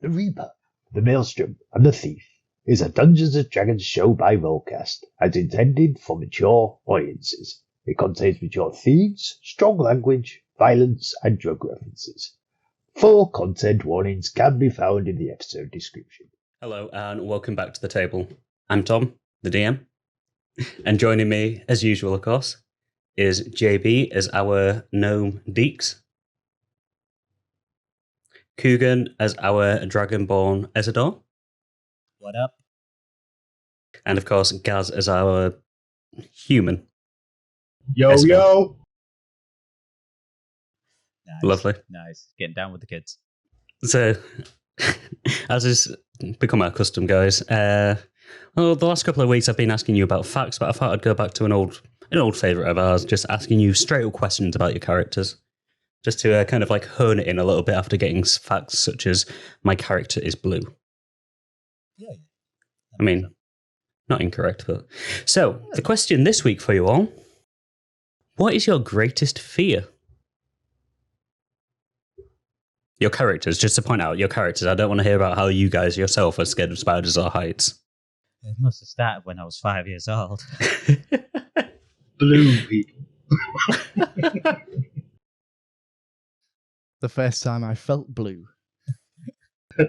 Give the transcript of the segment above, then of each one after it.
The Reaper, the Maelstrom, and the Thief is a Dungeons & Dragons show by RollCast, as intended for mature audiences. It contains mature themes, strong language, violence, and drug references. Full content warnings can be found in the episode description. Hello, and welcome back to the table. I'm Tom, the DM, and joining me, as usual, of course, is JB as our gnome Dix, Coogan as our dragonborn Ezador. What up? And of course, Gaz as our human. Yo, Ezador. yo! Nice. Lovely. Nice. Getting down with the kids. So, as is become our custom, guys, well, the last couple of weeks I've been asking you about facts, but I thought I'd go back to an old favourite of ours, just asking you straight up questions about your characters. Just to kind of like hone it in a little bit after getting facts such as, my character is blue. Yeah. I mean, not incorrect, but... So, the question this week for you all, what is your greatest fear? Your characters, just to point out, your characters. I don't want to hear about how you guys yourself are scared of spiders or heights. It must have started when I was 5 years old. Blue people. The first time I felt blue. Oh,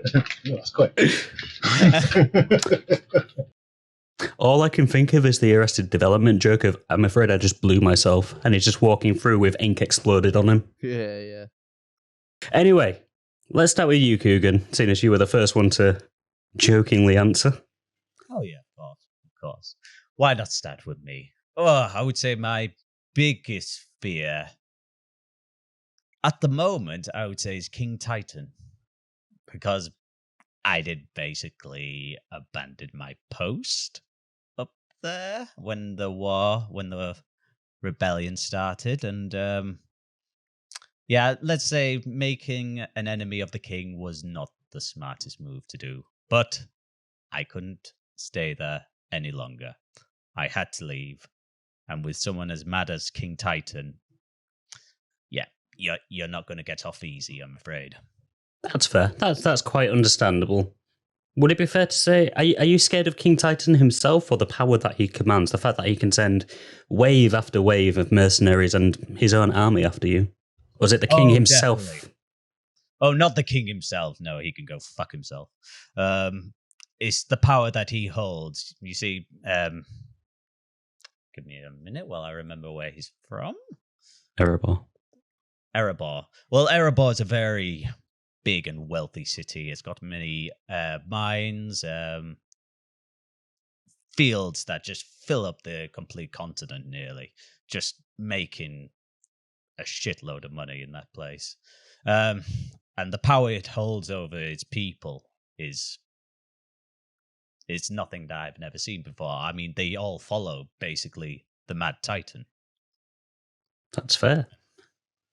that's quick. All I can think of is the Arrested Development joke of, I'm afraid I just blew myself, and he's just walking through with ink exploded on him. Yeah. Anyway, let's start with you, Coogan, seeing as you were the first one to jokingly answer. Oh, yeah, of course. Why not start with me? Oh, I would say my biggest fear at the moment, I would say, is King Titan. Because I did basically abandon my post up there when the rebellion started. And yeah, let's say making an enemy of the king was not the smartest move to do. But I couldn't stay there any longer. I had to leave. And with someone as mad as King Titan, yeah, you're not going to get off easy, I'm afraid. That's fair. That's quite understandable. Would it be fair to say, are you scared of King Titan himself, or the power that he commands? The fact that he can send wave after wave of mercenaries and his own army after you? Or is it the king himself? Definitely. Oh, not the king himself. No, he can go fuck himself. It's the power that he holds. You see, give me a minute while I remember where he's from. Erebor. Well, Erebor is a very big and wealthy city. It's got many mines, fields that just fill up the complete continent nearly, just making a shitload of money in that place. And the power it holds over its people is nothing that I've never seen before. I mean, they all follow, basically, the Mad Titan. That's fair.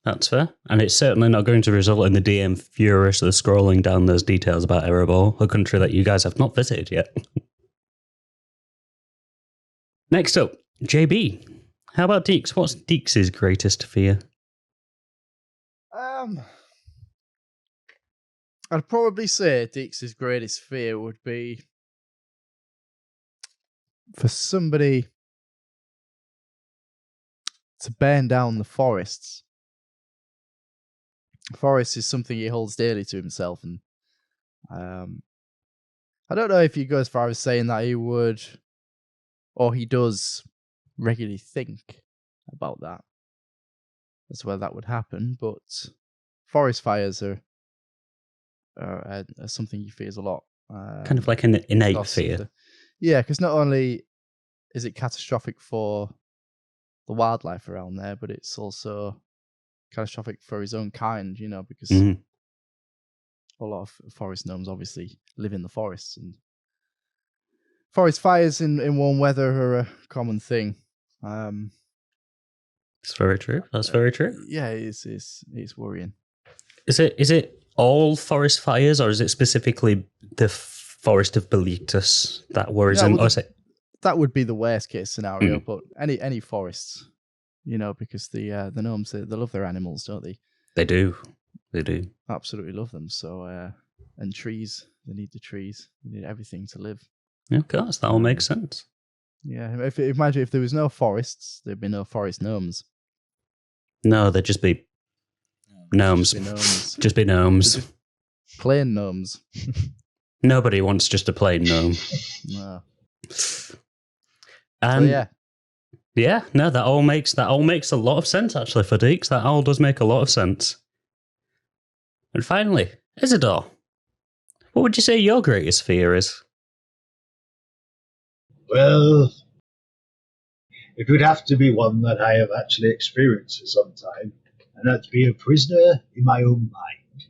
And it's certainly not going to result in the DM furiously scrolling down those details about Erebor, a country that you guys have not visited yet. Next up, JB. How about Dix? What's Dix's greatest fear? I'd probably say Dix's greatest fear would be for somebody to burn down the forests. Forest is something he holds dearly to himself, and I don't know if you go as far as saying that he would, or he does, regularly think about that, as whether that would happen. But forest fires are something he fears a lot. Kind of like an innate fear. Yeah, because not only is it catastrophic for the wildlife around there, but it's also catastrophic for his own kind, because a lot of forest gnomes obviously live in the forests, and forest fires in warm weather are a common thing. It's very true. That's very true. Yeah, it's worrying. Is it all forest fires, or is it specifically the forest of Belitus that worries him? That would be the worst case scenario, but any forests. Because the gnomes, they love their animals, don't they? They do. Absolutely love them. So and trees. They need the trees. They need everything to live. Yeah, of course, that all makes sense. Yeah, imagine if there was no forests, there'd be no forest gnomes. No, they'd just be gnomes. Just be gnomes. Plain gnomes. Nobody wants just a plain gnome. No. And So, yeah, no, that all makes a lot of sense actually for Dix. That all does make a lot of sense. And finally, Ezador, what would you say your greatest fear is? Well, it would have to be one that I have actually experienced for some time, and that's be a prisoner in my own mind.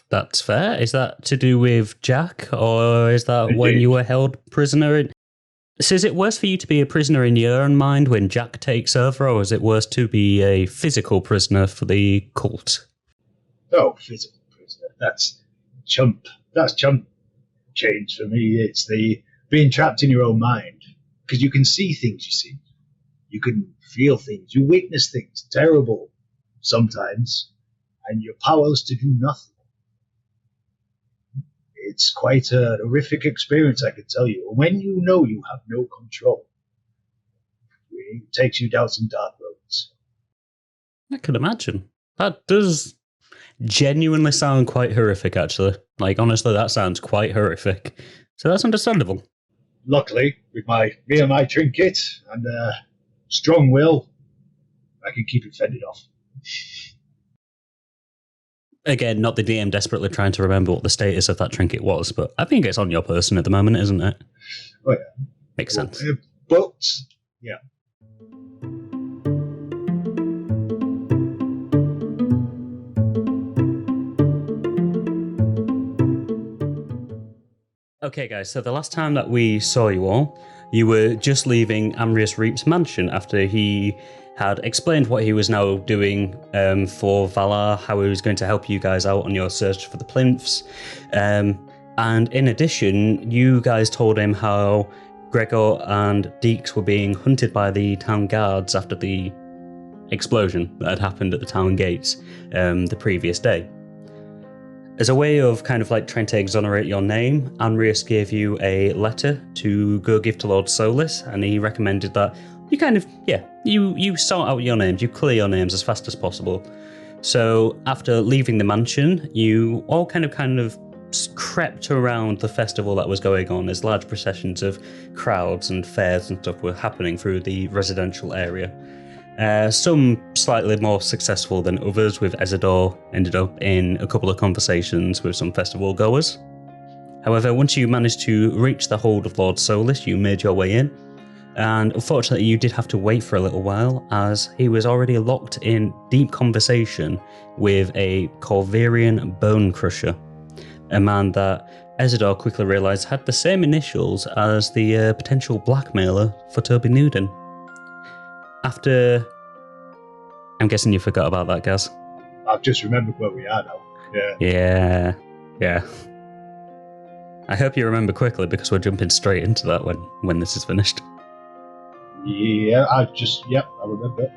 That's fair. Is that to do with Jack, or is that when Indeed. you were held prisoner? So is it worse for you to be a prisoner in your own mind when Jack takes over, or is it worse to be a physical prisoner for the cult? Oh, physical prisoner. That's chump change for me. It's the being trapped in your own mind. Because you can see things, you see. You can feel things. You witness things. Terrible sometimes. And you're powerless to do nothing. It's quite a horrific experience, I can tell you. And when you know you have no control, it takes you down some dark roads. I can imagine. That does genuinely sound quite horrific, actually. Like, honestly, that sounds quite horrific. So that's understandable. Luckily, with me and my trinket and strong will, I can keep it fended off. Again, not the DM desperately trying to remember what the status of that trinket was, but I think it's on your person at the moment, isn't it? Oh, yeah. Makes sense. But, yeah. Okay, guys, so the last time that we saw you all, you were just leaving Amrius Reap's mansion after he had explained what he was now doing for Valar, how he was going to help you guys out on your search for the plinths. And in addition, you guys told him how Gregor and Dix were being hunted by the town guards after the explosion that had happened at the town gates the previous day. As a way of kind of like trying to exonerate your name, Amrius gave you a letter to go give to Lord Solis, and he recommended that you kind of, you sort out your names, you clear your names as fast as possible. So after leaving the mansion, you all kind of crept around the festival that was going on as large processions of crowds and fairs and stuff were happening through the residential area. Some slightly more successful than others, with Ezador ended up in a couple of conversations with some festival goers. However, once you managed to reach the hold of Lord Solis, you made your way in, and unfortunately you did have to wait for a little while, as he was already locked in deep conversation with a Corvirian bone crusher, a man that Ezador quickly realised had the same initials as the potential blackmailer for Toby Newden. After... I'm guessing you forgot about that, Gaz. I've just remembered where we are now. Yeah. Yeah. I hope you remember quickly, because we're jumping straight into that when this is finished. Yeah, I remember.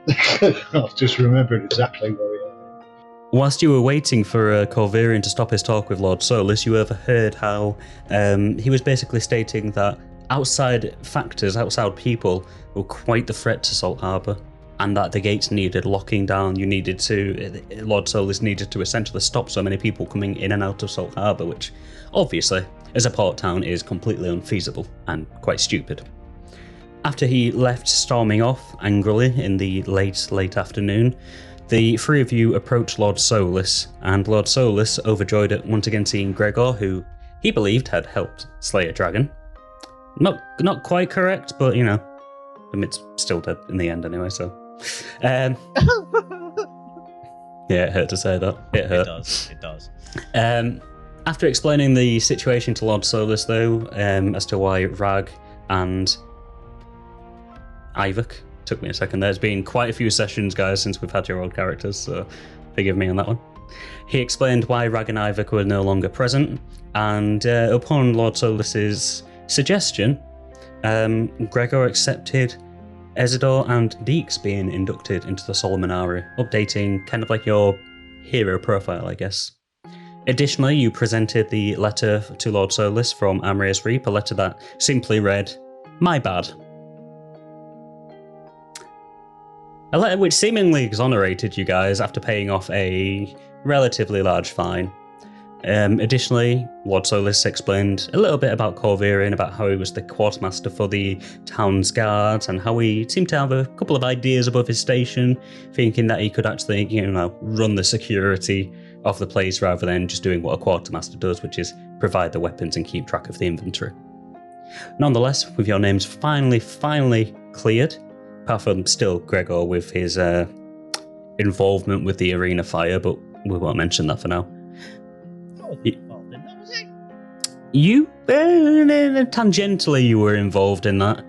I've just remembered exactly where we are. Whilst you were waiting for Corvirian to stop his talk with Lord Solis, you overheard how he was basically stating that outside factors, outside people, were quite the threat to Salt Harbour, and that the gates needed locking down. Lord Solis needed to essentially stop so many people coming in and out of Salt Harbour, which obviously, as a port town, is completely unfeasible and quite stupid. After he left storming off angrily in the late afternoon, the three of you approached Lord Solis, and Lord Solis, overjoyed at once again seeing Gregor, who he believed had helped slay a dragon. Not quite correct, but it's still dead in the end anyway, so. Yeah, it hurt to say that. It hurt. It does. After explaining the situation to Lord Solis, though, as to why Rag and Ivok, took me a second, there's been quite a few sessions, guys, since we've had your old characters, so forgive me on that one. He explained why Rag and Ivok were no longer present, and upon Lord Solis's suggestion, Gregor accepted Ezador and Dix being inducted into the Solomonari, updating kind of like your hero profile, I guess. Additionally, you presented the letter to Lord Solus from Amrius Reap, a letter that simply read, "My bad." A letter which seemingly exonerated you guys after paying off a relatively large fine. Additionally, Lord Solus explained a little bit about Corvirian, about how he was the quartermaster for the town's guards, and how he seemed to have a couple of ideas above his station, thinking that he could actually, run the security of the place rather than just doing what a quartermaster does, which is provide the weapons and keep track of the inventory. Nonetheless, with your names finally cleared, apart from still Gregor with his involvement with the arena fire, but we won't mention that for now. You, tangentially, you were involved in that.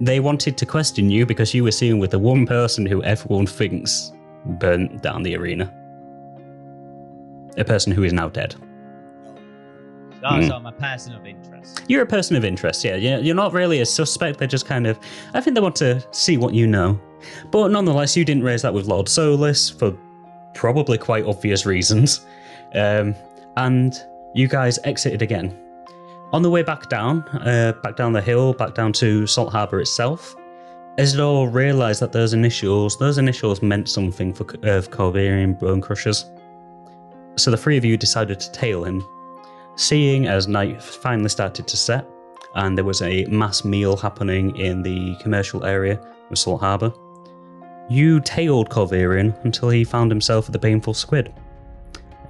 They wanted to question you because you were seen with the one person who everyone thinks burnt down the arena. A person who is now dead. So I'm a person of interest. You're a person of interest, yeah. You're not really a suspect, they're just kind of... I think they want to see what you know. But nonetheless, you didn't raise that with Lord Solus for probably quite obvious reasons. And you guys exited again. On the way back down the hill, back down to Salt Harbour itself, Ezador realised that those initials meant something for Corvirian Bone Crushers. So the three of you decided to tail him. Seeing as night finally started to set, and there was a mass meal happening in the commercial area of Salt Harbour, you tailed Corvirian until he found himself at the Baneful Squid,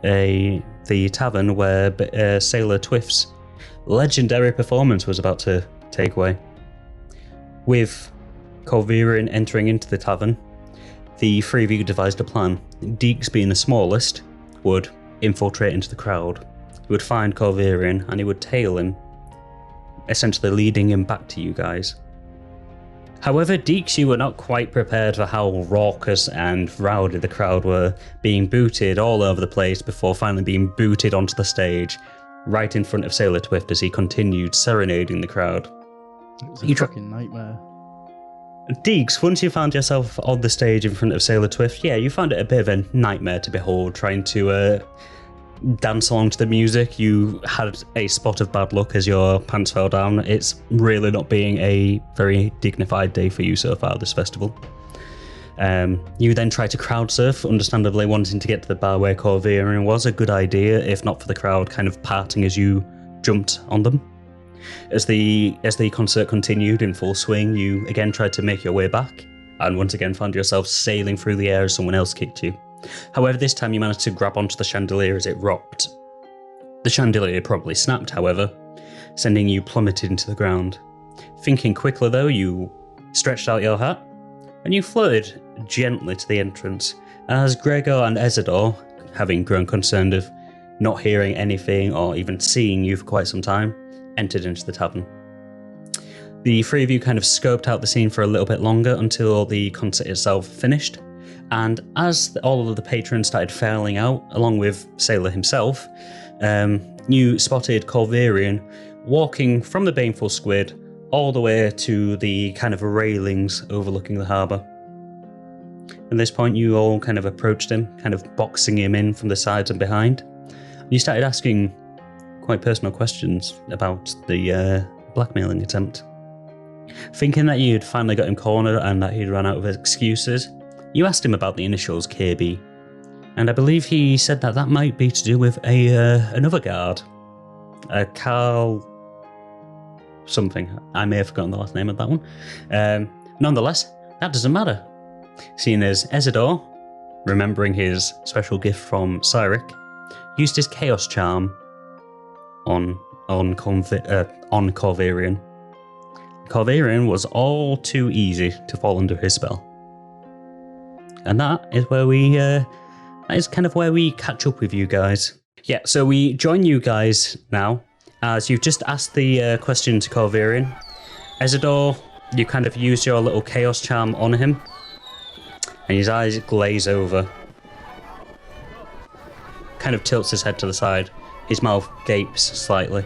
the tavern where Sailor Twift's legendary performance was about to take way. With Corvirian entering into the tavern, the three of you devised a plan. Dix, being the smallest, would infiltrate into the crowd. He would find Corvirian and he would tail him, essentially leading him back to you guys. However, Dix, you were not quite prepared for how raucous and rowdy the crowd were, being booted all over the place before finally being booted onto the stage, right in front of Sailor Twift as he continued serenading the crowd. It was a fucking nightmare. Dix, once you found yourself on the stage in front of Sailor Twift, yeah, you found it a bit of a nightmare to behold, trying to dance along to the music. You had a spot of bad luck as your pants fell down. It's really not being a very dignified day for you so far this festival. You then tried to crowd surf, understandably wanting to get to the bar where Corvirian was. A good idea, if not for the crowd kind of parting as you jumped on them. As the concert continued in full swing, you again tried to make your way back, and once again found yourself sailing through the air as someone else kicked you. However, this time you managed to grab onto the chandelier as it rocked. The chandelier probably snapped, however, sending you plummeted into the ground. Thinking quickly though, you stretched out your hat, and you floated gently to the entrance, as Gregor and Ezador, having grown concerned of not hearing anything or even seeing you for quite some time, entered into the tavern. The three of you kind of scoped out the scene for a little bit longer until the concert itself finished. And as all of the patrons started filing out, along with Sailor himself, you spotted Corvirian walking from the Baneful Squid all the way to the kind of railings overlooking the harbour. At this point, you all kind of approached him, kind of boxing him in from the sides and behind. You started asking quite personal questions about the blackmailing attempt. Thinking that you'd finally got him cornered and that he'd run out of excuses, you asked him about the initials KB, and I believe he said that might be to do with another guard, Carl something. I may have forgotten the last name of that one. Nonetheless, that doesn't matter, seeing as Ezador, remembering his special gift from Cyric, used his Chaos Charm on Corvirian. Corvirian was all too easy to fall under his spell. And that is where we catch up with you guys. Yeah, so we join you guys now, as you've just asked the question to Corvirian. Ezador, you kind of use your little Chaos Charm on him, and his eyes glaze over. Kind of tilts his head to the side. His mouth gapes slightly.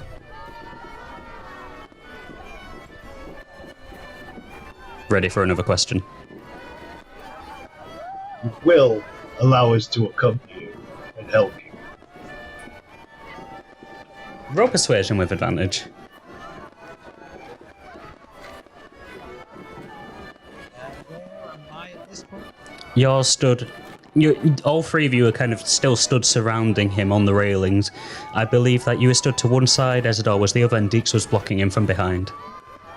Ready for another question? Will allow us to accompany you and help you. Roll persuasion with advantage. Where am I at this point? You're stood. All three of you are kind of still stood surrounding him on the railings. I believe that you were stood to one side, Ezador was the other, and Dix was blocking him from behind.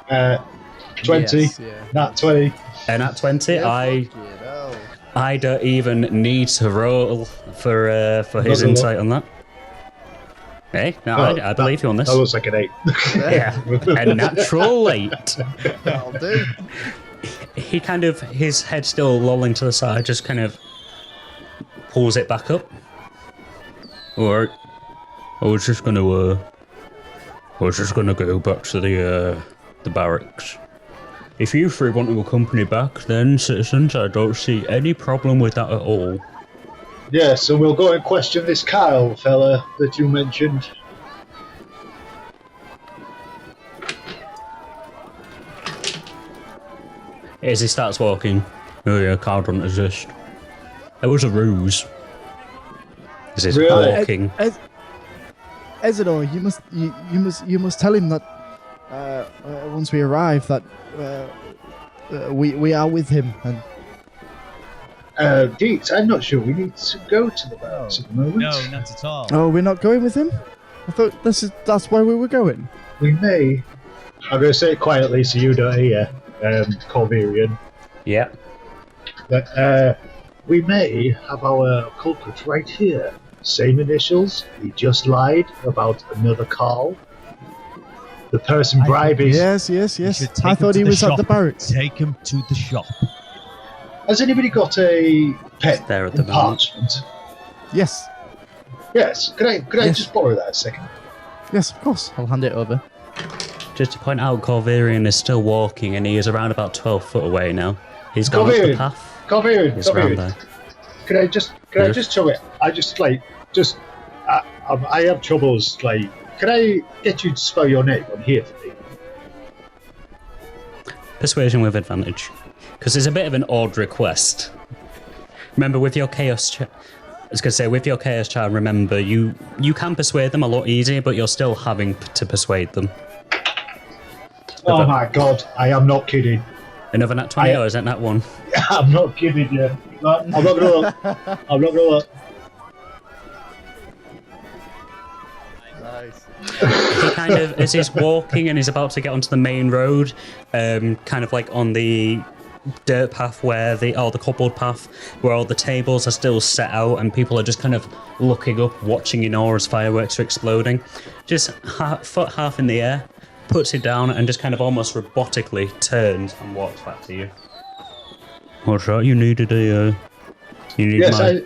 20. Yes, yeah. Not 20. And at 20, Yeah, I don't even need to roll for his Doesn't insight on that. Hey, no, I believe you on this. That looks like an 8. Yeah, a natural 8. That'll do. He kind of, his head still lolling to the side, just kind of pulls it back up. Alright, I was just gonna go back to the barracks. If you three want to accompany back, then citizens, I don't see any problem with that at all. Yeah, so we'll go and question this Kyle fella that you mentioned. As he starts walking, oh yeah, card doesn't exist. It was a ruse. As he's Really? walking. Ezador, you must tell him that once we arrive that we are with him and Dix, I'm not sure we need to go to the barracks at the moment. No, not at all. oh, we're not going with him. I thought that's where we were going. We may. I'm going to say it quietly so you don't hear, Corvirian. Yeah. But we may have our culprit right here. Same initials. He just lied about another call. The person bribing. Yes. You should take I him thought to he the was at shop. the barracks. Take him to the shop. Has anybody got a pen There at the and moment. parchment? Yes, Yes. Could I Yes. just borrow that a second? yes, of course. I'll hand it over. Just to point out, Corvirian is still walking and he is around about 12 foot away now. He's gone up the Corvirian. path. Corvirian. He's around there. Could I just show it? I have troubles. Like, can I get you to spell your name on here for me? Persuasion with advantage. Because it's a bit of an odd request. Remember, with your chaos... I was going to say, with your chaos child, remember, you can persuade them a lot easier, but you're still having to persuade them. Oh my god, I am not kidding. Another nat 20, or is that nat 1? I'm not kidding you. No, I'm not gonna look. I'm not gonna look. Nice. He kind of, as he's walking and he's about to get onto the main road, kind of like on the dirt path where the cobbled path where all the tables are still set out and people are just kind of looking up, watching in awe as fireworks are exploding. Just foot half in the air, puts it down and just kind of almost robotically turns and walks back to you. What's that? You needed a... You need Yes, my...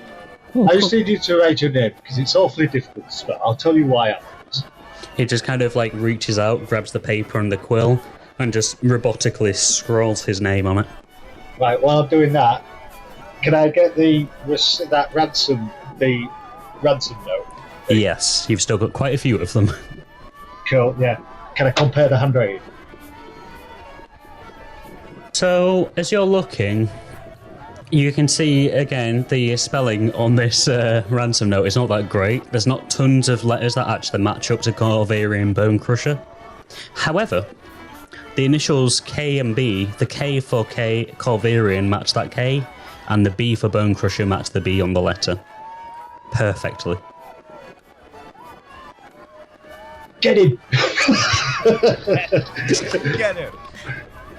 I just need you to write your name because it's awfully difficult to spell. I'll tell you why afterwards. He just kind of like reaches out, grabs the paper and the quill and just robotically scrawls his name on it. Right, while I'm doing that, can I get the ransom note? Yes, you've still got quite a few of them. Cool, yeah. Can I compare the handwriting? So, as you're looking, you can see again the spelling on this ransom note is not that great. There's not tons of letters that actually match up to Corvirian Bone Crusher. However, the initials K and B, the K for Corvirian match that K, and the B for Bone Crusher match the B on the letter. Perfectly. Get him! Get him.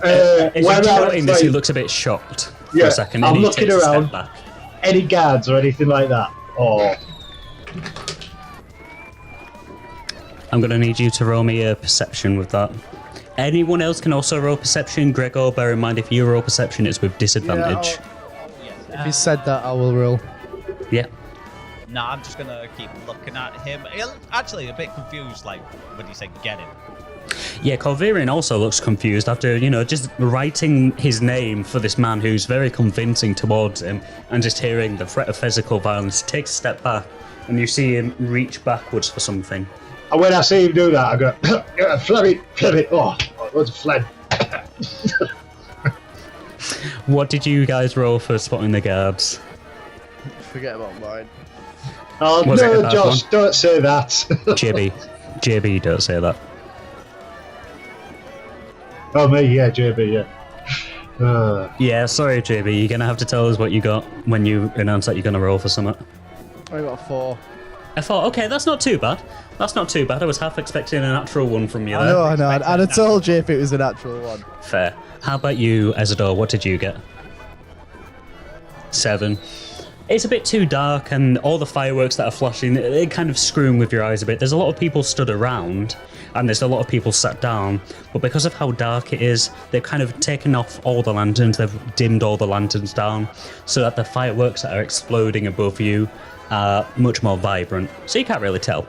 As you're Where noting this, he like, looks a bit shocked for Yeah, a second. I'm and he looking takes a step around. back. any guards or anything like that? Or I'm going to need you to roll me a perception with that. Anyone else can also roll perception. Gregor, bear in mind, if you roll perception, it's with disadvantage. If he said that, I will roll. Yeah. No, I'm just gonna keep looking at him. He'll actually a bit confused, like when you say get him. Yeah, Corvirian also looks confused after, just writing his name for this man who's very convincing towards him and just hearing the threat of physical violence. He takes a step back and you see him reach backwards for something. and when I see him do that, I go, flab it. Oh, what's a flab? What did you guys roll for spotting the guards? Forget about mine. Oh Was it a no, bad Josh, one? don't say that. Chibi. JB, don't say that. Oh, me, yeah, JB, yeah. Yeah, sorry, JB. You're gonna have to tell us what you got when you announce that you're gonna roll for something. I got a 4. I thought, okay, that's not too bad. That's not too bad. I was half expecting a natural one from you there. I know. I'd have told you if it was a natural one. Fair. How about you, Ezador? What did you get? 7. It's a bit too dark, and all the fireworks that are flashing, they're kind of screwing with your eyes a bit. There's a lot of people stood around, and there's a lot of people sat down, but because of how dark it is, they've kind of taken off all the lanterns, they've dimmed all the lanterns down, so that the fireworks that are exploding above you are much more vibrant, so you can't really tell.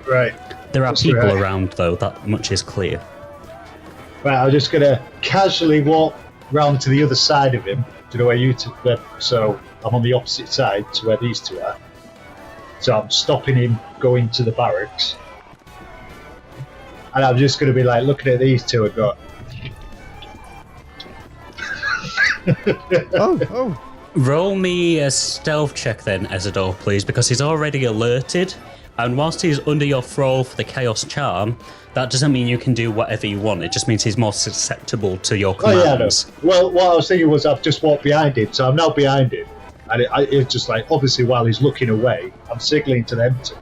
Right. There are That's people right. around, though, that much is clear. Right, I'm just going to casually walk round to the other side of him, to the way you took them, so I'm on the opposite side to where these two are. So I'm stopping him going to the barracks. And I'm just going to be like looking at these two and go, Oh. Roll me a stealth check then, Ezador, please, because he's already alerted, and whilst he's under your thrall for the Chaos Charm, that doesn't mean you can do whatever you want. It just means he's more susceptible to your oh yeah, no. commands. Well, what I was thinking was I've just walked behind him, so I'm now behind him. And it's just like, obviously while he's looking away, I'm signaling to them to.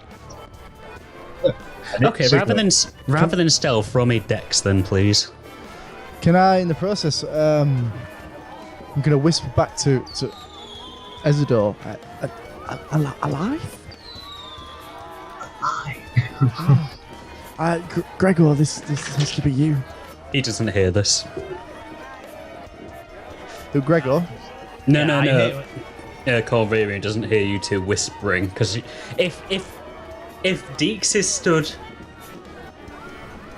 Okay, rather than stealth, roll me dex then, please. Can I, in the process, I'm going to whisper back to Ezador, alive? Gregor, this has to be you. He doesn't hear this. Who, Gregor? No. Corvarian doesn't hear you two whispering, because if Dix is stood...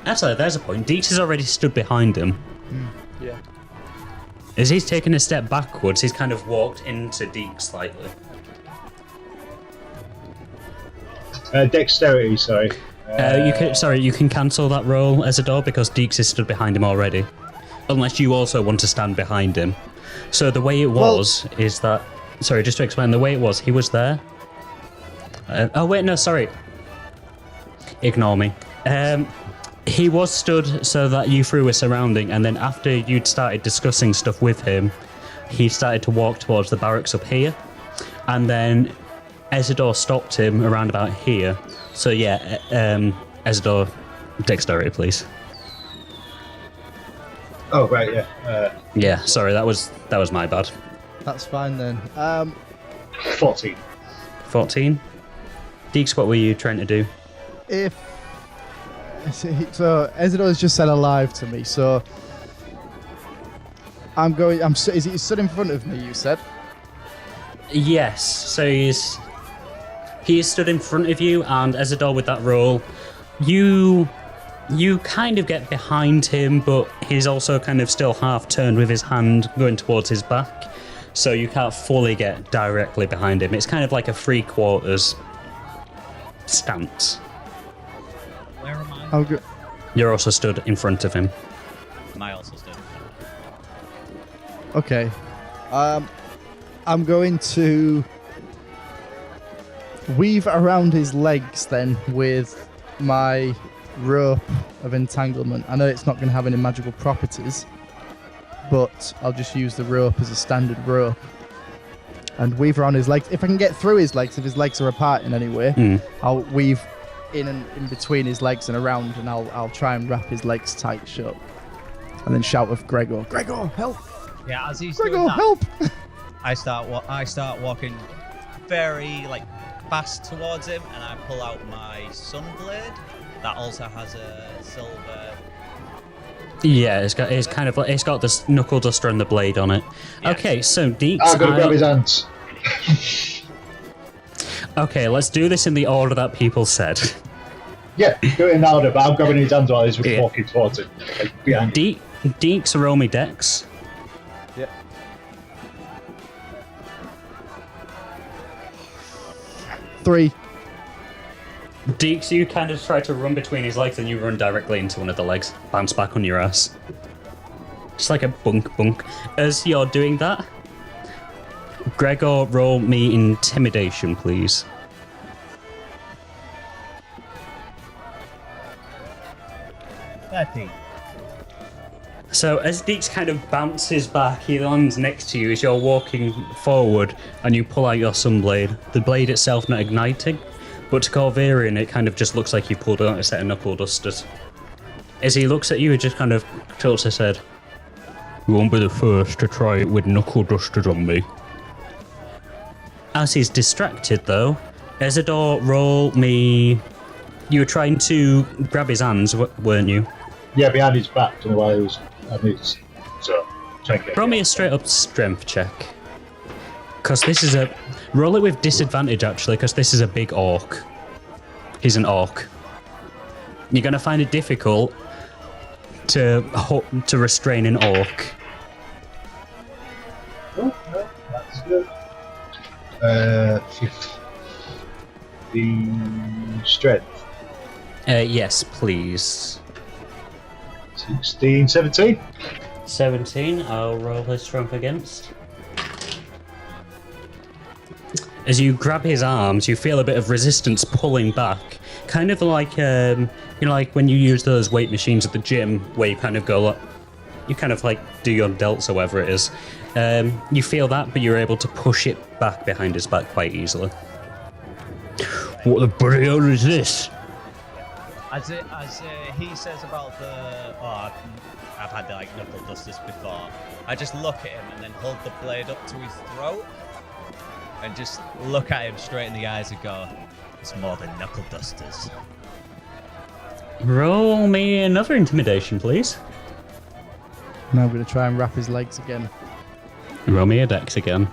Actually, there's a point. Dix is already stood behind him. Yeah. As he's taken a step backwards, he's kind of walked into Deke slightly. Dexterity, sorry. You can cancel that roll, Ezador, because Deeks is stood behind him already. Unless you also want to stand behind him. So the way it was is that... Sorry, just to explain, the way it was, he was there. Ignore me. He was stood so that you three were surrounding, and then after you'd started discussing stuff with him, he started to walk towards the barracks up here, and then Ezador stopped him around about here. So yeah, Ezador, dexterity, please. Oh right, yeah. Yeah, sorry, that was my bad. That's fine then. 14. 14. Deeks, what were you trying to do? So Ezador's just said alive to me, so is he stood in front of me, you said? Yes, so he is stood in front of you, and Ezador with that roll, you kind of get behind him, but he's also kind of still half turned with his hand going towards his back, so you can't fully get directly behind him. It's kind of like a 3/4 stance. Where am I? You're also stood in front of him. Am I also stood? Okay. I'm going to weave around his legs then with my rope of entanglement. I know it's not going to have any magical properties, but I'll just use the rope as a standard rope and weave around his legs. If I can get through his legs, if his legs are apart in any way, I'll weave in between his legs and around, and I'll try and wrap his legs tight shut, and then shout with Gregor, help! Yeah, as he's Gregor, doing that, help! I start walking very fast towards him, and I pull out my sunblade that also has a silver. Yeah, it's got the knuckle duster and the blade on it. Yeah. Okay, so Deeks. I've got to grab his hands. Okay, let's do this in the order that people said. Yeah, do it in order, but I'm grabbing his hands while he's Yeah. walking towards him. Behind him. Deeks, roll me dex. Yep. Three. Deeks, you kind of try to run between his legs and you run directly into one of the legs. Bounce back on your ass. Just like a bunk. As you're doing that, Gregor, roll me intimidation, please. 13. So as Dix kind of bounces back, he lands next to you as you're walking forward, and you pull out your sunblade. The blade itself not igniting, but to Corvarian it kind of just looks like you pulled out a set of knuckle dusters. As he looks at you, he just kind of tilts his head. You won't be the first to try it with knuckle dusters on me. As he's distracted though, Ezador, roll me... You were trying to grab his hands, weren't you? Yeah, behind his back, to why he was amidst. So, try and get Roll me a straight up strength check. Because this is a... Roll it with disadvantage actually, because this is a big orc. He's an orc. You're going to find it difficult to restrain an orc. Oh, no, that's good. The strength. Yes, please. 16, 17. 17, I'll roll his strength against. As you grab his arms, you feel a bit of resistance pulling back. Kind of like, like when you use those weight machines at the gym, where you kind of go like, you kind of like do your delts or whatever it is. You feel that, but you're able to push it back behind his back quite easily. What the bloody hell is this? As he says about the... Oh, I've had like knuckle dusters before. I just look at him and then hold the blade up to his throat and just look at him straight in the eyes and go, it's more than knuckle dusters. Roll me another intimidation, please. Now I'm going to try and wrap his legs again. Roll me a dex again.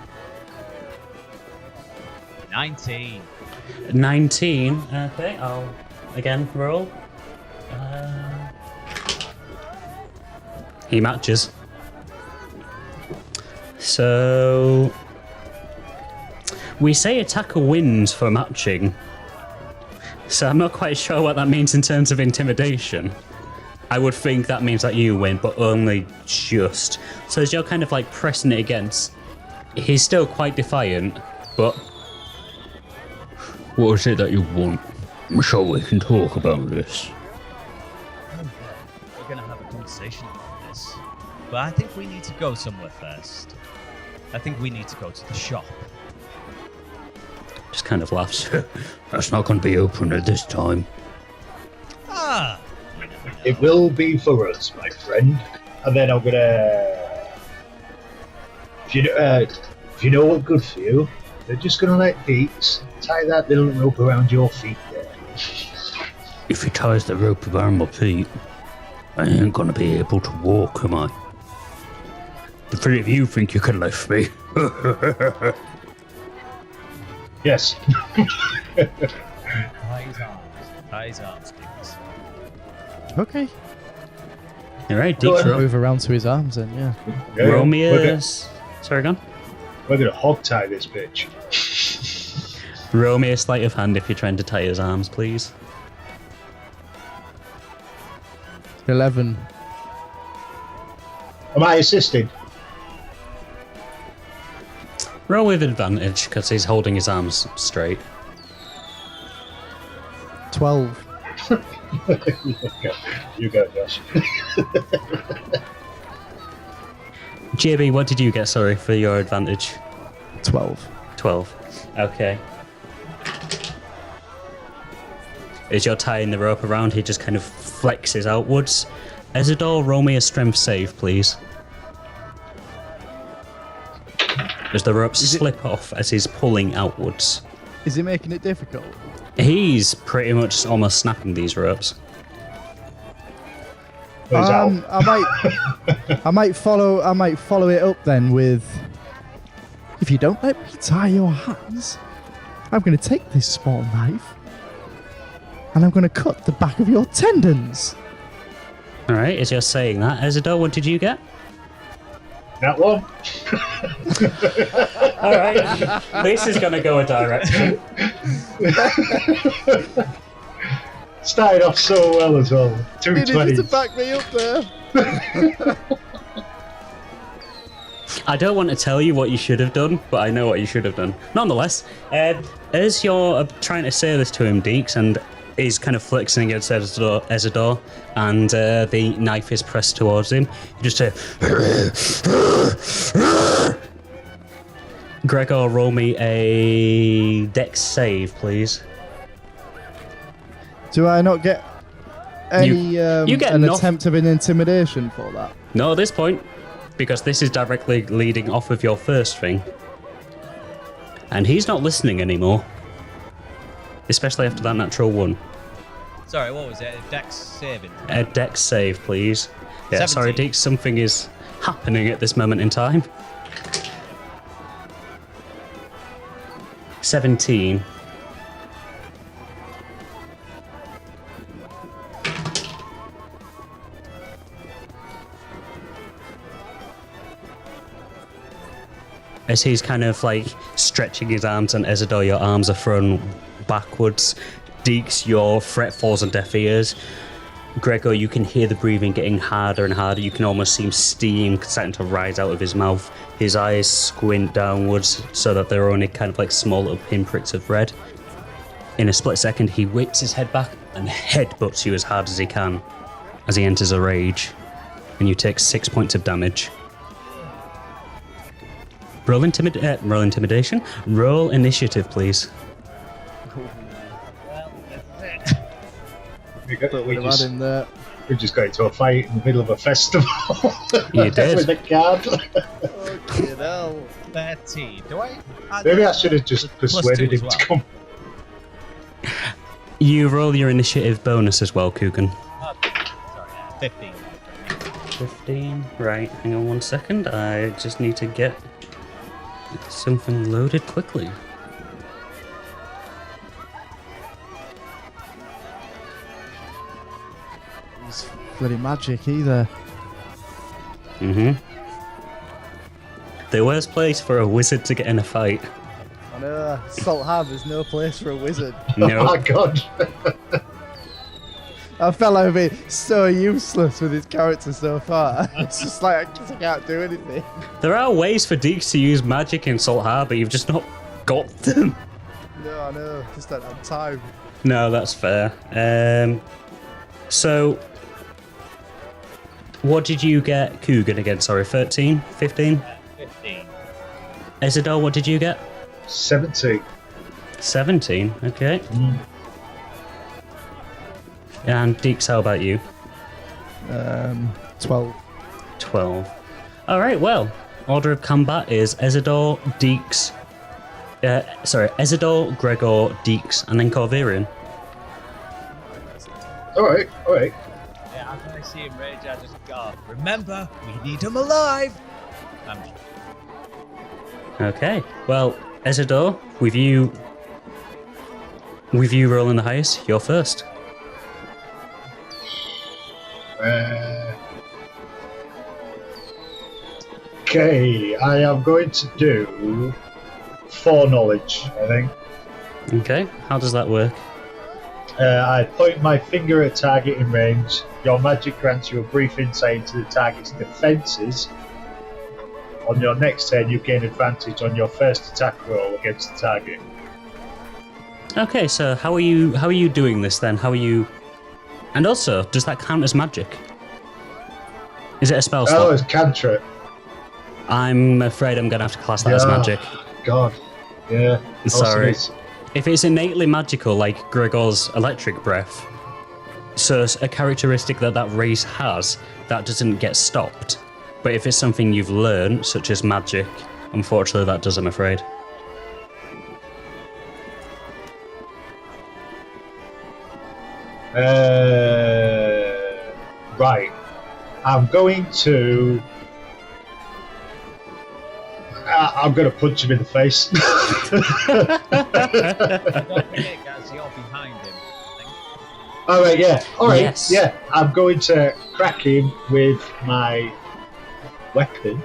19. 19. Okay, I'll again roll. He matches. So we say attacker wins for matching. So I'm not quite sure what that means in terms of intimidation. I would think that means that you win, but only just. So as you're kind of like pressing it against, he's still quite defiant, but... What is it that you want? I'm sure we can talk about this. We're going to have a conversation about this. But I think we need to go somewhere first. I think we need to go to the shop. Just kind of laughs. That's not going to be open at this time. Ah! It will be for us, my friend. And then I'm gonna... If you know what's good for you, they're just gonna let Dix tie that little rope around your feet there. If he ties the rope around my feet, I ain't going to be able to walk, am I? The three of you think you can lift me. Yes. Tie his arms, Dix. Okay. Alright, Dix, Move around to his arms then, yeah. roll me a... Sorry, go on. We're gonna hog tie this bitch. Roll me a sleight of hand if you're trying to tie his arms, please. 11. Am I assisting? Roll with advantage, because he's holding his arms straight. 12. You go, Josh. JB, what did you get, sorry, for your advantage? 12. 12. Okay. As you're tying the rope around, he just kind of flexes outwards. Ezador, roll me a strength save, please. As the ropes slip off as he's pulling outwards. Is it making it difficult? He's pretty much almost snapping these ropes. I might follow it up then with, if you don't let me tie your hands, I'm going to take this small knife and I'm going to cut the back of your tendons. Alright, as you're saying that, Ezador, what did you get? That one. Alright, this is going to go a direction. Started off so well as well. 220. You needed to back me up there. I don't want to tell you what you should have done, but I know what you should have done. Nonetheless, as you're trying to say this to him, Dix, and is kind of flexing against Ezador, and the knife is pressed towards him. You just hear... Gregor, roll me a Dex save, please. Do I not get any you get an attempt of an intimidation for that? No, at this point, because this is directly leading off of your first thing. And he's not listening anymore. Especially after that natural 1. Sorry, what was it? A Dex saving? A Dex save, please. Yeah, 17. sorry, Dix, something is happening at this moment in time. 17. As he's kind of like stretching his arms, and Ezador, your arms are thrown backwards. Dix, your threat falls on deaf ears. Gregor, you can hear the breathing getting harder and harder. You can almost see steam starting to rise out of his mouth. His eyes squint downwards so that they're only kind of like small little pinpricks of red. In a split second, he whips his head back and headbutts you as hard as he can as he enters a rage. And you take 6 points of damage. Roll intimidation. Roll initiative, please. We just got into a fight in the middle of a festival. You did. With a card. Okay, hell. 13. Do I? Maybe I should have just persuaded him to come. You roll your initiative bonus as well, Coogan. Sorry, 15. 15. Right, hang on 1 second. I just need to get something loaded quickly. It's bloody magic either. The worst place for a wizard to get in a fight. I know, Salt Harbor's no place for a wizard. Oh No. my god. That fellow would be so useless with his character so far. It's just like, I can't do anything. There are ways for Dix to use magic in Salt Harbor, you've just not got them. No, I know, just don't have time. No, that's fair. So, what did you get, Coogan, again? Sorry, 13? 15? 15. Ezador, what did you get? 17. 17, okay. And Dix, how about you? 12. 12. Alright, well, order of combat is Ezador, Dix... Ezador, Gregor, Dix, and then Corvirian. Alright. Yeah, after I see him rage, I just go, remember, we need him alive! Okay, well, Ezador, with you rolling the highest, you're first. Okay, I am going to do 4 knowledge, I think. Okay, how does that work? I point my finger at target in range. Your magic grants you a brief insight into the target's defences. On your next turn, you gain advantage on your first attack roll against the target. Okay, so how are you doing this then? How are you... And also, does that count as magic? Is it a spell slot? Oh, it's cantrip. I'm afraid I'm going to have to class that as magic. God. Yeah. Sorry. If it's innately magical, like Gregor's electric breath, so a characteristic that race has, that doesn't get stopped. But if it's something you've learned, such as magic, unfortunately that does, I'm afraid. Right. I'm going to punch him in the face. Don't forget, guys, you're behind him. Alright, yeah. Alright, Yes. yeah. I'm going to crack him with my weapon.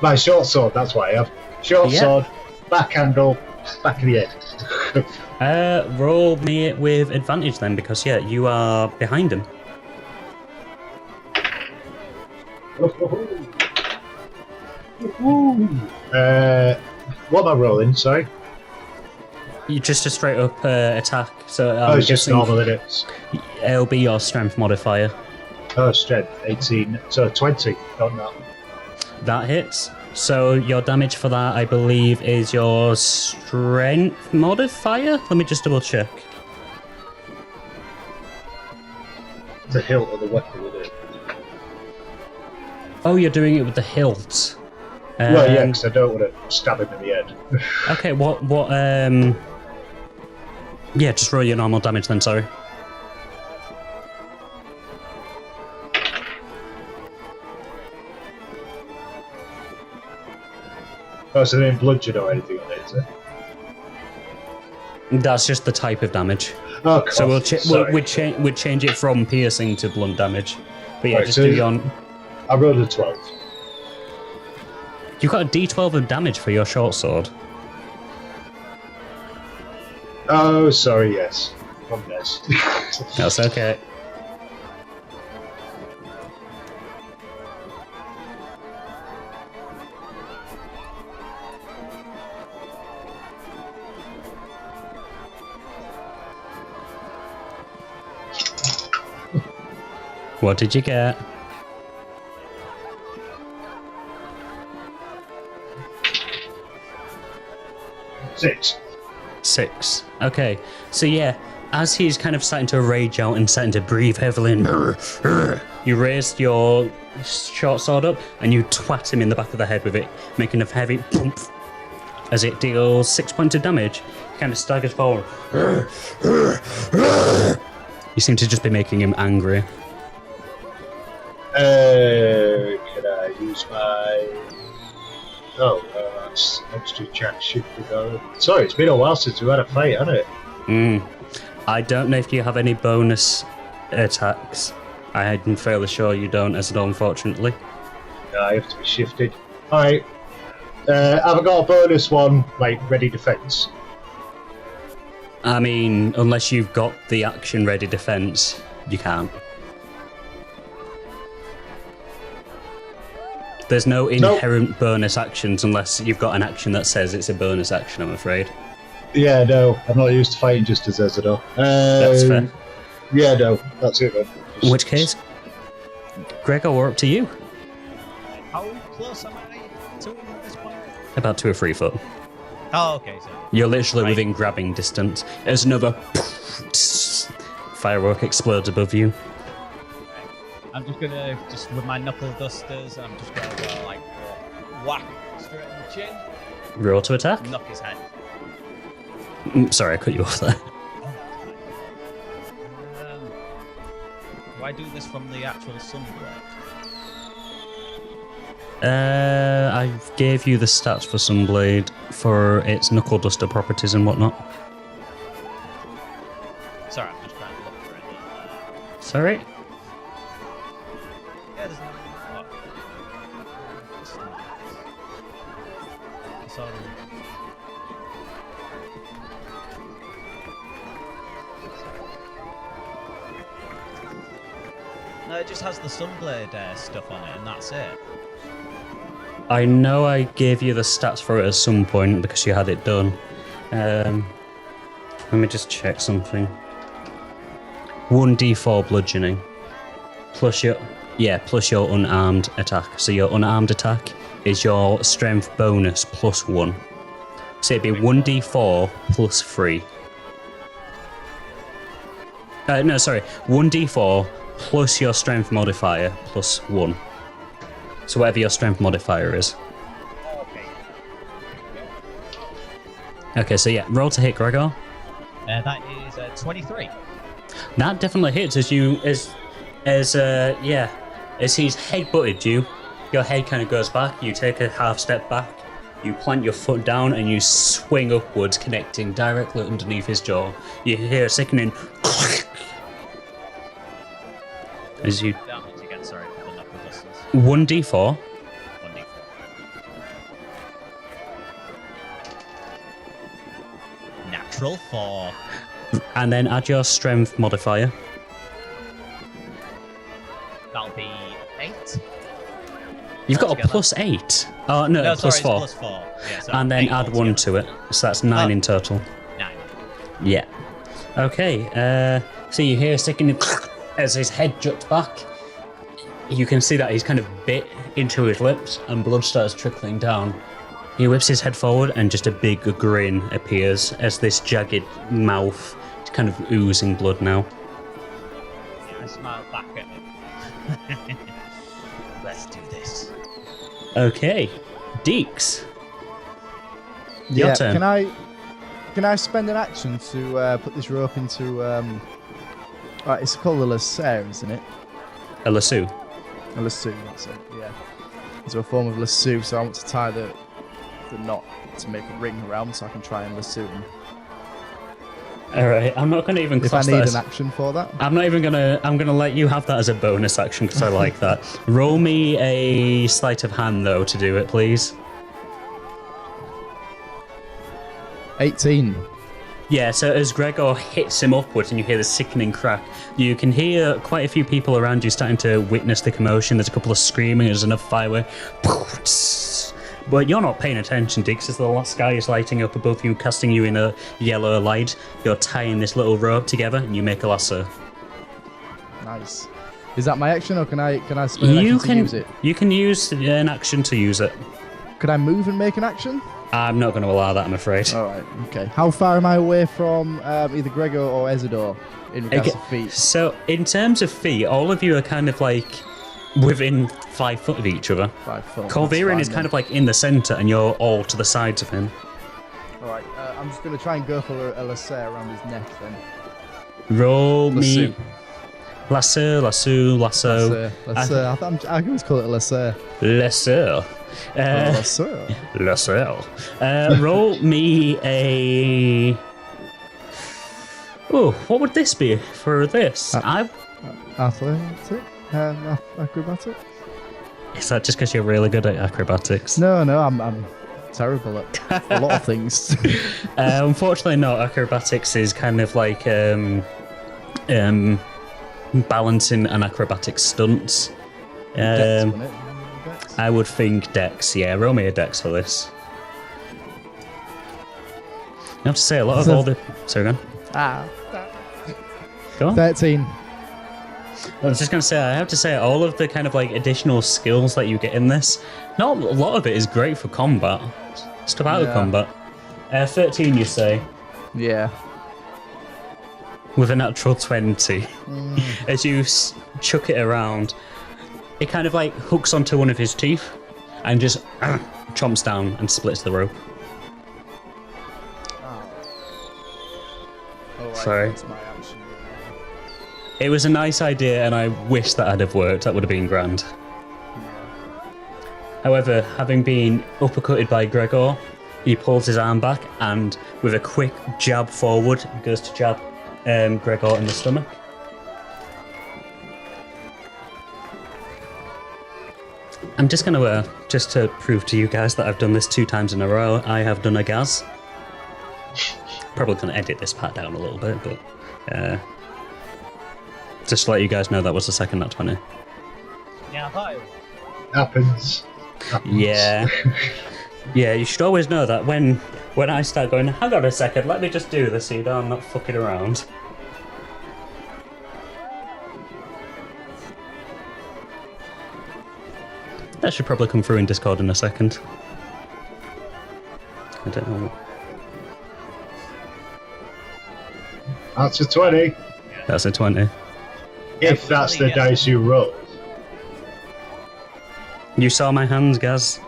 My short sword, that's what I have. Short sword, back handle, back of the head. Roll me it with advantage then, because you are behind him. What am I rolling, sorry? You just a straight up attack. So it's just normal, isn't it? It'll be your strength modifier. Oh, strength 18. So 20. Don't know. That hits. So your damage for that, I believe, is your strength modifier. Let me just double check. The hilt of the weapon with it. Oh, you're doing it with the hilt. Well, yeah, because I don't want to stab him in the head. Okay, what, yeah, just roll your normal damage then, sorry. Oh, so there ain't bludgeon or anything on it, is it? That's just the type of damage. Oh, so we'd change it from piercing to blunt damage. But yeah, right, just so do your... I rolled a 12. You've got a d12 of damage for your short sword. Oh, sorry, yes. Wrong dice. That's okay. What did you get? Six. Okay. So yeah, as he's kind of starting to rage out and starting to breathe heavily, and you raise your short sword up and you twat him in the back of the head with it, making a heavy bump. As it deals 6 points of damage, he kind of staggers forward. You seem to just be making him angry. Can I use my... extra chat shift to go. Sorry, it's been a while since we had a fight, hasn't it? I don't know if you have any bonus attacks. I'm fairly sure you don't, Ezador, unfortunately. No, I have to be shifted. Alright. Have I got a bonus one, like ready defense? I mean, unless you've got the action ready defense, you can't. There's no inherent bonus actions unless you've got an action that says it's a bonus action, I'm afraid. Yeah, no, I'm not used to fighting just as Ezador. That's fair. Yeah, no, that's it then. In which case, Gregor, we're up to you. How close am I to him at this point? About 2 or 3 foot. Oh, okay. So You're literally within grabbing distance. As another firework explodes above you. I'm just gonna, with my knuckle dusters, I'm just gonna go like whack straight in the chin. Roll to attack. Knock his head. Sorry, I cut you off there. Do I do this from the actual sunblade? I gave you the stats for Sunblade for its knuckle duster properties and whatnot. Sorry, I'm just trying to look for it. Sorry? Yeah, there's no... Sorry. No, it just has the Sunblade stuff on it, and that's it. I know I gave you the stats for it at some point because you had it done. Let me just check something. 1d4 bludgeoning. Plus your unarmed attack. So your unarmed attack is your strength bonus plus 1. So it'd be 1d4 plus 3. No, sorry. 1d4 plus your strength modifier plus 1. So whatever your strength modifier is. Okay, so yeah, roll to hit, Gregor. That is 23. That definitely hits as he's head-butted you. Your head kind of goes back. You take a half step back. You plant your foot down and you swing upwards, connecting directly underneath his jaw. You hear a sickening. As you. Damage again, sorry, for the knuckle dusters. 1d4. 1d4. Natural 4. And then add your strength modifier. That'll be 8. You've got a plus 8. Oh, no, plus sorry, 4. It's plus 4. Yeah, so And then add 1 to it. So that's 9 in total. 9. Yeah. Okay. So you hear a second as his head juts back. You can see that he's kind of bit into his lips and blood starts trickling down. He whips his head forward and just a big grin appears as this jagged mouth is kind of oozing blood now. I smile back at him. Let's do this. Okay. Dix. Your Yeah, turn. can I spend an action to put this rope into right, it's called a lasso, isn't it? A lasso. A lasso, that's it, yeah. It's a form of lasso, so I want to tie the knot to make a ring around so I can try and lasso him. Alright, I'm not going to even If I class need that an action for that. I'm not even going to... I'm going to let you have that as a bonus action because I like that. Roll me a sleight of hand, though, to do it, please. 18. Yeah, so as Gregor hits him upwards and you hear the sickening crack, you can hear quite a few people around you starting to witness the commotion. There's a couple of screaming, there's enough firework. But you're not paying attention, Dix, as the sky is lighting up above you, casting you in a yellow light. You're tying this little rope together and you make a lasso. Nice. Is that my action, or can I spend an action to use it? You can use an action to use it. Could I move and make an action? I'm not going to allow that, I'm afraid. Alright, okay. How far am I away from either Gregor or Ezador in regards to feet? So, in terms of feet, all of you are kind of like within 5 foot of each other. 5 foot. Colverian is kind of like in the centre and you're all to the sides of him. Alright, I'm just going to try and go for a lasso around his neck then. Roll Lasso. me. Lasso. Lasso. I can always call it a lasso. Lasso. Lasso. Lasso. Roll me a... Oh, what would this be for this? Athletic? Acrobatic? Is that just because you're really good at acrobatics? No, I'm terrible at a lot of things. Unfortunately not. Acrobatics is kind of like balancing and acrobatic stunts. Dex, wasn't it? Dex? I would think Dex, yeah. Roll me a Dex for this. I have to say, a lot of all the... Sorry, go on. Go on. 13. I was just going to say, I have to say, all of the kind of like additional skills that you get in this, not a lot of it is great for combat. Stuff out of combat. 13, you say? Yeah. With a natural 20. As you chuck it around, it kind of like hooks onto one of his teeth and just chomps down and splits the rope. Alright, Sorry. that's my action. It was a nice idea and I wish that had have worked. That would have been grand. However, having been uppercutted by Gregor, he pulls his arm back and with a quick jab forward, goes to jab Gregor in the stomach. I'm just going to, just to prove to you guys that I've done this 2 times in a row, I have done a Gaz. Probably going to edit this part down a little bit, but just to let you guys know that was the second nat 20. Yeah, hi. Happens. Yeah. Yeah, you should always know that when I start going, hang on a second, let me just do this so you know I'm not fucking around. That should probably come through in Discord in a second. I don't know. That's a 20. That's a 20. If that's the dice you rolled. You saw my hands, Gaz?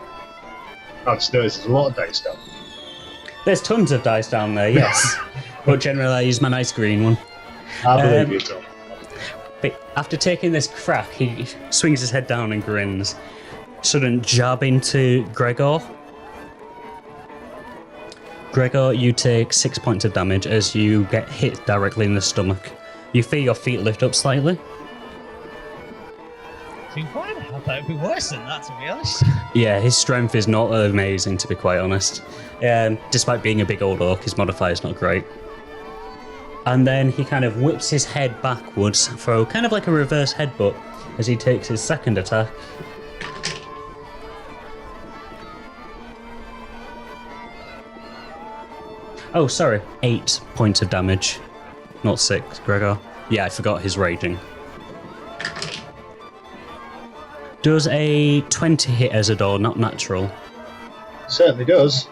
There's a lot of dice down. There's tons of dice down there, yes. But generally I use my nice green one. I believe you, Tom. But after taking this crack, he swings his head down and grins. Sudden jab into Gregor. Gregor, you take 6 points of damage as you get hit directly in the stomach. You feel your feet lift up slightly. I thought it'd be worse than that, to be honest. Yeah, his strength is not amazing, to be quite honest. Despite being a big old orc, his modifier is not great. And then he kind of whips his head backwards for kind of like a reverse headbutt as he takes his second attack. Oh, sorry. 8 points of damage. Not 6, Gregor. Yeah, I forgot his raging. Does a 20 hit Ezador, not natural? Certainly does.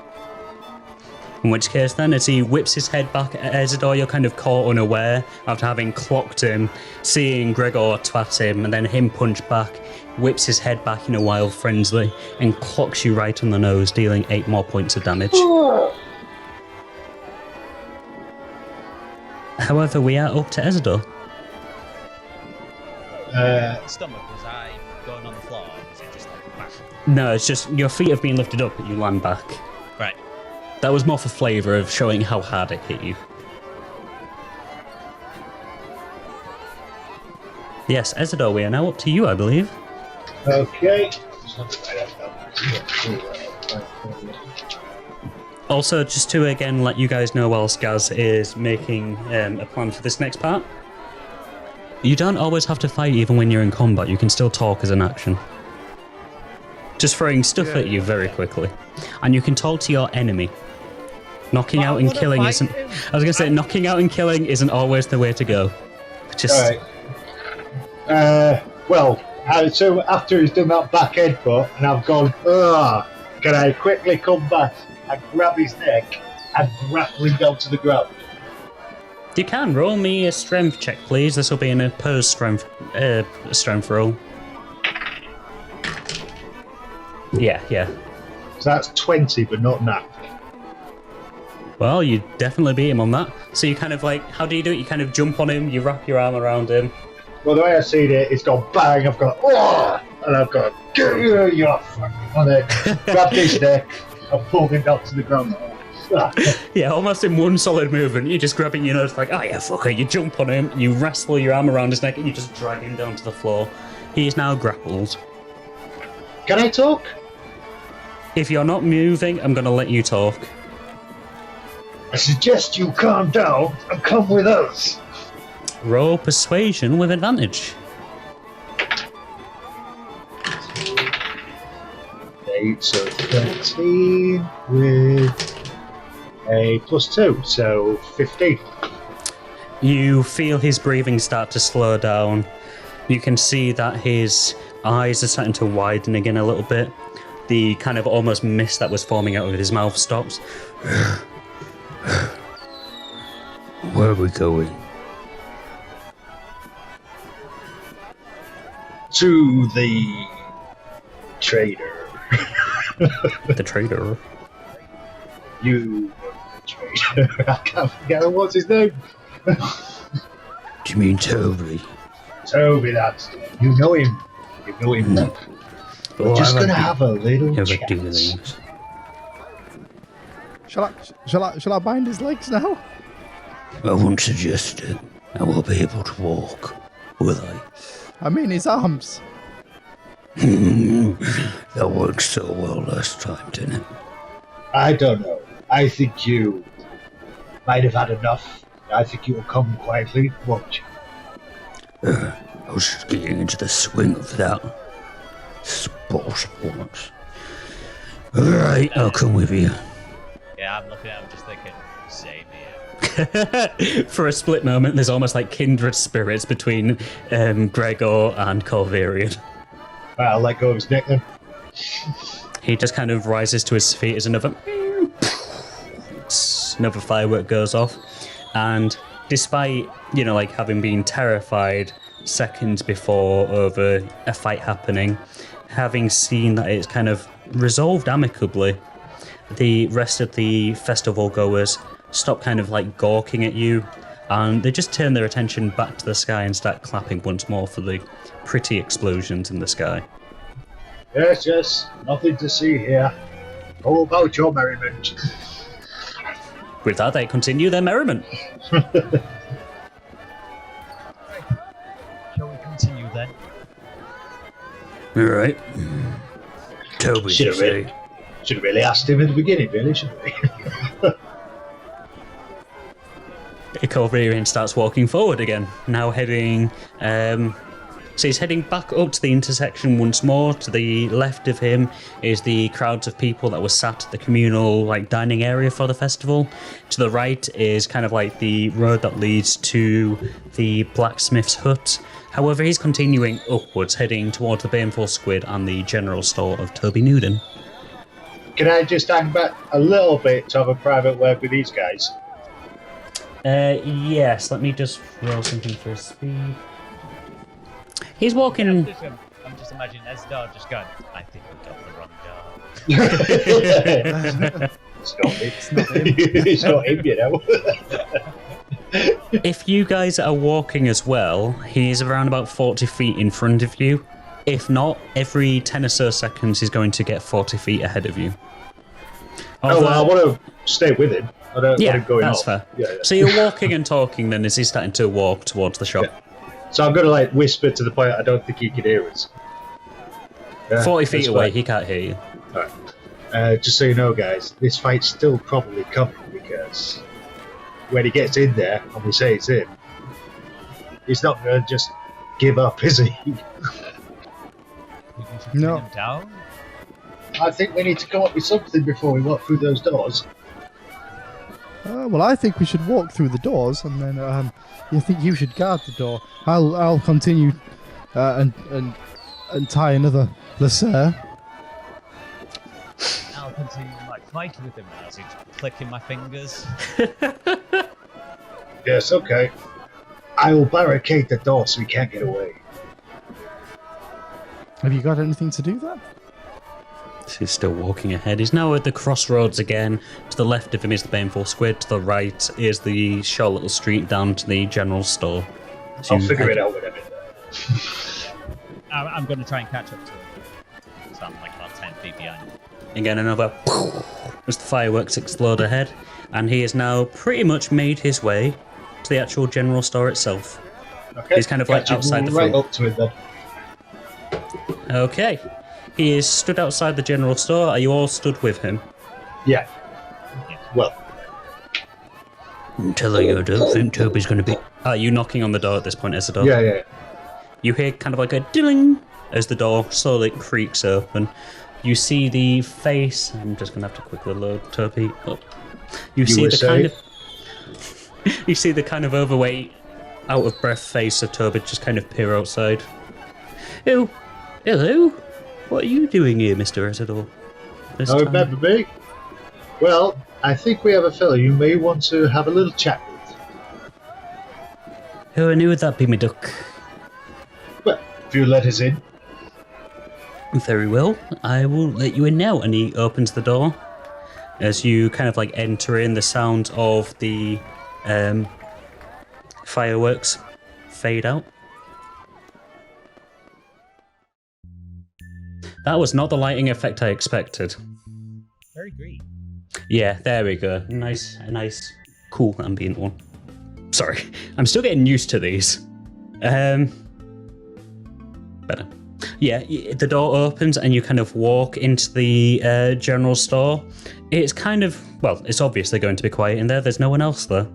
In which case then, as he whips his head back at Ezador, you're kind of caught unaware after having clocked him, seeing Gregor twat him, and then him punch back, whips his head back in a wild frenzy, and clocks you right on the nose, dealing 8 more points of damage. However, we are up to Ezador. Stomach, was I going on the floor, or was it just like back? No, it's just your feet have been lifted up, but you land back. Right. That was more for flavour of showing how hard it hit you. Yes, Ezador, we are now up to you, I believe. Okay. Also, just to again let you guys know while Skaz is making a plan for this next part, you don't always have to fight even when you're in combat, you can still talk as an action. Just throwing stuff at you very quickly. And you can talk to your enemy. Knocking out and killing isn't... I was going to say, knocking out and killing isn't always the way to go. Just... Alright. So after he's done that back headbutt, and I've gone, can I quickly come back and grab his neck and grapple him down to the ground? You can. Roll me a strength check, please. This will be an opposed strength roll. Yeah. So that's 20, but not nat. Well, you definitely beat him on that. So you kind of like, how do you do it? You kind of jump on him, you wrap your arm around him. Well, the way I've seen it, it's gone bang, I've gone, and I've gone, you're fucking on it. Grabbed his neck, and pulled him down to the ground. Yeah, almost in one solid movement. You're just grabbing your nose like, oh yeah, fucker. You jump on him, you wrestle your arm around his neck, and you just drag him down to the floor. He is now grappled. Can I talk? If you're not moving, I'm going to let you talk. I suggest you calm down and come with us. Roll persuasion with advantage. 8, so 13 with a +2, so 15. You feel his breathing start to slow down. You can see that his eyes are starting to widen again a little bit. The kind of almost mist that was forming out of his mouth stops. Where are we going? To the trader. The trader? You the trader. I can't forget what's his name. Do you mean Toby? Toby, that's you know him. You know him. No. We're just gonna have a little chat. Shall I bind his legs now? I won't suggest it. I will be able to walk, will I? I mean his arms. That worked so well last time, didn't it? I don't know. I think you might have had enough. I think you will come quietly, won't you? I was just getting into the swing of that. Sports. Alright, I'll come with you. Yeah, I'm looking at him just thinking, same here. For a split moment, there's almost like kindred spirits between Gregor and Corvarian. Right, I'll let go of his neck then. He just kind of rises to his feet as another firework goes off. And despite, like having been terrified seconds before over a fight happening, having seen that it's kind of resolved amicably, the rest of the festival goers stop kind of like gawking at you, and they just turn their attention back to the sky and start clapping once more for the pretty explosions in the sky. Yes, nothing to see here. How about your merriment? With that, they continue their merriment. Shall we continue then? Alright. Toby, Should have really asked him at the beginning, really, shouldn't we? Corvarian starts walking forward again, now heading So he's heading back up to the intersection once more. To the left of him is the crowds of people that were sat at the communal dining area for the festival. To the right is kind of like the road that leads to the blacksmith's hut. However, he's continuing upwards, heading towards the Baneful Squid and the general store of Toby Newden. Can I just hang back a little bit to have a private word with these guys? Yes, let me just roll something for speed. He's walking. I'm just imagining Ezador just going, I think we got the wrong dog. It's not him. It's not him, you know. If you guys are walking as well, he's around about 40 feet in front of you. If not, every 10 or so seconds he's going to get 40 feet ahead of you. Oh, well, I want to stay with him. I don't want him going that's off. fair. Yeah. So you're walking and talking then as he's starting to walk towards the shop. Yeah. So I'm going to whisper to the point I don't think he can hear us. 40 feet away, fine. he can't hear you. Alright. Just so you know, guys, this fight's still probably coming because when he gets in there and we say it's him, he's not going to just give up, is he? No. Him down? I think we need to come up with something before we walk through those doors. Well, I think we should walk through the doors, and then you think you should guard the door. I'll continue and tie another lacer. I'll continue my fight with him as he's clicking my fingers. Yes, okay. I will barricade the door so he can't get away. Have you got anything to do that? So he's still walking ahead. He's now at the crossroads again. To the left of him is the Baneful Squid. To the right is the short little street down to the general store. So I'll figure it out when I'm in there. I'm going to try and catch up to him. So I'm about 10 feet behind him. Again, another as the fireworks explode ahead. And he has now pretty much made his way to the actual general store itself. Okay. He's kind of outside the right front. up to it then. Okay. He is stood outside the general store. Are you all stood with him? Yeah. Well. Until I don't think Toby's going to be... Are you knocking on the door at this point, Ezador? Yeah. You hear kind of like a ding as the door slowly creaks open. You see the face... I'm just going to have to quickly load Toby up. You see the kind of overweight, out of breath face of Toby just kind of peer outside. Oh, hello. What are you doing here, Mr. Ezador? Remember me? Well, I think we have a fellow you may want to have a little chat with. Oh, I knew that'd be me duck. Well, if you let us in. Very well, I will let you in now. And he opens the door. As you kind of enter in, the sound of the fireworks fade out. That was not the lighting effect I expected. Very green. Yeah, there we go. A nice, cool ambient one. Sorry, I'm still getting used to these. Better. Yeah, the door opens and you kind of walk into the general store. It's kind of, it's obviously going to be quiet in there. There's no one else there.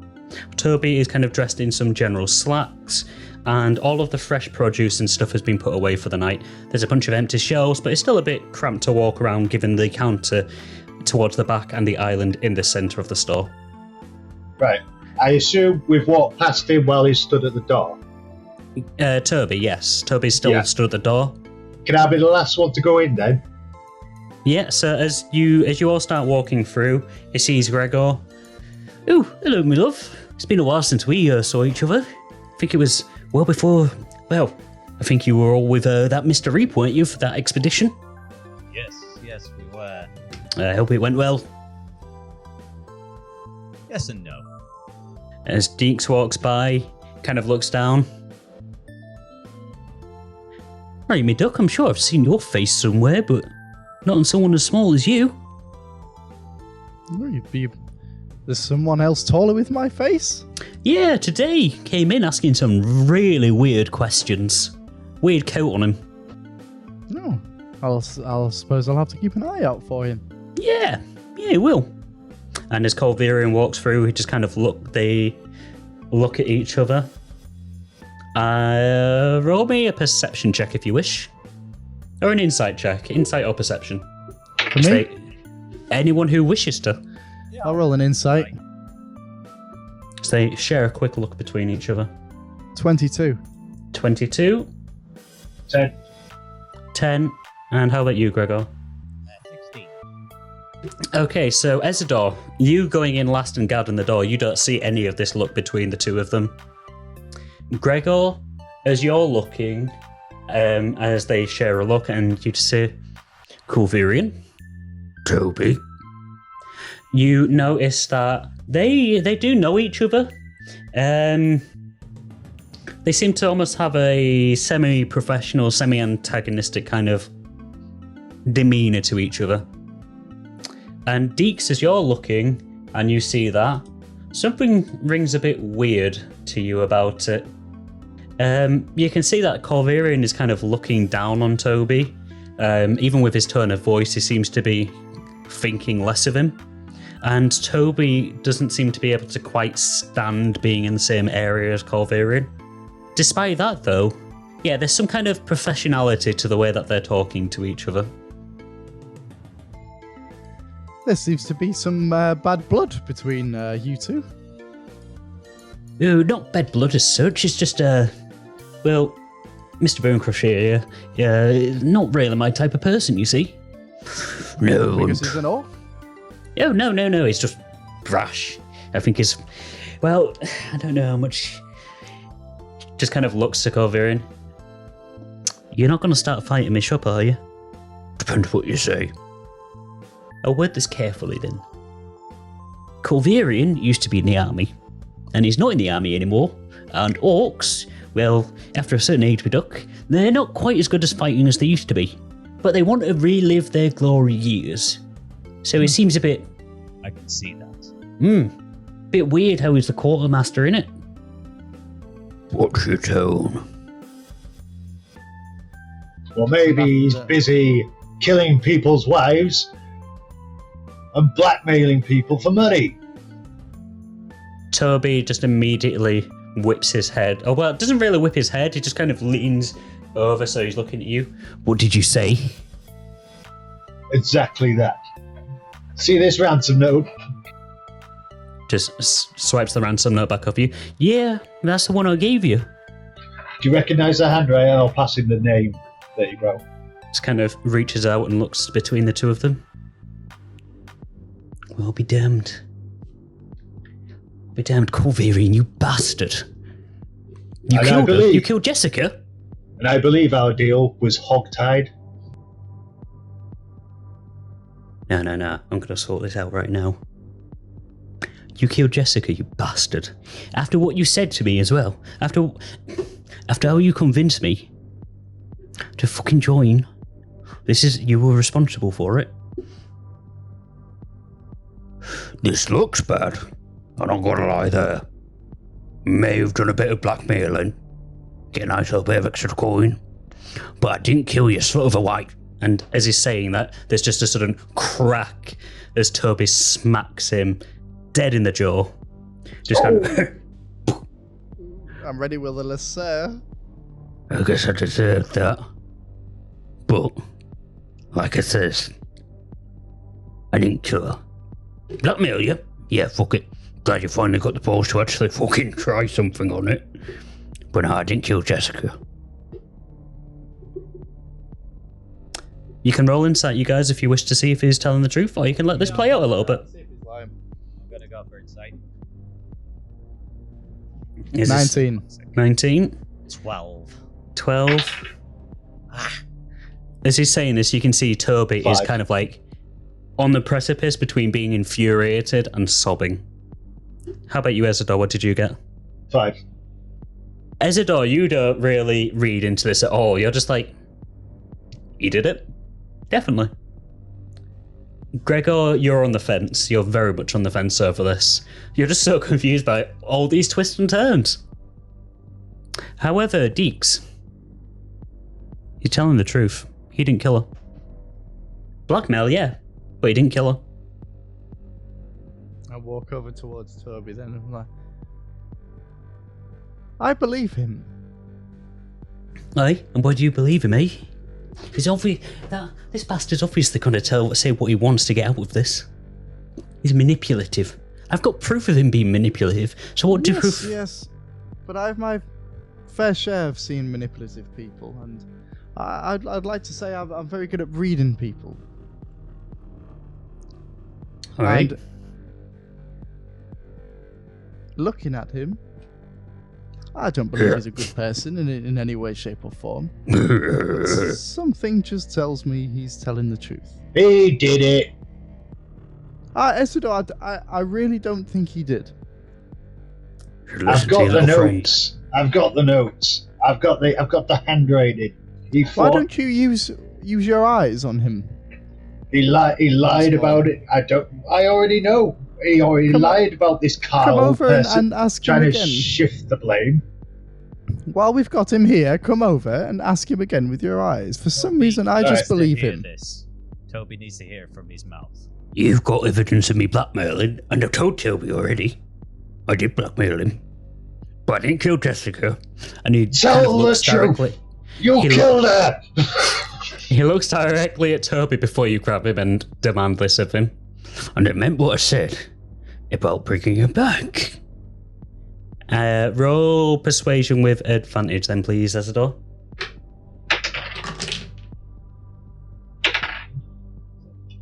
Toby is kind of dressed in some general slacks, and all of the fresh produce and stuff has been put away for the night. There's a bunch of empty shelves, but it's still a bit cramped to walk around given the counter towards the back and the island in the centre of the store. Right. I assume we've walked past him while he stood at the door. Toby, yes. Toby's still stood at the door. Can I be the last one to go in then? Yeah, so as you all start walking through, he sees Gregor. Oh, hello, my love. It's been a while since we saw each other. I think it was well before... Well, I think you were all with that Mr. Reap, weren't you, for that expedition? Yes, we were. I hope it went well. Yes and no. As Dix walks by, kind of looks down. Right, me duck, I'm sure I've seen your face somewhere, but not on someone as small as you. There's someone else taller with my face? Yeah, today came in asking some really weird questions. Weird coat on him. No. I'll suppose I'll have to keep an eye out for him. Yeah, he will. And as Colverian walks through, he just kind of look at each other. Roll me a perception check if you wish. Or an insight check. Insight or perception. For me? Anyone who wishes to. I'll roll an insight. So they share a quick look between each other. 22. 22. 10. 10. And how about you, Gregor? 16. Okay, so Ezador, you going in last and guarding the door, you don't see any of this look between the two of them. Gregor, as you're looking, as they share a look, and you just say, Culverian, Toby. You notice that they do know each other. They seem to almost have a semi-professional, semi-antagonistic kind of demeanor to each other. And Dix, as you're looking and you see that, something rings a bit weird to you about it. You can see that Culverian is kind of looking down on Toby. Even with his tone of voice, he seems to be thinking less of him. And Toby doesn't seem to be able to quite stand being in the same area as Culverian. Despite that, though, yeah, there's some kind of professionality to the way that they're talking to each other. There seems to be some bad blood between you two. Oh, not bad blood as such, it's just, well, Mr. Bonecrush here, not really my type of person, you see. No. Because he's an orc? Oh, no, he's just brash. I think he's, well, I don't know how much. Just kind of looks to Culverian. You're not going to start fighting me up, are you? Depends what you say. I'll word this carefully then. Culverian used to be in the army, and he's not in the army anymore. And orcs, well, after a certain age, they're not quite as good as fighting as they used to be. But they want to relive their glory years. So it seems a bit... I can see that. Bit weird how he's the quartermaster, innit? What's your tone? Well, maybe he's busy killing people's wives and blackmailing people for money. Toby just immediately whips his head. Oh, well, doesn't really whip his head. He just kind of leans over so he's looking at you. What did you say? Exactly that. See this ransom note? Just swipes the ransom note back off you. Yeah, that's the one I gave you. Do you recognise the handwriting? I'll pass him the name that he wrote. Just kind of reaches out and looks between the two of them. Well, be damned. Be damned, Culverian, you bastard. You killed her. You killed Jessica. And I believe our deal was hogtied. No. I'm going to sort this out right now. You killed Jessica, you bastard. After what you said to me as well. After how you convinced me to fucking join. You were responsible for it. This looks bad. I'm not gonna lie there. May have done a bit of blackmailing. Get a nice little bit of extra coin. But I didn't kill you, slut of a white. And as he's saying that, there's just a sudden crack as Toby smacks him dead in the jaw. Just kind of... I'm ready with a lasso. I guess I deserved that. But, like I says, I didn't kill her. Blackmail you? Yeah, fuck it. Glad you finally got the balls to actually fucking try something on it. But no, I didn't kill Jessica. You can roll insight, you guys, if you wish to see if he's telling the truth, or you can let this play out a little bit. I'm gonna go for insight. 19. 19. 12. As he's saying this, you can see Toby 5. is kind of like on the precipice between being infuriated and sobbing. How about you, Ezador? What did you get? 5. Ezador, you don't really read into this at all. You're just like, he did it. Definitely. Gregor, you're on the fence. You're very much on the fence over this. You're just so confused by all these twists and turns. However, Dix, you're telling the truth. He didn't kill her. Blackmail, yeah, but he didn't kill her. I walk over towards Toby then and I'm like, I believe him. Aye, and why do you believe him, eh? He's obvious that this bastard's obviously going to say what he wants to get out of this. He's manipulative. I've got proof of him being manipulative. So what do proof? Yes, but I have my fair share of seeing manipulative people, and I'd like to say I'm very good at reading people. All right. And looking at him, I don't believe he's a good person in any way, shape, or form. Something just tells me he's telling the truth. He did it. Ezador, I really don't think he did. I've got the notes. I've got the handwriting. Why don't you use your eyes on him? He lied about it. I already know. He already lied about this Carl Come over person and ask him trying to again. shift the blame. While we've got him here, come over and ask him again with your eyes. For some reason, I just believe him. Toby needs to hear it from his mouth. You've got evidence of me blackmailing, and I've told Toby already. I did blackmail him. But I didn't kill Jessica. And he Tell the truth. You killed her. He looks directly at Toby before you grab him and demand this of him. And it meant what I said about bringing her back. Roll persuasion with advantage then, please, Ezador.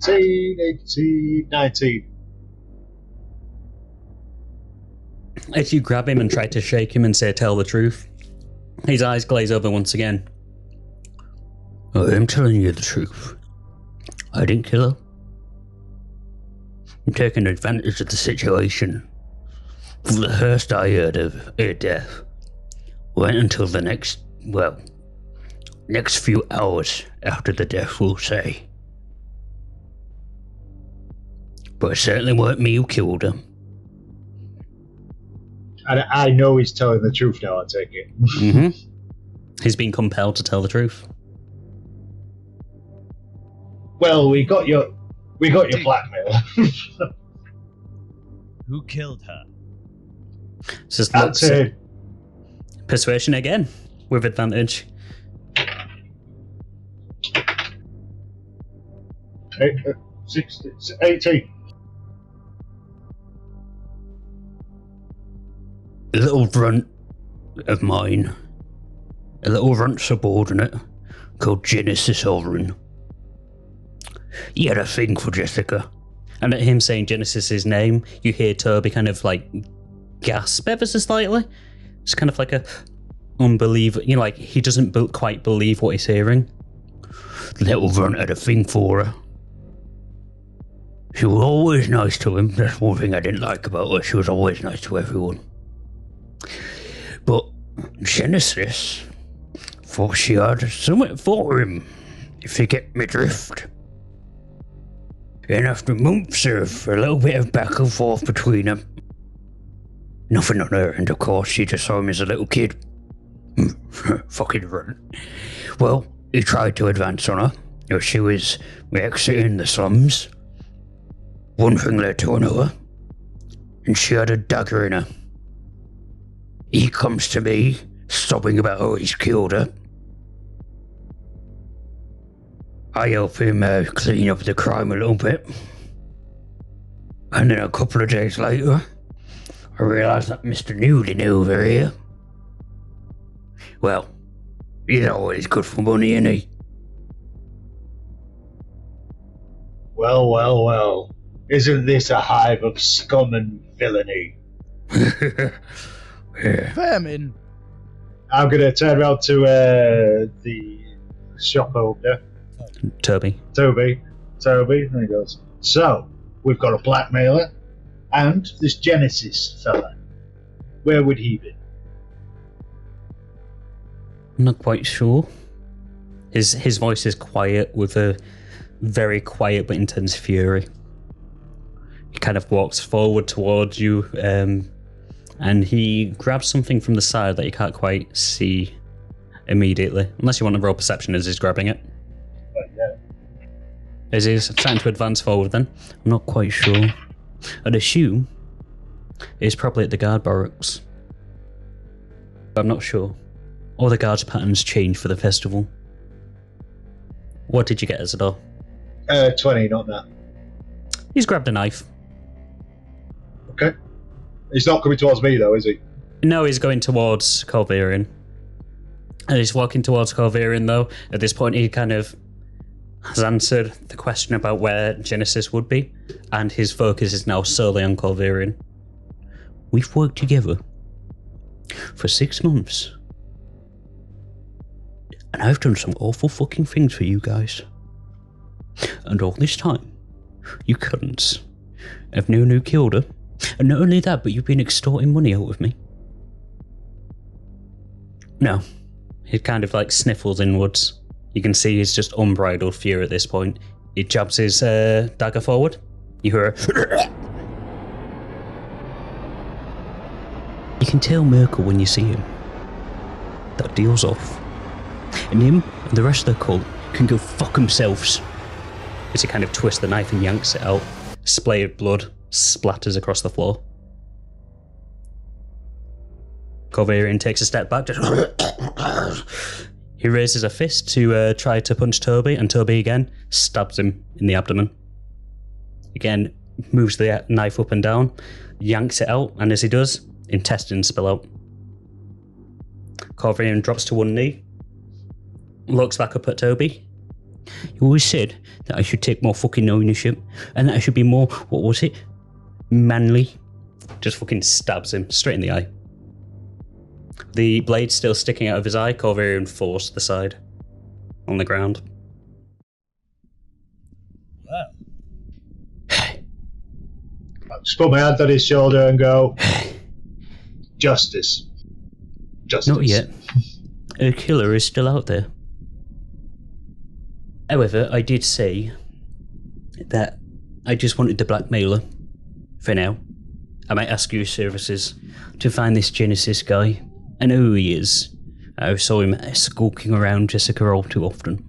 18, 19. As you grab him and try to shake him and say, tell the truth, his eyes glaze over once again. I am telling you the truth. I didn't kill her. I'm taking advantage of the situation. From the first I heard of her death, went until the next few hours after the death, we'll say. But it certainly weren't me who killed her. And I know he's telling the truth now, I take it. Mm-hmm. He's been compelled to tell the truth. Well, we got your blackmail. Who killed her? Just That's looks it. persuasion again with advantage. 18. A little runt of mine, a little runt subordinate called Genesis Oren. He had a thing for Jessica. And at him saying Genesis's name, you hear Toby kind of like gasp ever so slightly. It's kind of like a unbeliever, like he doesn't quite believe what he's hearing. Little runt had a thing for her. She was always nice to him. That's one thing I didn't like about her. She was always nice to everyone. But Genesis thought she had something for him, if you get me drift. And after months of a little bit of back and forth between them, nothing on her end, of course, she just saw him as a little kid. Fucking runt. Well, he tried to advance on her. She was exiting the slums. One thing led to another, and she had a dagger in her. He comes to me, sobbing about how he's killed her. I help him clean up the crime a little bit. And then a couple of days later, I realised that Mr. Newlin over here, well, he's always good for money, isn't he? Well, well, well. Isn't this a hive of scum and villainy? Yeah. Vermin. I'm going to turn around to the shop owner. Toby. Toby. And he goes, so, we've got a blackmailer and this Genesis fella. Where would he be? I'm not quite sure. His voice is quiet with a very quiet but intense fury. He kind of walks forward towards you, and he grabs something from the side that you can't quite see immediately, unless you want to roll perception as he's grabbing it. Yeah. As he's starting to advance forward then, I'm not quite sure. I'd assume it's probably at the guard barracks, but I'm not sure. or the guards' patterns change for the festival. What did you get, Ezador? 20, not that. He's grabbed a knife. Okay. He's not coming towards me, though, is he? No, he's going towards Corvarian. And he's walking towards Corvarian, though. At this point, he kind of has answered the question about where Genesis would be, and his focus is now solely on Corvarian. We've worked together for 6 months. And I've done some awful fucking things for you guys. And all this time, you cunts have known who killed her. And not only that, but you've been extorting money out of me. No. He kind of like sniffles inwards. You can see he's just unbridled fear at this point. He jabs his dagger forward. You hear a... You can tell Merkel when you see him. That deal's off. And him and the rest of the cult can go fuck themselves. As he kind of twists the knife and yanks it out. A splay of blood splatters across the floor. Corvarian takes a step back. He raises a fist to try to punch Toby, and Toby again stabs him in the abdomen. Again, moves the knife up and down, yanks it out, and as he does, intestines spill out. Corvarian drops to one knee, looks back up at Toby. You always said that I should take more fucking ownership, and that I should be more, what was it? Manly. Just fucking stabs him straight in the eye. The blade still sticking out of his eye, Corvarian falls to the side, on the ground. Well. I just put my hand on his shoulder and go, Justice. Justice. Not yet. A killer is still out there. However, I did say that I just wanted to blackmail her. For now. I might ask your services to find this Genesis guy. I know who he is. I saw him skulking around Jessica all too often.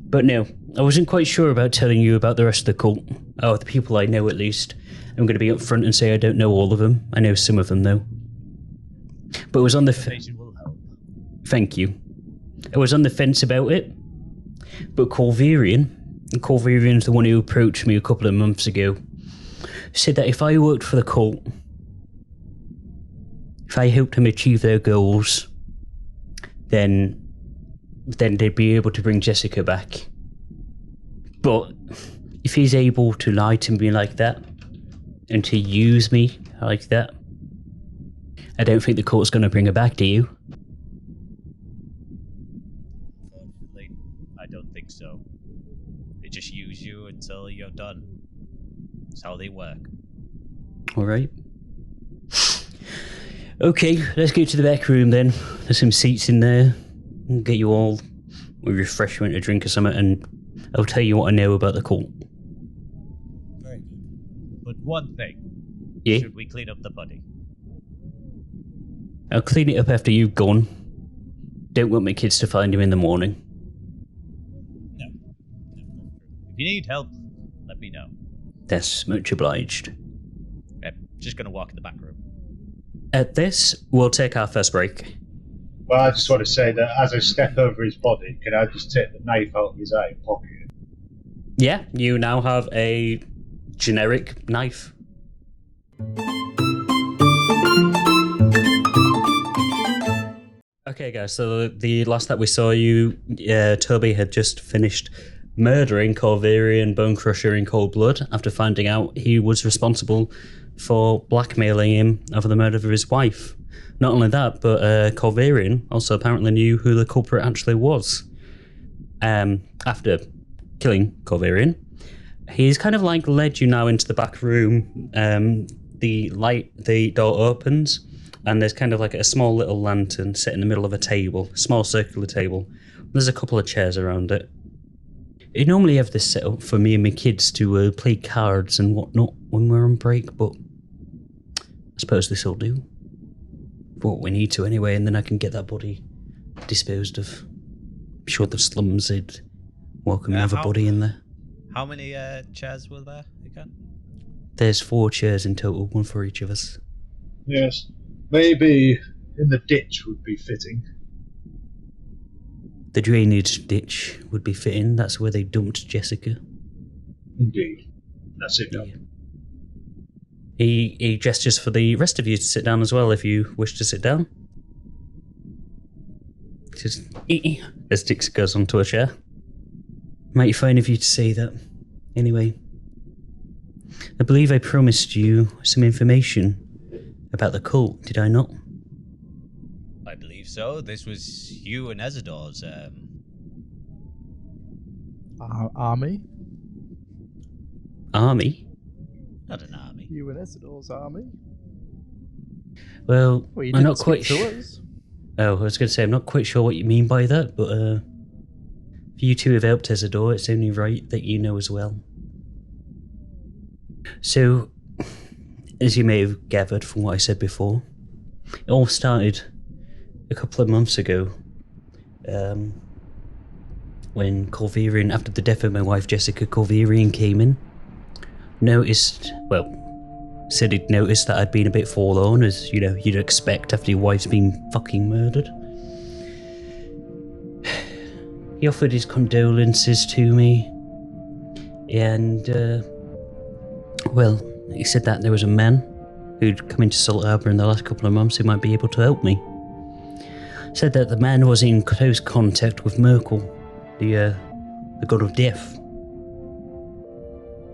But no, I wasn't quite sure about telling you about the rest of the cult. Oh, the people I know at least. I'm going to be upfront and say I don't know all of them. I know some of them though. But I was on the Thank you. I was on the fence about it. But Corvarian's the one who approached me a couple of months ago. Said that if I worked for the cult, if I helped them achieve their goals, then they'd be able to bring Jessica back. But if he's able to lie to me like that, and to use me like that, I don't think the cult's going to bring her back, do you? Unfortunately, I don't think so. They just use you until you're done. That's how they work. Alright. Okay, let's go to the back room then. There's some seats in there. We'll get you all a refreshment, a drink or something, and I'll tell you what I know about the cult. Very good. But one thing. Yeah? Should we clean up the body? I'll clean it up after you've gone. Don't want my kids to find him in the morning. No. If you need help, let me know. That's much obliged. Okay, just gonna walk in the back room. At this, we'll take our first break. Well, I just want to say that as I step over his body, can I just take the knife out of his eye and pocket it? Yeah, you now have a generic knife. Okay, guys, so the last that we saw you, Toby had just finished murdering Corvarian Bone Crusher in cold blood after finding out he was responsible for blackmailing him over the murder of his wife. Not only that, but Corvarian also apparently knew who the culprit actually was. After killing Corvarian, he's kind of like led you now into the back room. The door opens, and there's kind of like a small little lantern set in the middle of a table, a small circular table. There's a couple of chairs around it. You normally have this set up for me and my kids to play cards and whatnot when we're on break, but I suppose this will do. But we need to anyway, and then I can get that body disposed of. I'm sure the slums would welcome another body in there. How many chairs were there again? There's 4 chairs in total, one for each of us. Yes. Maybe in the ditch would be fitting. The drainage ditch would be fitting. That's where they dumped Jessica. Indeed. That's it. Yeah. He gestures for the rest of you to sit down as well if you wish to sit down. Just as Dix goes onto a chair. Mighty fine of you to say that. Anyway, I believe I promised you some information about the cult, did I not? I believe so. This was you and Ezador's Army? Army? not an army. You and Ezador's army? Well, you I'm didn't not quite speak sure. to us. Oh, I was going to say, I'm not quite sure what you mean by that, but if you two have helped Ezador, it's only right that you know as well. So, as you may have gathered from what I said before, it all started a couple of months ago, when Corvirian, after the death of my wife Jessica, Corvirian came in, said he'd noticed that I'd been a bit forlorn, as, you know, you'd expect after your wife's been fucking murdered. He offered his condolences to me, and, he said that there was a man who'd come into Salt Harbour in the last couple of months who might be able to help me. Said that the man was in close contact with Merkel, the god of death.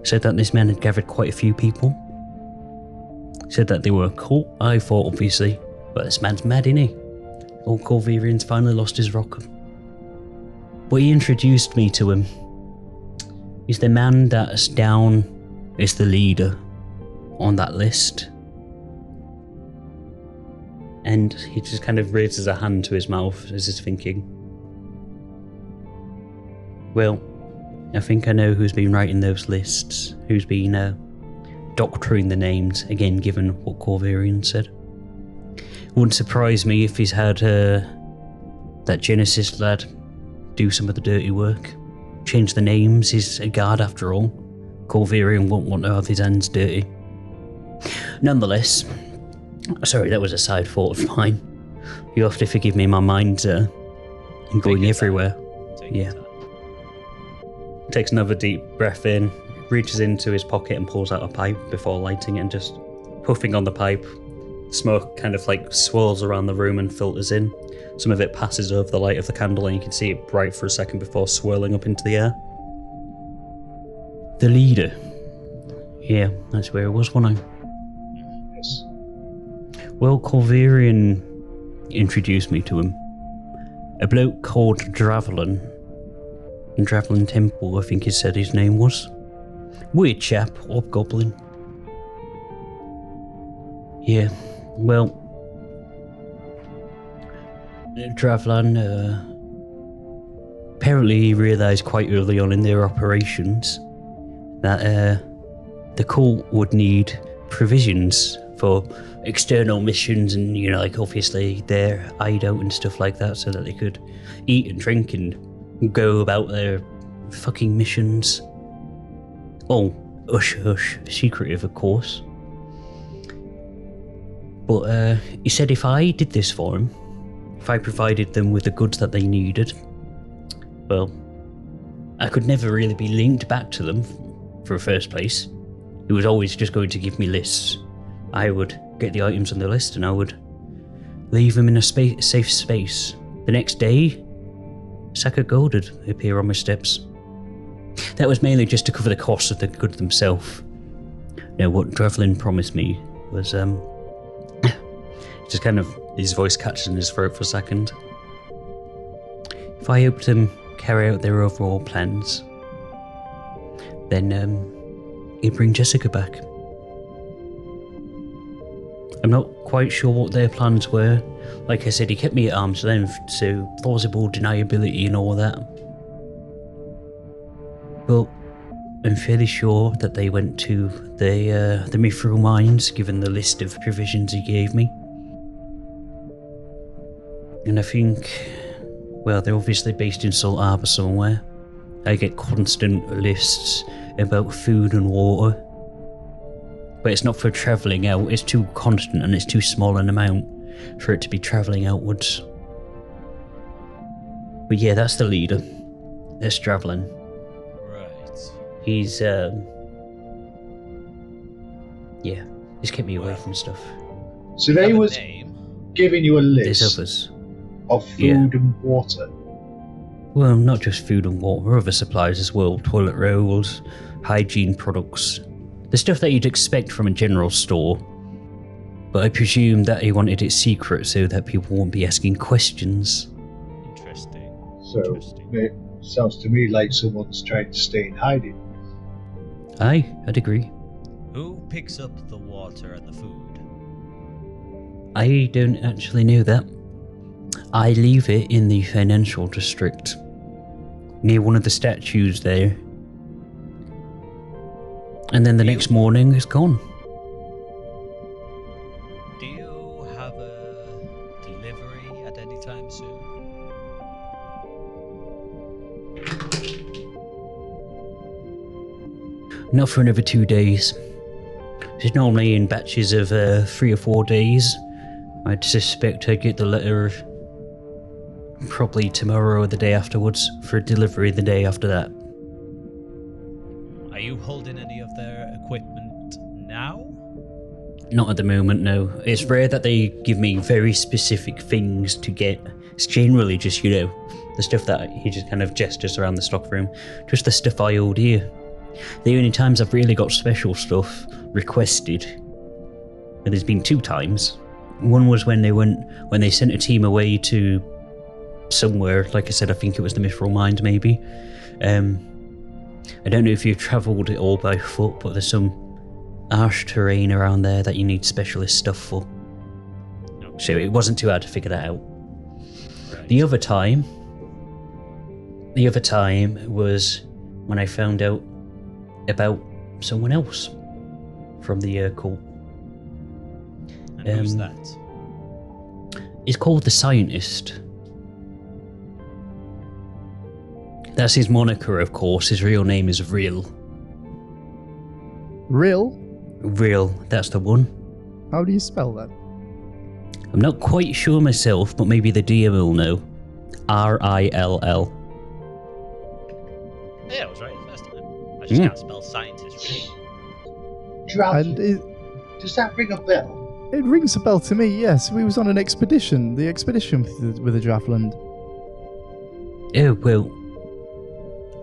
Said that this man had gathered quite a few people. Said that they were a cult. I thought, obviously, but this man's mad, isn't he? Old Corvirian's finally lost his rocker. But he introduced me to him. He's the man that's down as the leader on that list. And he just kind of raises a hand to his mouth as he's thinking. Well, I think I know who's been writing those lists, who's been doctoring the names, again given what Corvirian said. Wouldn't surprise me if he's had that Genesis lad do some of the dirty work. Change the names, he's a guard after all. Corvirian won't want to have his hands dirty. Nonetheless, sorry, that was a side thought of mine. You'll have to forgive me, my mind's going everywhere. Yeah. Takes another deep breath in, reaches into his pocket and pulls out a pipe before lighting it and just puffing on the pipe. Smoke kind of like swirls around the room and filters in. Some of it passes over the light of the candle and you can see it bright for a second before swirling up into the air. The leader. Yeah, that's where it was, wasn't I? Yes. Well, Corvirian introduced me to him. A bloke called Dravelin. Dravelin Temple, I think he said his name was. Weird chap, hobgoblin. Yeah, well, Dravelin, apparently he realised quite early on in their operations that the cult would need provisions for external missions and, you know, like obviously their hideout and stuff like that so that they could eat and drink and go about their fucking missions. Oh, hush, secretive, of course. But he said if I did this for him, if I provided them with the goods that they needed, well, I could never really be linked back to them for a first place. He was always just going to give me lists. I would get the items on the list and I would leave them in a safe space. The next day, a sack of gold would appear on my steps. That was mainly just to cover the cost of the goods themselves. Now, what Dravelin promised me was, just kind of, his voice catches in his throat for a second. If I helped them carry out their overall plans, then, he'd bring Jessica back. I'm not quite sure what their plans were. Like I said, he kept me at arm's length, so plausible deniability and all that. But I'm fairly sure that they went to the Mithril mines, given the list of provisions he gave me. And I think, well, they're obviously based in Salt Harbour somewhere. I get constant lists about food and water. But it's not for travelling out, it's too constant and it's too small an amount for it to be travelling outwards. But yeah, that's the leader. That's Dravelin. Right. He's he's kept me away from stuff. So they Have a was name. giving you a There's list others. of food and water. Well, not just food and water, other supplies as well. Toilet rolls, hygiene products. The stuff that you'd expect from a general store. But I presume that he wanted it secret so that people won't be asking questions. Interesting. So it sounds to me like someone's trying to stay in hiding. Aye, I'd agree. Who picks up the water and the food? I don't actually know that. I leave it in the financial district, near one of the statues there. And then the next morning, it's gone. Do you have a delivery at any time soon? Not for another 2 days. It's normally in batches of 3 or 4 days. I'd suspect I'd get the letter probably tomorrow or the day afterwards, for delivery the day after that. Are you holding any of their equipment now? Not at the moment, no. It's rare that they give me very specific things to get. It's generally just, the stuff that he just kind of gestures around the stock room. Just the stuff I hold here. The only times I've really got special stuff requested, and there's been 2 times. One was when they sent a team away to somewhere, like I said, I think it was the Mithril Mines maybe. I don't know if you've travelled it all by foot, but there's some harsh terrain around there that you need specialist stuff for. So it wasn't too hard to figure that out. Right. The other time was when I found out about someone else from the cult. And who's that? He's called the Scientist. That's his moniker, of course. His real name is Real. Real? Real, that's the one. How do you spell that? I'm not quite sure myself, but maybe the DM will know. R-I-L-L. Yeah, I was right the first time. I just can't spell scientist, really. And Does that ring a bell? it rings a bell to me, yes. We was on an expedition. The expedition with the Draftland. Oh, well,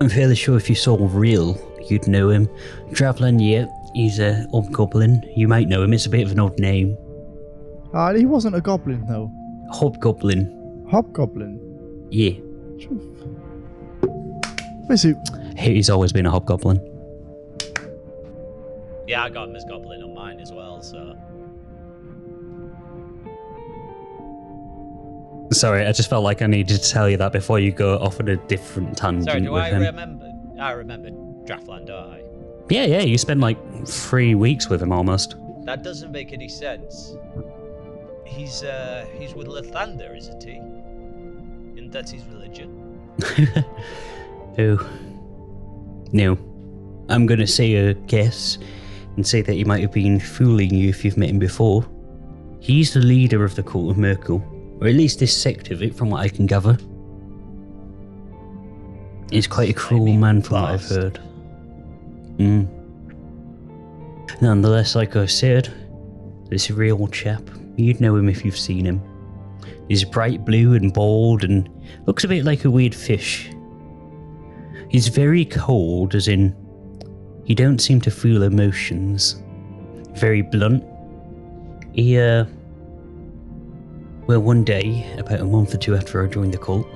I'm fairly sure if you saw Real, you'd know him. Dravelin, yeah, he's a hobgoblin. You might know him, it's a bit of an odd name. He wasn't a goblin, though. Hobgoblin, Hobgoblin. yeah. Is it? He's always been a hobgoblin. Yeah, I got him as Goblin on mine as well, so... Sorry, I just felt like I needed to tell you that before you go off on a different tangent Sorry, do with I him. remember? I remember Draftland, don't I? Yeah, you spent like 3 weeks with him almost. That doesn't make any sense. He's with Lathander, isn't he? And that's his religion. Oh. No. I'm gonna say a guess and say that he might have been fooling you if you've met him before. He's the leader of the cult of Merkel, or at least this sect of it from what I can gather. He's quite a cruel man from what I've heard. Nonetheless, like I said, this Real chap, you'd know him if you've seen him. He's bright blue and bald and looks a bit like a weird fish. He's very cold, as in, he don't seem to feel emotions. Very blunt. He, well, one day, about a month or 2 after I joined the cult,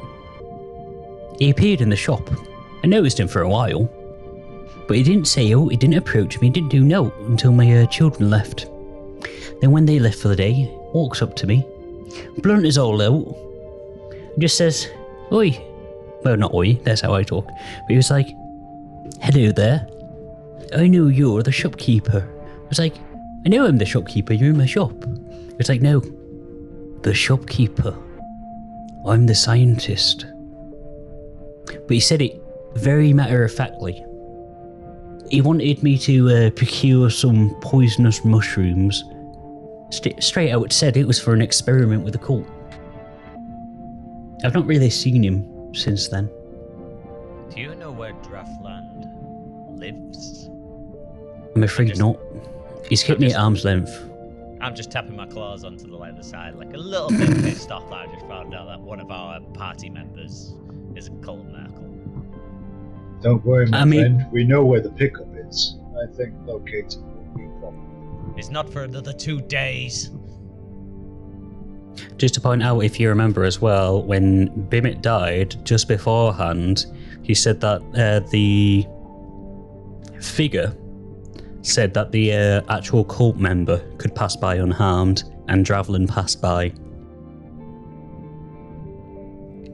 he appeared in the shop. I noticed him for a while, but he didn't say oh, he didn't approach me, he didn't do no until my children left. Then when they left for the day, walks up to me, blunt as all out, and just says, oi. Well, not oi, that's how I talk. But he was like, hello there. I know you're the shopkeeper. I was like, I know I'm the shopkeeper, you're in my shop. He was like, no, the shopkeeper. I'm the scientist. But he said it very matter-of-factly. He wanted me to procure some poisonous mushrooms straight out said it was for an experiment with the cult. I've not really seen him since then. Do you know where Draftland lives? I'm afraid not. He's kept me at arm's length. I'm just tapping my claws onto the leather side, like a little bit pissed off that I just found out that one of our party members is a cult Merkel. Don't worry, my friend. We know where the pickup is. I think locating won't be a problem. It's not for another 2 days. Just to point out, if you remember as well, when Bimit died, just beforehand, he said that the figure said that the actual cult member could pass by unharmed, and Dravlin passed by.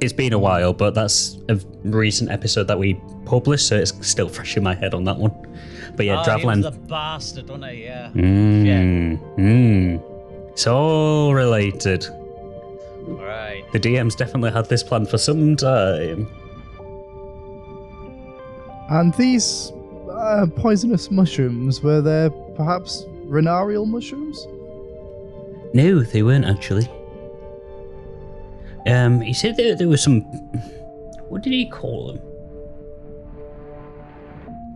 It's been a while, but that's a recent episode that we published, so it's still fresh in my head on that one. But yeah, Dravlin. He was the bastard, wasn't he? Yeah. It's all related. Right. The DM's definitely had this plan for some time. And these poisonous mushrooms, were they perhaps renarial mushrooms? No, they weren't actually. He said that there was some... What did he call them?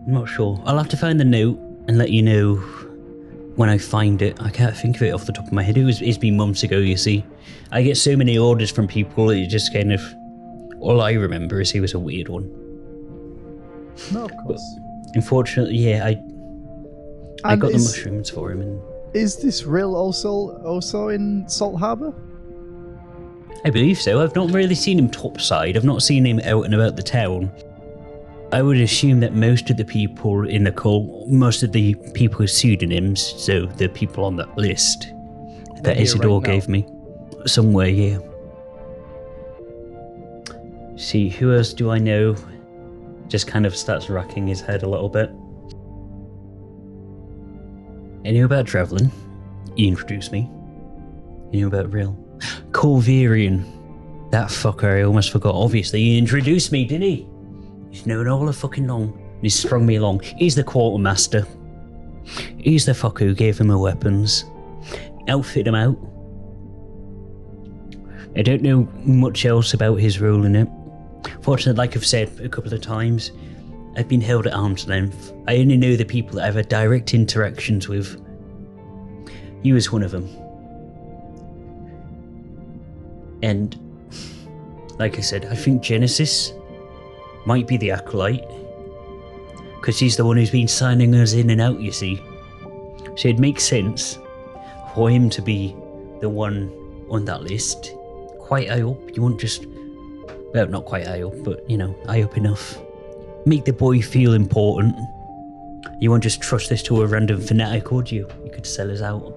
I'm not sure. I'll have to find the note and let you know when I find it. I can't think of it off the top of my head. It's been months ago, you see. I get so many orders from people, it just kind of... All I remember is he was a weird one. No, of course. But unfortunately, yeah, I got the mushrooms for him. And is this Rill also in Salt Harbour? I believe so. I've not really seen him topside. I've not seen him out and about the town. I would assume that most of the people in the cult, most of the people with pseudonyms, so the people on that list that Ezador gave me, somewhere here. See, who else do I know? Just kind of starts racking his head a little bit. I knew about Dravlin. He introduced me. I knew about Rill. Corvirian. That fucker, I almost forgot. Obviously, he introduced me, didn't he? He's known all the fucking long. He's sprung me along. He's the quartermaster. He's the fucker who gave him the weapons. Outfit him out. I don't know much else about his role in it. Fortunately, like I've said a couple of times, I've been held at arm's length. I only know the people that I've had direct interactions with. He was one of them. And, like I said, I think Genesis might be the acolyte. Because he's the one who's been signing us in and out, you see. So it makes sense for him to be the one on that list. Quite high up. You won't just... Well, not quite high up, but, you know, high up enough. Make the boy feel important. You won't just trust this to a random fanatic, would you? You could sell us out.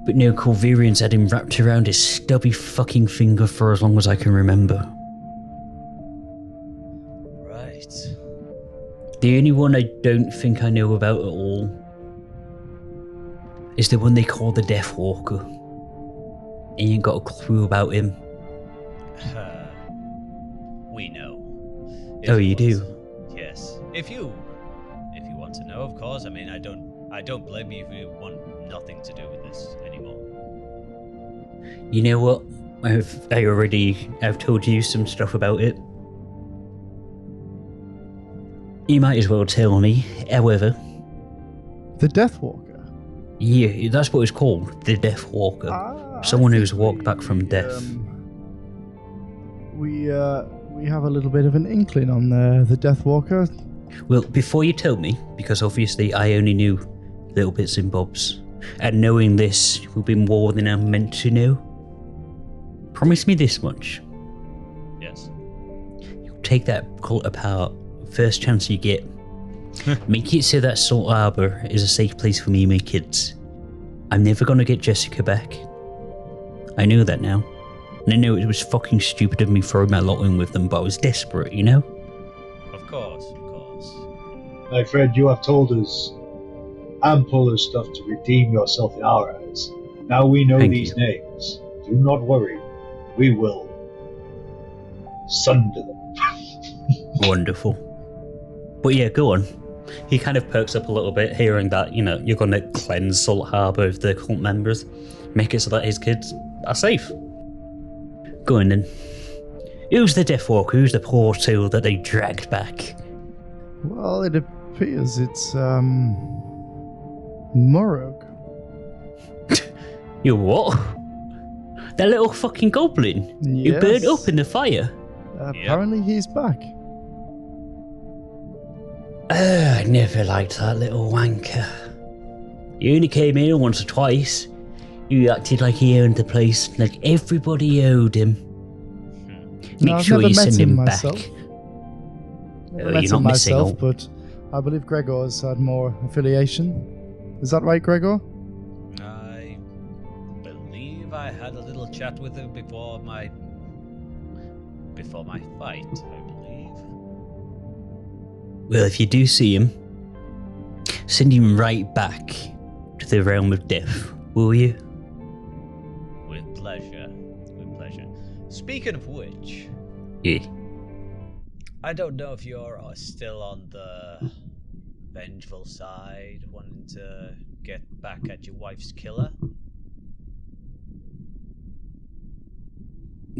But no, Corvirian's had him wrapped around his stubby fucking finger for as long as I can remember. Right. The only one I don't think I know about at all is the one they call the Death Walker. And you ain't got a clue about him. We know. Oh, you do? Yes. If you want to know, of course. I mean, I don't blame you if you want nothing to do with this anymore. You know what? I've told you some stuff about it. You might as well tell me, however. The Death Walker? Yeah, that's what it's called, the Death Walker. Someone who's walked back from death. We have a little bit of an inkling on the Death Walker. Well, before you tell me, because obviously I only knew little bits and bobs, and knowing this will be more than I'm meant to know, promise me this much. Yes. You'll take that cult apart, first chance you get. Make it so that Salt Harbour is a safe place for me and my kids. I'm never going to get Jessica back. I know that now. And I know it was fucking stupid of me throwing my lot in with them, but I was desperate, you know? Of course, of course. My friend, you have told us ample of stuff to redeem yourself in our eyes. Now we know these names. Do not worry. We will sunder them. Wonderful. But yeah, go on. He kind of perks up a little bit, hearing that, you're going to cleanse Salt Harbour of the cult members, make it so that his kids are safe. Go on then. Who's the Death Walker? Who's the poor soul that they dragged back? Well, it appears it's, Morog. You what? That little fucking goblin? You burned up in the fire? Apparently he's back. I never liked that little wanker. He only came in once or twice. You acted like he owned the place, like everybody owed him. Make sure you send him back. You're not missing out. But I believe Gregor's had more affiliation. Is that right, Gregor? I believe I had a little chat with him before my fight, I believe. Well, if you do see him, send him right back to the realm of death, will you? With pleasure. With pleasure. Speaking of which... Yeah. I don't know if you're still on the vengeful side, wanting to get back at your wife's killer.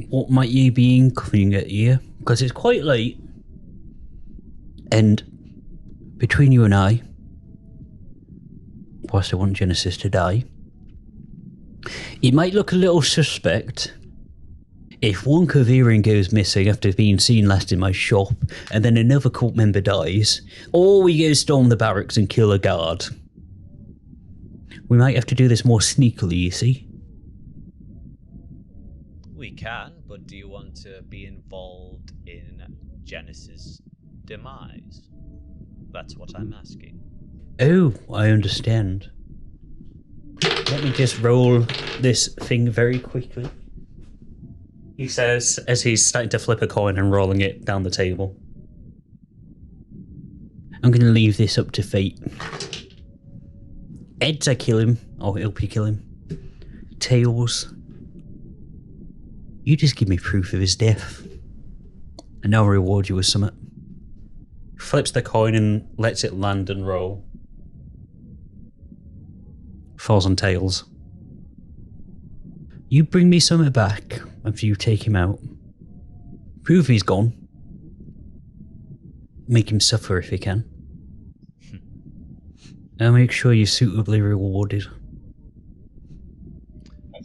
What might you be incoming at here? Because it's quite late. And between you and I, whilst I want Genesis to die, it might look a little suspect if one Kavirian goes missing after being seen last in my shop, and then another cult member dies, or we go storm the barracks and kill a guard. We might have to do this more sneakily, you see. We can, but do you want to be involved in Genesis' demise? That's what I'm asking. Oh, I understand. Let me just roll this thing very quickly. He says, as he's starting to flip a coin and rolling it down the table. I'm going to leave this up to fate. Heads, I kill him. I'll help you kill him. Tails, you just give me proof of his death, and I'll reward you with something. Flips the coin and lets it land and roll. Falls on tails. You bring me something back after you take him out. Prove he's gone. Make him suffer if you can. And make sure you're suitably rewarded.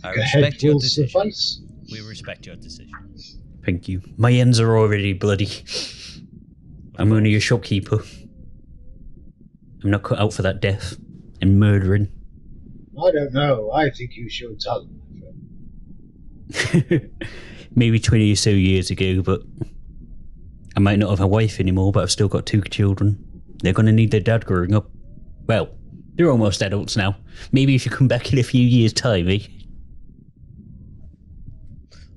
I respect your decision. We respect your decision. Thank you. My ends are already bloody. I'm only a shopkeeper. I'm not cut out for that death and murdering. I don't know. I think you showed talent, my friend. Maybe 20 or so years ago, but I might not have a wife anymore, but I've still got 2 children. They're going to need their dad growing up. Well, they're almost adults now. Maybe if you come back in a few years' time, eh?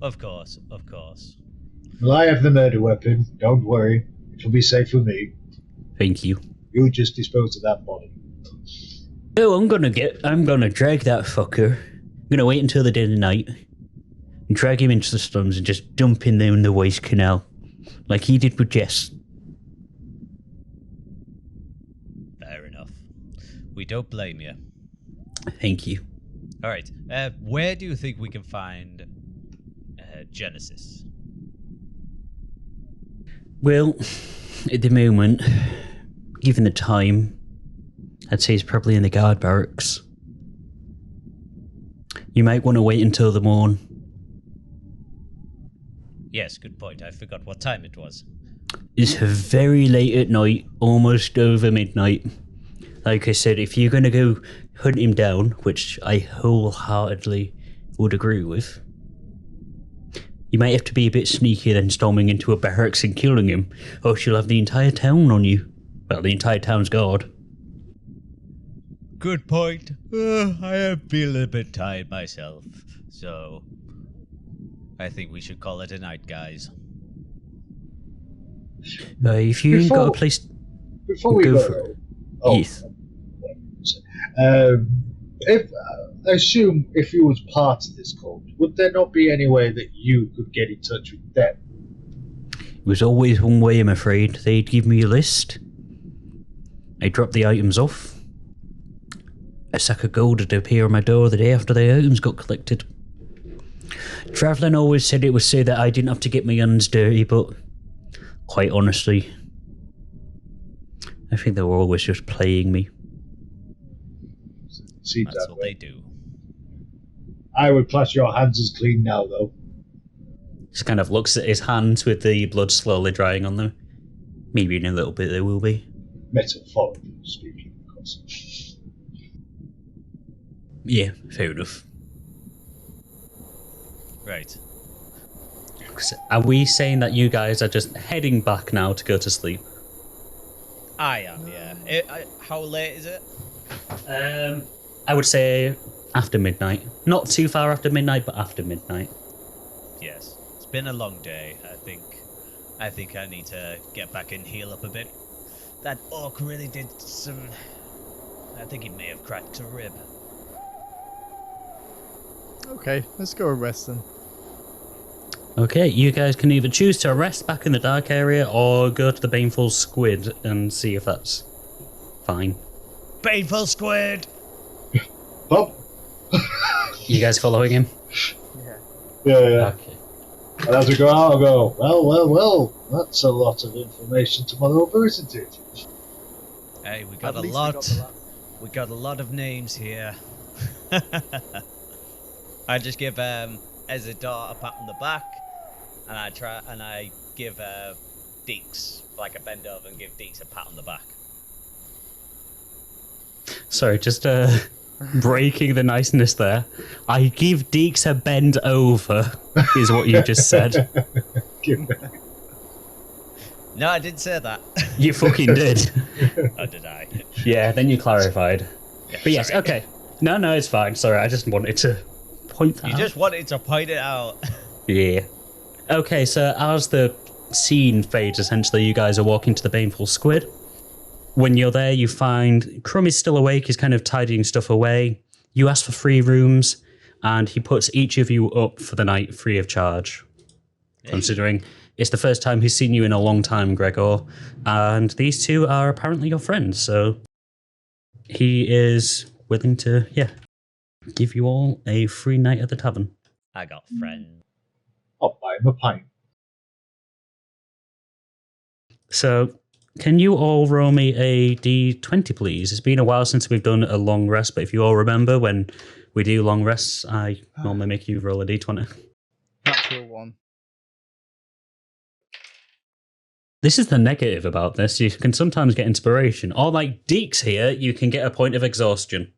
Of course, of course. Well, I have the murder weapon. Don't worry. It'll be safe for me. Thank you. You just dispose of that body. Oh, I'm gonna drag that fucker. I'm gonna wait until the dead of night and drag him into the slums and just dump him there in the waste canal, like he did with Jess. Fair enough. We don't blame you. Thank you. All right. Where do you think we can find Genesis? Well, at the moment, given the time, I'd say he's probably in the guard barracks. You might want to wait until the morn. Yes, good point. I forgot what time it was. It's very late at night, almost over midnight. Like I said, if you're going to go hunt him down, which I wholeheartedly would agree with, you might have to be a bit sneaky than storming into a barracks and killing him, or you'll have the entire town on you. Well, the entire town's guard. Good point. I am feeling a bit tired myself, so I think we should call it a night, guys. If you ain't got a place... Before we go... Yes. If I assume if you was part of this cult, would there not be any way that you could get in touch with them? It was always one way, I'm afraid. They'd give me a list, I drop the items off. A sack of gold would appear on my door the day after the items got collected. Travelling always said it would say that I didn't have to get my hands dirty, but quite honestly, I think they were always just playing me. Seems That's that what way. they do. I would class your hands as clean now, though. Just kind of looks at his hands with the blood slowly drying on them. Maybe in a little bit they will be. Metaphorically speaking, of course. Yeah, fair enough. Right. Are we saying that you guys are just heading back now to go to sleep? I am, yeah. How late is it? I would say after midnight. Not too far after midnight, but after midnight. Yes. It's been a long day. I think I need to get back and heal up a bit. That orc really did some... I think he may have cracked a rib. Okay, let's go and rest then. Okay, you guys can either choose to rest back in the dark area or go to the Baneful Squid and see if that's fine. Painful squid! Bob? You guys following him? Yeah. Okay. And as we go out, I go, well, that's a lot of information to mull over, isn't it? Hey, we got At a least lot. We got a lot of names here. I just give Ezador a pat on the back, and I give Dix, like I bend over and give Dix a pat on the back. Sorry, just breaking the niceness there. I give Deeks a bend over, is what you just said. No, I didn't say that. You fucking did. Oh, did I? Yeah, then you clarified. Yeah, But yes, sorry. okay. No, it's fine. Sorry, I just wanted to point that You out. just wanted to point it out. Yeah. Okay, so as the scene fades, essentially, you guys are walking to the Baneful Squid. When you're there, you find Crumb is still awake. He's kind of tidying stuff away. You ask for 3 rooms, and he puts each of you up for the night free of charge. Considering it's the first time he's seen you in a long time, Gregor. And these two are apparently your friends, so he is willing to, give you all a free night at the tavern. I got friends. I'll buy him a pint. So, can you all roll me a d20, please? It's been a while since we've done a long rest, but if you all remember, when we do long rests, I normally make you roll a d20. Natural 1. This is the negative about this. You can sometimes get inspiration. Or like Deeks here, you can get a point of exhaustion.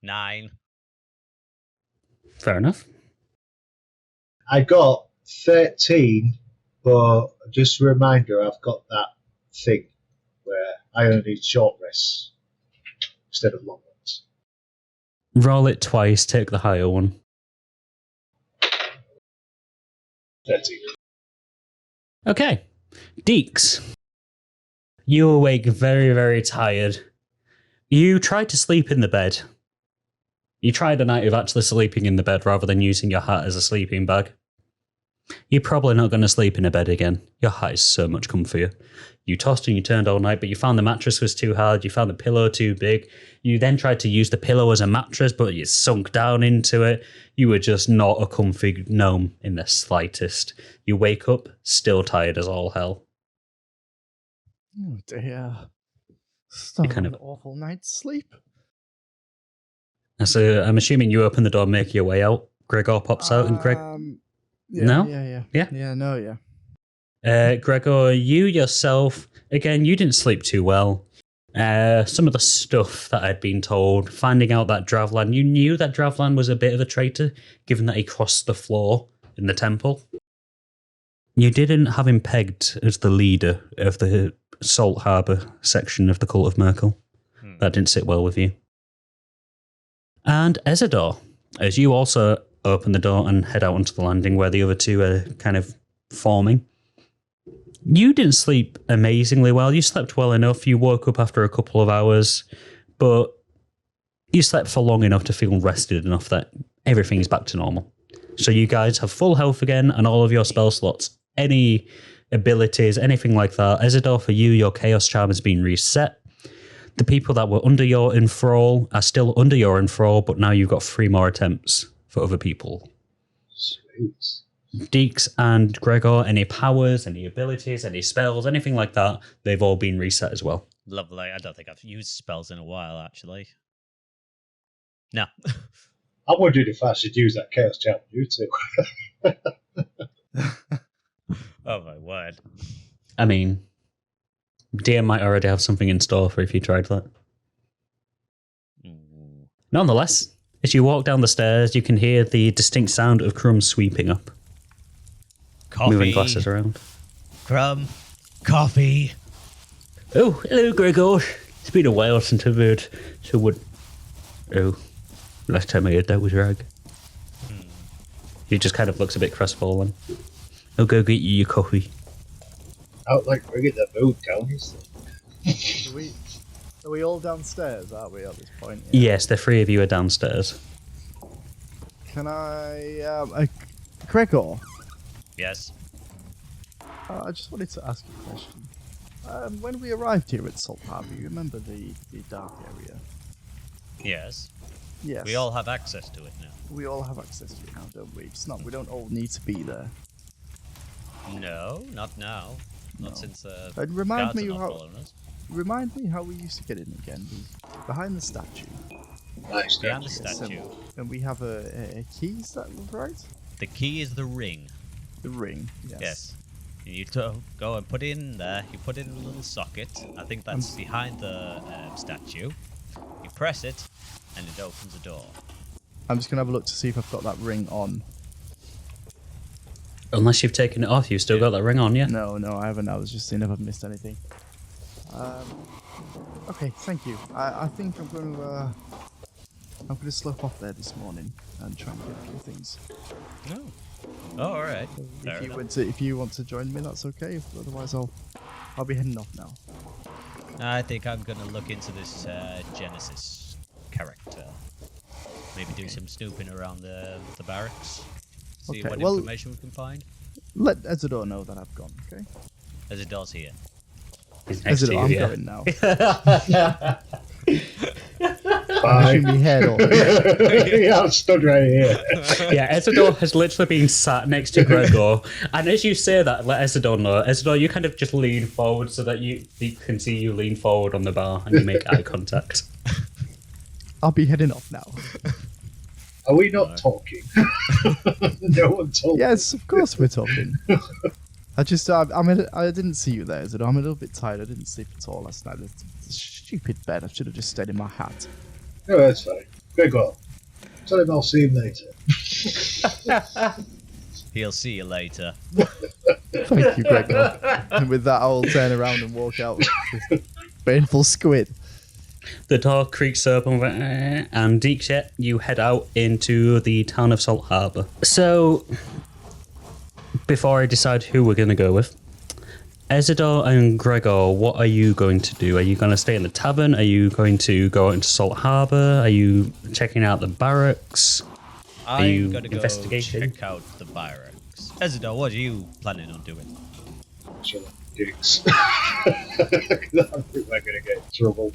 9. Fair enough. I got 13, but just a reminder, I've got that thing where I only need short rests instead of long ones. Roll it twice, take the higher one. 13. Okay. Deeks. You awake very, very tired. You tried to sleep in the bed. You tried a night of actually sleeping in the bed rather than using your hat as a sleeping bag. You're probably not going to sleep in a bed again. Your hat is so much comfier. You tossed and you turned all night, but you found the mattress was too hard. You found the pillow too big. You then tried to use the pillow as a mattress, but you sunk down into it. You were just not a comfy gnome in the slightest. You wake up, still tired as all hell. Oh dear. Still kind an of- awful night's sleep. So I'm assuming you open the door and make your way out. Gregor pops out and Yeah, No? Yeah. Yeah? Yeah, no, yeah. Gregor, you yourself, again, you didn't sleep too well. Some of the stuff that I'd been told, finding out that Dravlan, you knew that Dravlan was a bit of a traitor, given that he crossed the floor in the temple. You didn't have him pegged as the leader of the Salt Harbour section of the Cult of Merkel. That didn't sit well with you. And Ezador, as you also open the door and head out onto the landing where the other two are kind of forming. You didn't sleep amazingly well. You slept well enough. You woke up after a couple of hours, but you slept for long enough to feel rested enough that everything's back to normal. So you guys have full health again and all of your spell slots. Any abilities, anything like that. Ezador, for you, your Chaos Charm has been reset. The people that were under your enthrall are still under your enthrall, but now you've got 3 more attempts for other people. Sweet. Dix and Gregor, any powers, any abilities, any spells, anything like that, they've all been reset as well. Lovely. I don't think I've used spells in a while, actually. No. I'm wondering if I should use that Chaos Charm you too. Oh my word. I mean, DM might already have something in store for if you tried that. Nonetheless, as you walk down the stairs, you can hear the distinct sound of crumbs sweeping up. Coffee. Moving glasses around. Crumb. Coffee. Oh, hello, Gregor. It's been a while since I've heard someone. Oh, last time I heard that was Rag. He just kind of looks a bit crestfallen. I'll go get you your coffee. Out like bringing the mood down, is Are we all downstairs, are we, at this point? Yes, the 3 of you are downstairs. Can I... Gregor? Yes. I just wanted to ask you a question. When we arrived here at Salt Harbor, you remember the dark area? Yes. Yes. We all have access to it now. We all have access to it now, don't we? It's not. We don't all need to be there. No, not now. Not No. since And remind guards are me not how. following us. Remind me how we used to get in again. Behind the statue. nice. Behind the statue. statue. And we have a key. Is that right? The key is the ring. The ring. Yes. Yes. And you go and put it in there. You put it in a little socket. I think that's behind the statue. You press it, and it opens a door. I'm just gonna have a look to see if I've got that ring on. Unless you've taken it off, you've still got that ring on, yeah? No, I haven't. I was just seeing if I've missed anything. Okay, thank you. I think I'm gonna slope off there this morning and try and get a few things. No. Oh, all right. If you want to join me, that's okay. Otherwise, I'll be heading off now. I think I'm gonna look into this Genesis character. Maybe do some snooping around the barracks. See Okay, what well- information we can find. Let Ezador know that I've gone. Okay. As it does here. He's next to Ezador, you, I'm yeah. going now. Bye. Pushing me head on. Yeah, I'm stood right here. Yeah, Ezador has literally been sat next to Gregor, and as you say that, let Ezador know. Ezador, you kind of just lean forward so that you can see you lean forward on the bar and you make eye contact. I'll be heading off now. Are we not talking? No one told me. Yes, of course we're talking. I didn't see you there, Ezador. I'm a little bit tired. I didn't sleep at all last night. It's a stupid bed. I should have just stayed in my hat. No, that's fine. Gregor, tell him I'll see him later. He'll see you later. Thank you, Gregor. And with that, I will turn around and walk out with this painful squid. The door creaks open, and Dix, you head out into the town of Salt Harbor. So, before I decide who we're going to go with, Ezador and Gregor, what are you going to do? Are you going to stay in the tavern? Are you going to go out into Salt Harbor? Are you checking out the barracks? Are you I'm gonna go investigating? check out the barracks. Ezador, what are you planning on doing? Shall I, Dix? I think we're going to get in trouble.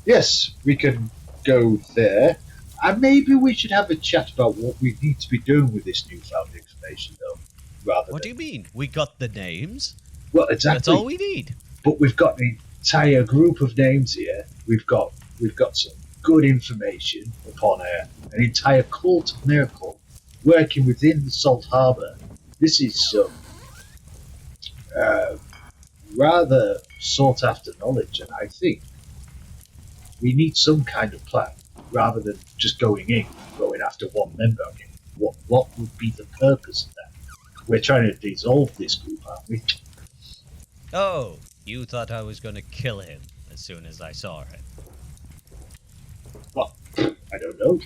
Yes, we can go there. And maybe we should have a chat about what we need to be doing with this newfound information, though. What do you mean? We got the names. Well, exactly. That's all we need. But we've got an entire group of names here. We've got some good information upon an entire cult of miracle working within the Salt Harbor. This is some rather sought after knowledge, and I think we need some kind of plan rather than just going after one member. I mean, what would be the purpose of that? We're trying to dissolve this group, aren't we? Oh, you thought I was going to kill him as soon as I saw him. Well, I don't know.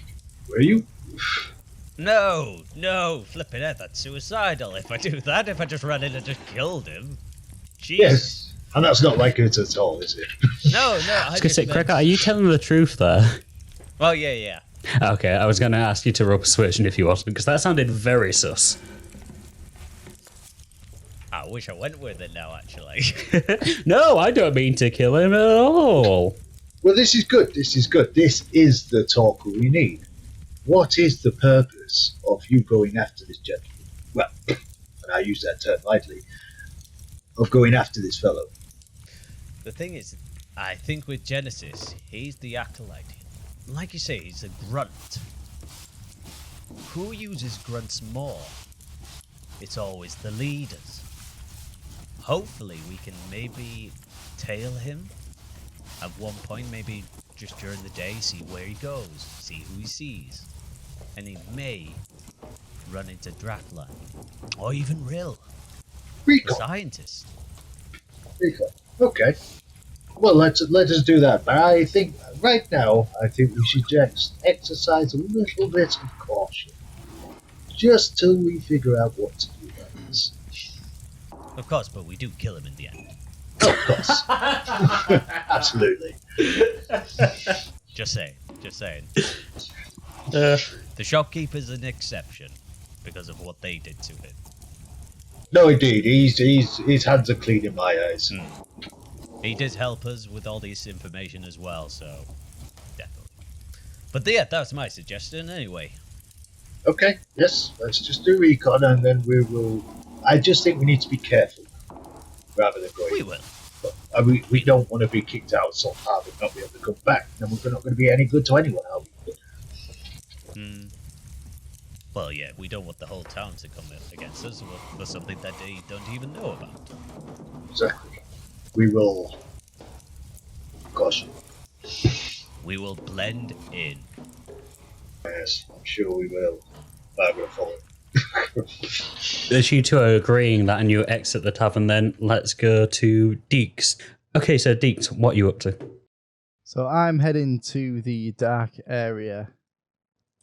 Were you? No, flipping it, that's suicidal. If I do that, if I just ran in and just killed him. Jeez. Yes. And that's not like it at all, is it? No, I was going to say, meant- Gregor, are you telling the truth there? Oh, yeah. Okay, I was going to ask you to roll persuasion if you wanted, because that sounded very sus. I wish I went with it now, actually. No, I don't mean to kill him at all. Well, this is good. This is good. This is the talk we need. What is the purpose of you going after this gentleman? Well, and I use that term lightly, of going after this fellow. The thing is, I think with Genesis, he's the acolyte. Like you say, he's a grunt. Who uses grunts more? It's always the leaders. Hopefully we can maybe tail him at one point, maybe just during the day, see where he goes, see who he sees. And he may run into Dracula. Or even Rill, the Recon. scientist. Recon. Okay. Well, let us do that. But I think right now, we should just exercise a little bit of caution, just till we figure out what to do about this. Of course, but we do kill him in the end. Of course. Absolutely. Just saying. Uh, The shopkeeper's an exception because of what they did to him. No, indeed. His hands are clean in my eyes. He did help us with all this information as well, so definitely. But yeah, that's my suggestion anyway. Okay, yes, let's just do recon and then we will... I just think we need to be careful rather than going... We will. But, we don't want to be kicked out so hard and not be able to come back. Then we're not going to be any good to anyone, are we? Well, yeah, we don't want the whole town to come against us for something that they don't even know about. Exactly. We will... Caution. We will blend in. Yes, I'm sure we will. I'm going to follow. As you two are agreeing that and you exit the tavern, then let's go to Dix. Okay, so Dix, what are you up to? So I'm heading to the dark area.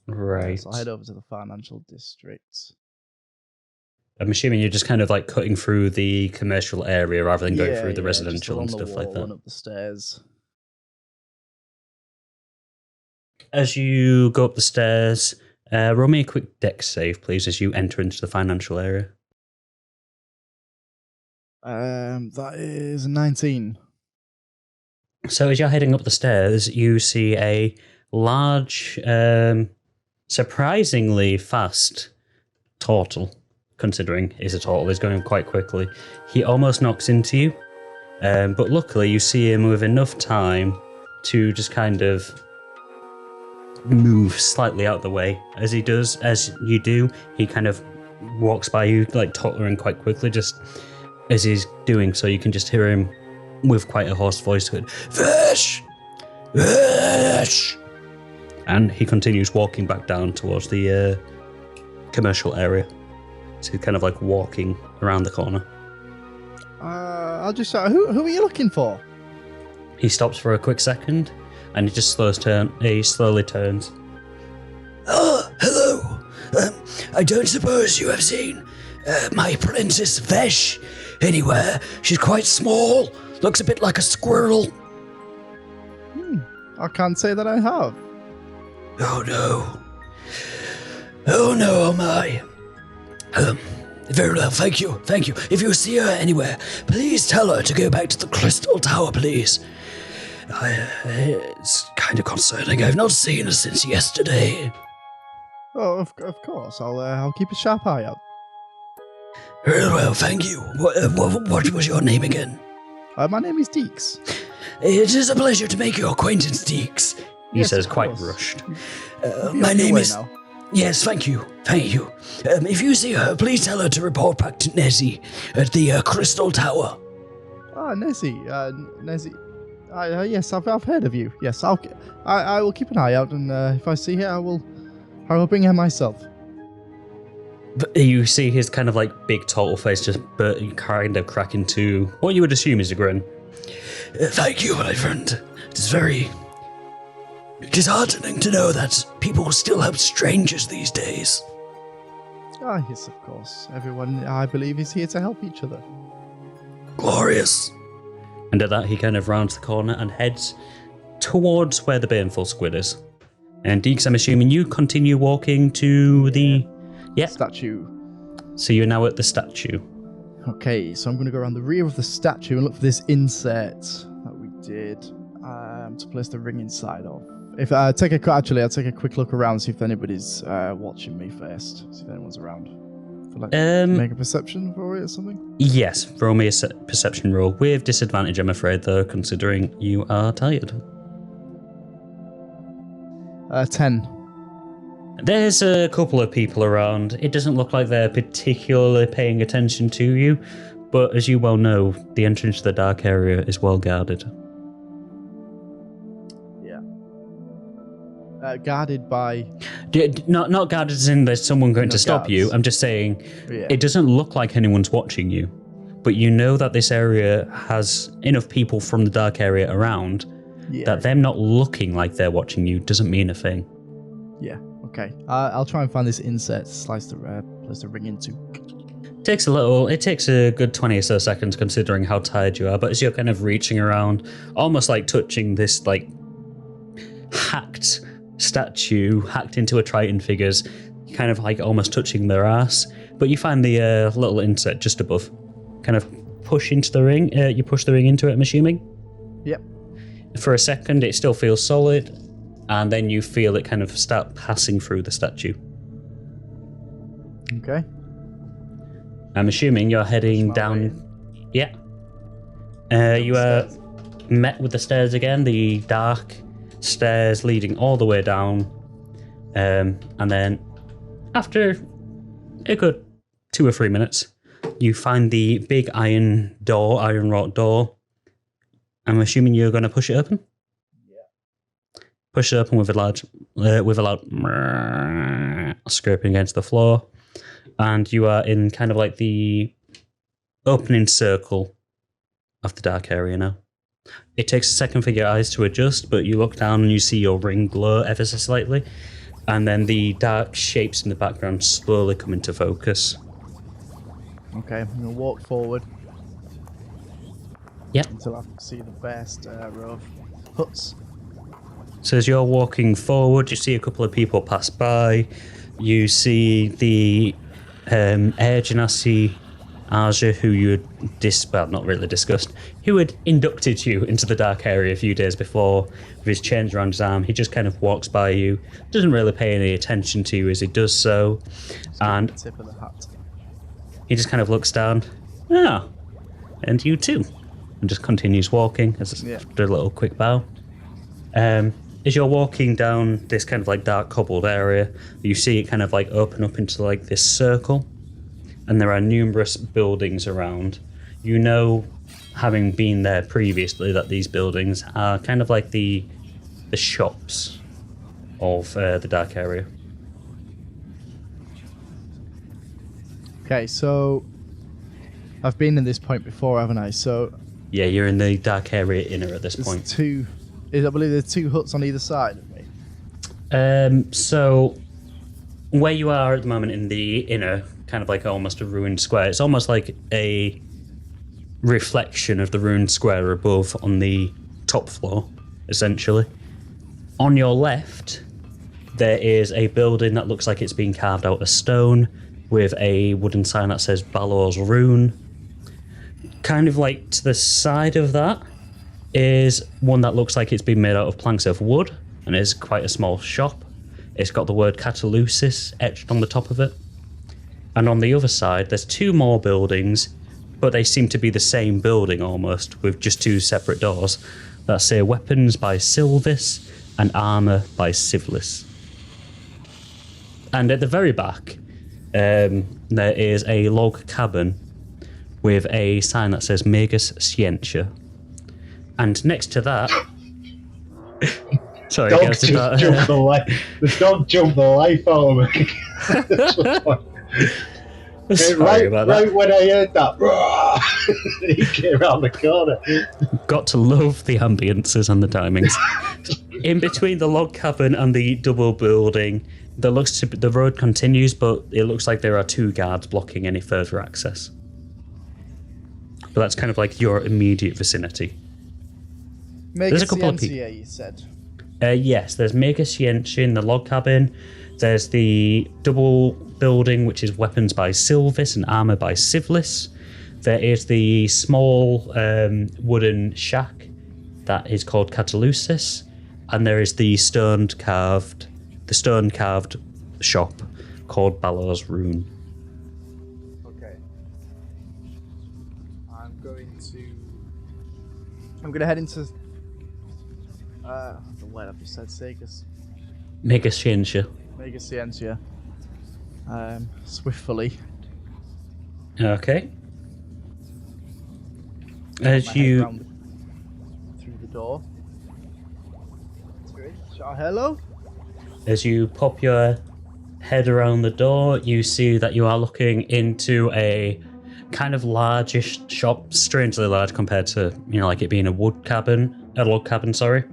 Right. So I'll head over to the financial district. I'm assuming you're just kind of like cutting through the commercial area rather than going through the residential and just along stuff the like wall that. and up the stairs. As you go up the stairs, roll me a quick dex save, please, as you enter into the financial area. That is 19. So as you're heading up the stairs, you see a large, surprisingly fast turtle, considering it's a turtle, is going quite quickly. He almost knocks into you, but luckily you see him with enough time to just kind of move slightly out of the way. As you do, he kind of walks by you, like tottering quite quickly. Just as he's doing so, you can just hear him with quite a hoarse voice going, "Fish! Fish!" And he continues walking back down towards the commercial area. So he's kind of like walking around the corner. I'll just shout, who are you looking for? He stops for a quick second, and he just he slowly turns. Oh, hello. I don't suppose you have seen my princess Vesh anywhere. She's quite small, looks a bit like a squirrel. I can't say that I have. Oh no. Oh no, oh my. Very well, thank you. If you see her anywhere, please tell her to go back to the Crystal Tower, please. It's kind of concerning. I've not seen her since yesterday. Oh, of course. I'll keep a sharp eye out. Very well, thank you. What was your name again? My name is Dix. It is a pleasure to make your acquaintance, Dix. He says, quite rushed. My name is... Now. Yes, thank you. If you see her, please tell her to report back to Nessie at the Crystal Tower. Ah, Nessie. Nessie. Yes, I've heard of you. Yes, I will keep an eye out, and if I see her, I will bring her myself. But you see his kind of like big turtle face just kind of crack into what you would assume is a grin. Thank you, my friend. It's very disheartening to know that people still help strangers these days. Ah, yes, of course. Everyone, I believe, is here to help each other. Glorious. And at that, he kind of rounds the corner and heads towards where the baneful squid is. And Deeks, I'm assuming you continue walking to the... Statue. So you're now at the statue. Okay, so I'm going to go around the rear of the statue and look for this insert that we did to place the ring inside of. If I'll take a quick look around, see if anybody's watching me first. See if anyone's around. Make a perception for it or something. Yes, roll me a perception roll with disadvantage. I'm afraid, though, considering you are tired. 10. There's a couple of people around. It doesn't look like they're particularly paying attention to you, but as you well know, the entrance to the dark area is well guarded. Guarded by... Not guarded as in there's someone going to stop you. I'm just saying it doesn't look like anyone's watching you, but you know that this area has enough people from the dark area around that them not looking like they're watching you doesn't mean a thing. Yeah, okay. I'll try and find this insert to place the ring into. It takes a good 20 or so seconds considering how tired you are, but as you're kind of reaching around, almost like touching this like hacked statue, hacked into a Triton figures, kind of like almost touching their ass, but you find the little insert just above. Kind of push into the ring, you push the ring into it, I'm assuming? Yep. For a second it still feels solid, and then you feel it kind of start passing through the statue. Okay. I'm assuming you're heading down... Yeah. You are met with the stairs again, the dark stairs leading all the way down, and then after a good 2 or 3 minutes you find the big iron wrought door. I'm assuming you're going to push it open? Yeah. Push it open with a loud scraping against the floor, and you are in kind of like the opening circle of the dark area now. It takes a second for your eyes to adjust, but you look down and you see your ring glow ever so slightly, and then the dark shapes in the background slowly come into focus. Okay, I'm going to walk forward. Yep. Until I can see the first row of huts. So as you're walking forward, you see a couple of people pass by. You see the Air Genasi Arja, who you had not really discussed, who had inducted you into the dark area a few days before with his chains around his arm. He just kind of walks by you, doesn't really pay any attention to you as he does so, and the tip of the hat. He just kind of looks down. Ah, and you too, and just continues walking after a little quick bow. As you're walking down this kind of like dark cobbled area, you see it kind of like open up into like this circle. And there are numerous buildings around. You know, having been there previously, that these buildings are kind of like the shops of the dark area. Okay, so I've been in this point before, haven't I? So yeah, you're in the dark area inner at this point. I believe there's 2 huts on either side of me. So where you are at the moment in the inner, kind of like almost a ruined square. It's almost like a reflection of the ruined square above on the top floor, essentially. On your left, there is a building that looks like it's been carved out of stone with a wooden sign that says Balor's Rune. Kind of like to the side of that is one that looks like it's been made out of planks of wood, and is quite a small shop. It's got the word Catalusis etched on the top of it. And on the other side, there's 2 more buildings, but they seem to be the same building almost, with just 2 separate doors that say Weapons by Silvis and Armour by Civilis. And at the very back, there is a log cabin with a sign that says Magus Scientia. And next to that... Sorry, don't jump the life. Don't jump the life out of me. Right when I heard that, he came around the corner. Got to love the ambiences and the timings. In between the log cabin and the double building, the road continues, but it looks like there are 2 guards blocking any further access. But that's kind of like your immediate vicinity. There's a couple of people. You said. Yes, there's Mega Scientia in the log cabin. There's the double building, which is Weapons by Silvis and Armour by Civilis. There is the small wooden shack that is called Catalusis, and there is the stone carved shop called Balor's Rune. Okay. I'm going to head into the word I've just said, Segas. Mega Scientia. Mega Scientia. Swiftly. Okay. As you through the door. Shout hello. As you pop your head around the door, you see that you are looking into a kind of largish shop, strangely large compared to, like it being a log cabin, sorry.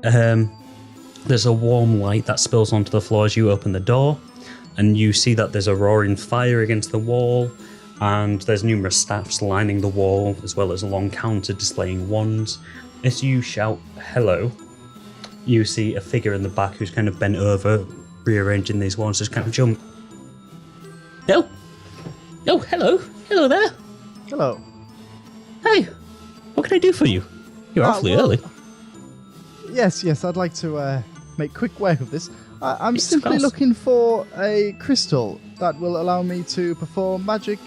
There's a warm light that spills onto the floor as you open the door, and you see that there's a roaring fire against the wall, and there's numerous staffs lining the wall, as well as a long counter displaying wands. As you shout hello, you see a figure in the back who's kind of bent over, rearranging these wands, just kind of jump. Oh, hello there. Hello. Hey, what can I do for you? You're awfully early. Yes, I'd like to make quick work of this. I'm Yes, simply of course. looking for a crystal that will allow me to perform magic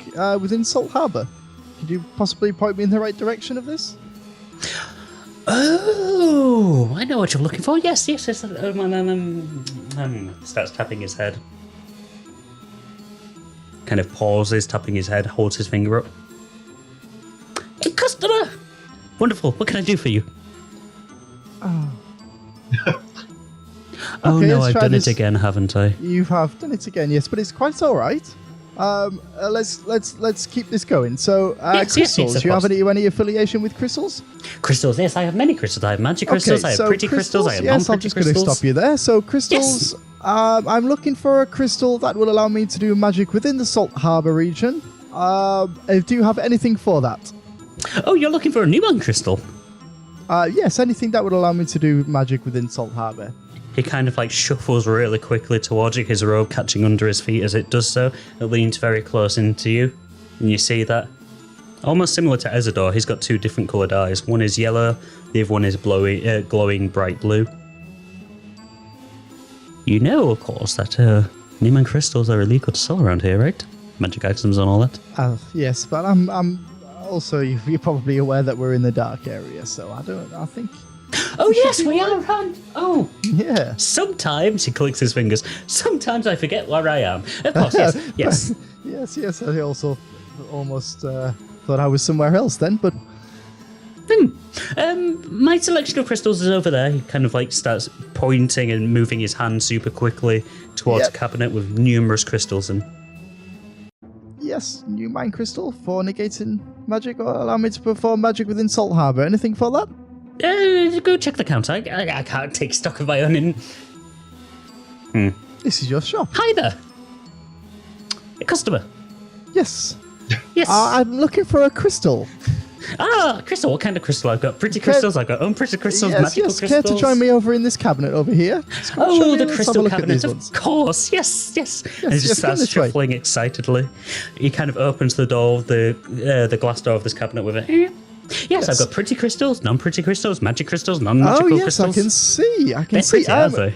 within Salt Harbor. Could you possibly point me in the right direction of this? Oh, I know what you're looking for. Yes. Starts tapping his head. Kind of pauses, tapping his head, holds his finger up. A customer! Wonderful. What can I do for you? Oh. Oh Okay, no, let's I've try done this. it again, haven't I? You have done it again, yes, but it's quite all right. Let's keep this going. So, crystals. of Do you have course. any affiliation with crystals? Crystals, yes, I have many crystals. I have magic crystals, I have pretty crystals, I have yes, I'm non-pretty just going to crystals. stop you there. So, crystals. I'm looking for a crystal that will allow me to do magic within the Salt Harbor region. Do you have anything for that? Oh, you're looking for a Newman crystal? Yes, anything that would allow me to do magic within Salt Harbor. He kind of shuffles really quickly towards you, his robe catching under his feet as it does so. It leans very close into you, and you see that. Almost similar to Ezador, he's got two different coloured eyes. One is yellow, the other one is glowing bright blue. You know, of course, that Neiman crystals are illegal to sell around here, right? Magic items and all that. Yes, but I'm also, you're probably aware that we're in the dark area, so I think... Oh yes, we are around. Oh, Yeah. sometimes he clicks his fingers. Sometimes I forget where I am. Of course, yes. Yes, I also almost thought I was somewhere else then, but... My selection of crystals is over there. He kind of starts pointing and moving his hand super quickly towards Yep. a cabinet with numerous crystals in. Yes, new mind crystal for negating magic or allow me to perform magic within Salt Harbor. Anything for that? Go check the counter. I can't take stock of my own. This is your shop. Hi there. A customer. Yes. Yes. I'm looking for a crystal. Crystal. What kind of crystal? I've got pretty crystals. I've got unpretty crystals, magical yes. crystals. Care to join me over in this cabinet over here? Let's come show Oh, me. the Let's have a crystal look at cabinet, these of ones. course. Yes. And he yes, just come starts this way. shuffling excitedly. He kind of opens the door, the glass door of this cabinet with a... Yes, I've got pretty crystals, non-pretty crystals, magic crystals, non-magical Oh, yes, crystals. I can see. They're pretty, aren't they?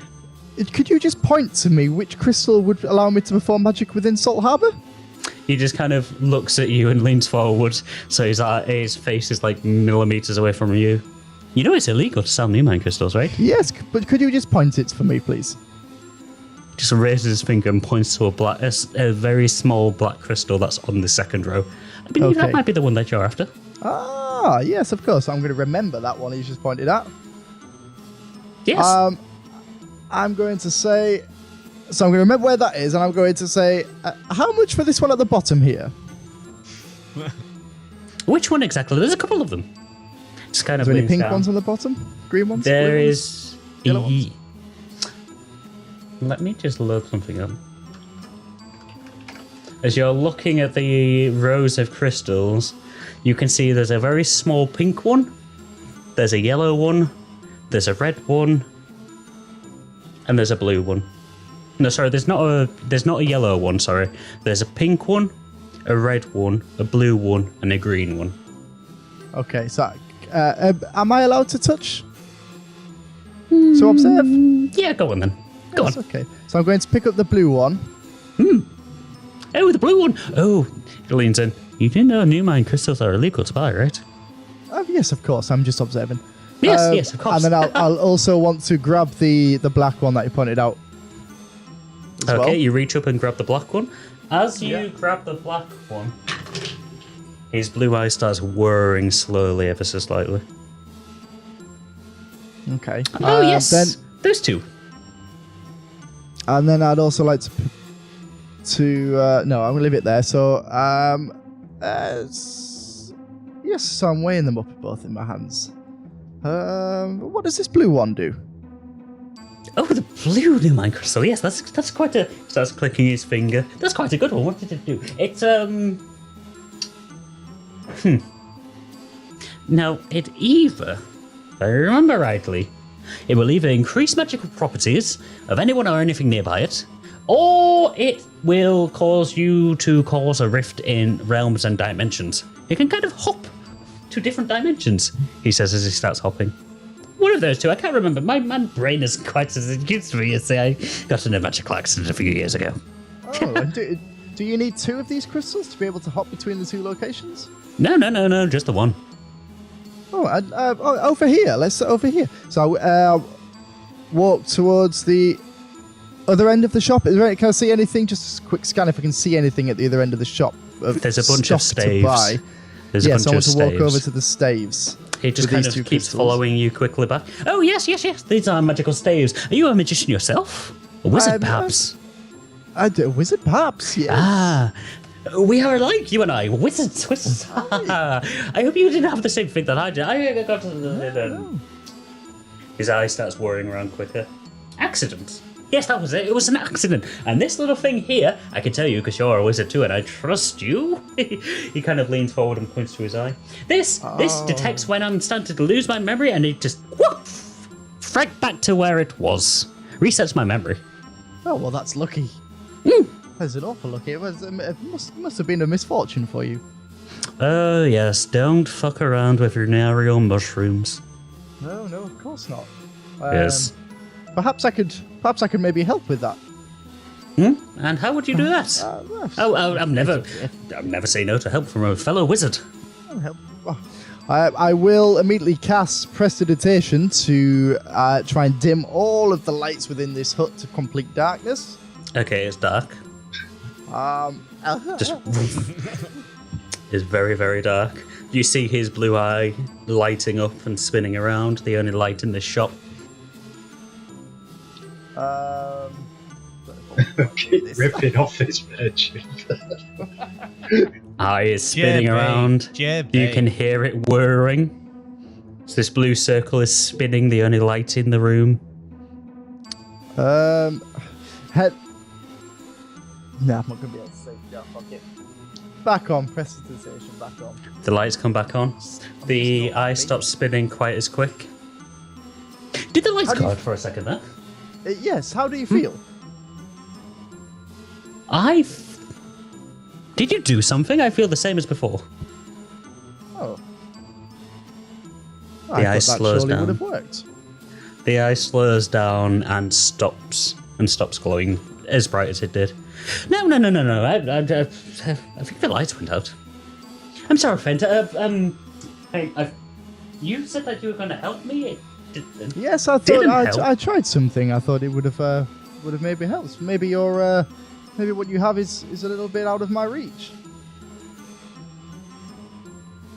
Could you just point to me which crystal would allow me to perform magic within Salt Harbor? He just kind of looks at you and leans forward, so his face is millimeters away from you. You know it's illegal to sell Newman crystals, right? Yes, but could you just point it for me, please? Just raises his finger and points to a very small black crystal that's on the second row. I believe that Okay. might be the one that you're after. Yes, of course. I'm going to remember that one he's just pointed at. Yes. I'm going to say... So I'm going to remember where that is, and I'm going to say, how much for this one at the bottom here? Which one exactly? There's a couple of them. Just kind Is of there any leans pink down. ones on the bottom? Green ones? There blue ones? is... Yellow ones? Let me just load something up. As you're looking at the rows of crystals, you can see there's a very small pink one, there's a yellow one, there's a red one, and there's a blue one. No, sorry, there's not a yellow one, sorry. There's a pink one, a red one, a blue one, and a green one. Okay, so am I allowed to touch? So observe? Yeah, go on then. Go Yes, on. okay. So I'm going to pick up the blue one. Oh, the blue one. Oh, he leans in. You do know new mine crystals are illegal to buy, right? Yes, of course. I'm just observing. Yes, of course. And then I'll also want to grab the black one that you pointed out. Okay, you reach up and grab the black one. As you grab the black one, his blue eye starts whirring slowly, ever so slightly. Okay. Oh, yes. Then, Those two. and then I'd also like to no, I'm going to leave it there. So, yes, so I'm weighing them up both in my hands. What does this blue one do? Oh, the blue new mine crystal. Yes, that's quite a... Starts clicking his finger. That's quite a good one. What did it do? It's, Now, it either, if I remember rightly, it will either increase magical properties of anyone or anything nearby it, or it will cause you to cause a rift in realms and dimensions. It can kind of hop to different dimensions, he says as he starts hopping. One of those two, I can't remember. My brain is quite as it used to be. You see, I got in a magical accident a few years ago. Oh, and do you need two of these crystals to be able to hop between the two locations? No, just the one. Oh, over here. Let's over here. So walk towards the other end of the shop. Is there? Can I see anything? Just a quick scan if I can see anything at the other end of the shop. There's a bunch of stuff to buy. staves. There's a Yes, bunch I of want to walk staves. over to the staves. He just with kind these of two keeps crystals. following you quickly back. Oh, yes. These are magical staves. Are you a magician yourself? A wizard, perhaps? I do. Wizard, perhaps, yes. Ah, we are alike, you and I. Wizards. I hope you didn't have the same thing that I did. I got to... His eye starts whirring around quicker. Accident. Yes, that was it. It was an accident. And this little thing here, I can tell you because you're a wizard too and I trust you. He kind of leans forward and points to his eye. This detects when I'm starting to lose my memory and it just whoosh, right back to where it was. Resets my memory. Oh, well, that's lucky. That's an awful lucky. It must have been a misfortune for you. Oh, yes. Don't fuck around with your narrow mushrooms. No, of course not. Yes. Perhaps I could maybe help with that. And how would you do that? I'm never say no to help from a fellow wizard. I will immediately cast Prestidigitation to try and dim all of the lights within this hut to complete darkness. Okay, it's dark. Just it's very, very dark. You see his blue eye lighting up and spinning around, the only light in this shop. Keep ripping off his merchant. Eye is spinning around. You can hear it whirring. So this blue circle is spinning, the only light in the room. Head. No, I'm not gonna be able to say. Yeah, fuck it. Back on, Prestidigitation, back on. The lights come back on. The eye stops spinning quite as quick. Did the lights go out for a second there? Yes, how do you feel? Did you do something? I feel the same as before. Oh. The eye slows down. Would have worked. The eye slows down and stops glowing as bright as it did. No. I think the lights went out. I'm sorry, friend. You said that you were going to help me. Yes, I thought I tried something. I thought it would have maybe helped. Maybe your maybe what you have is a little bit out of my reach.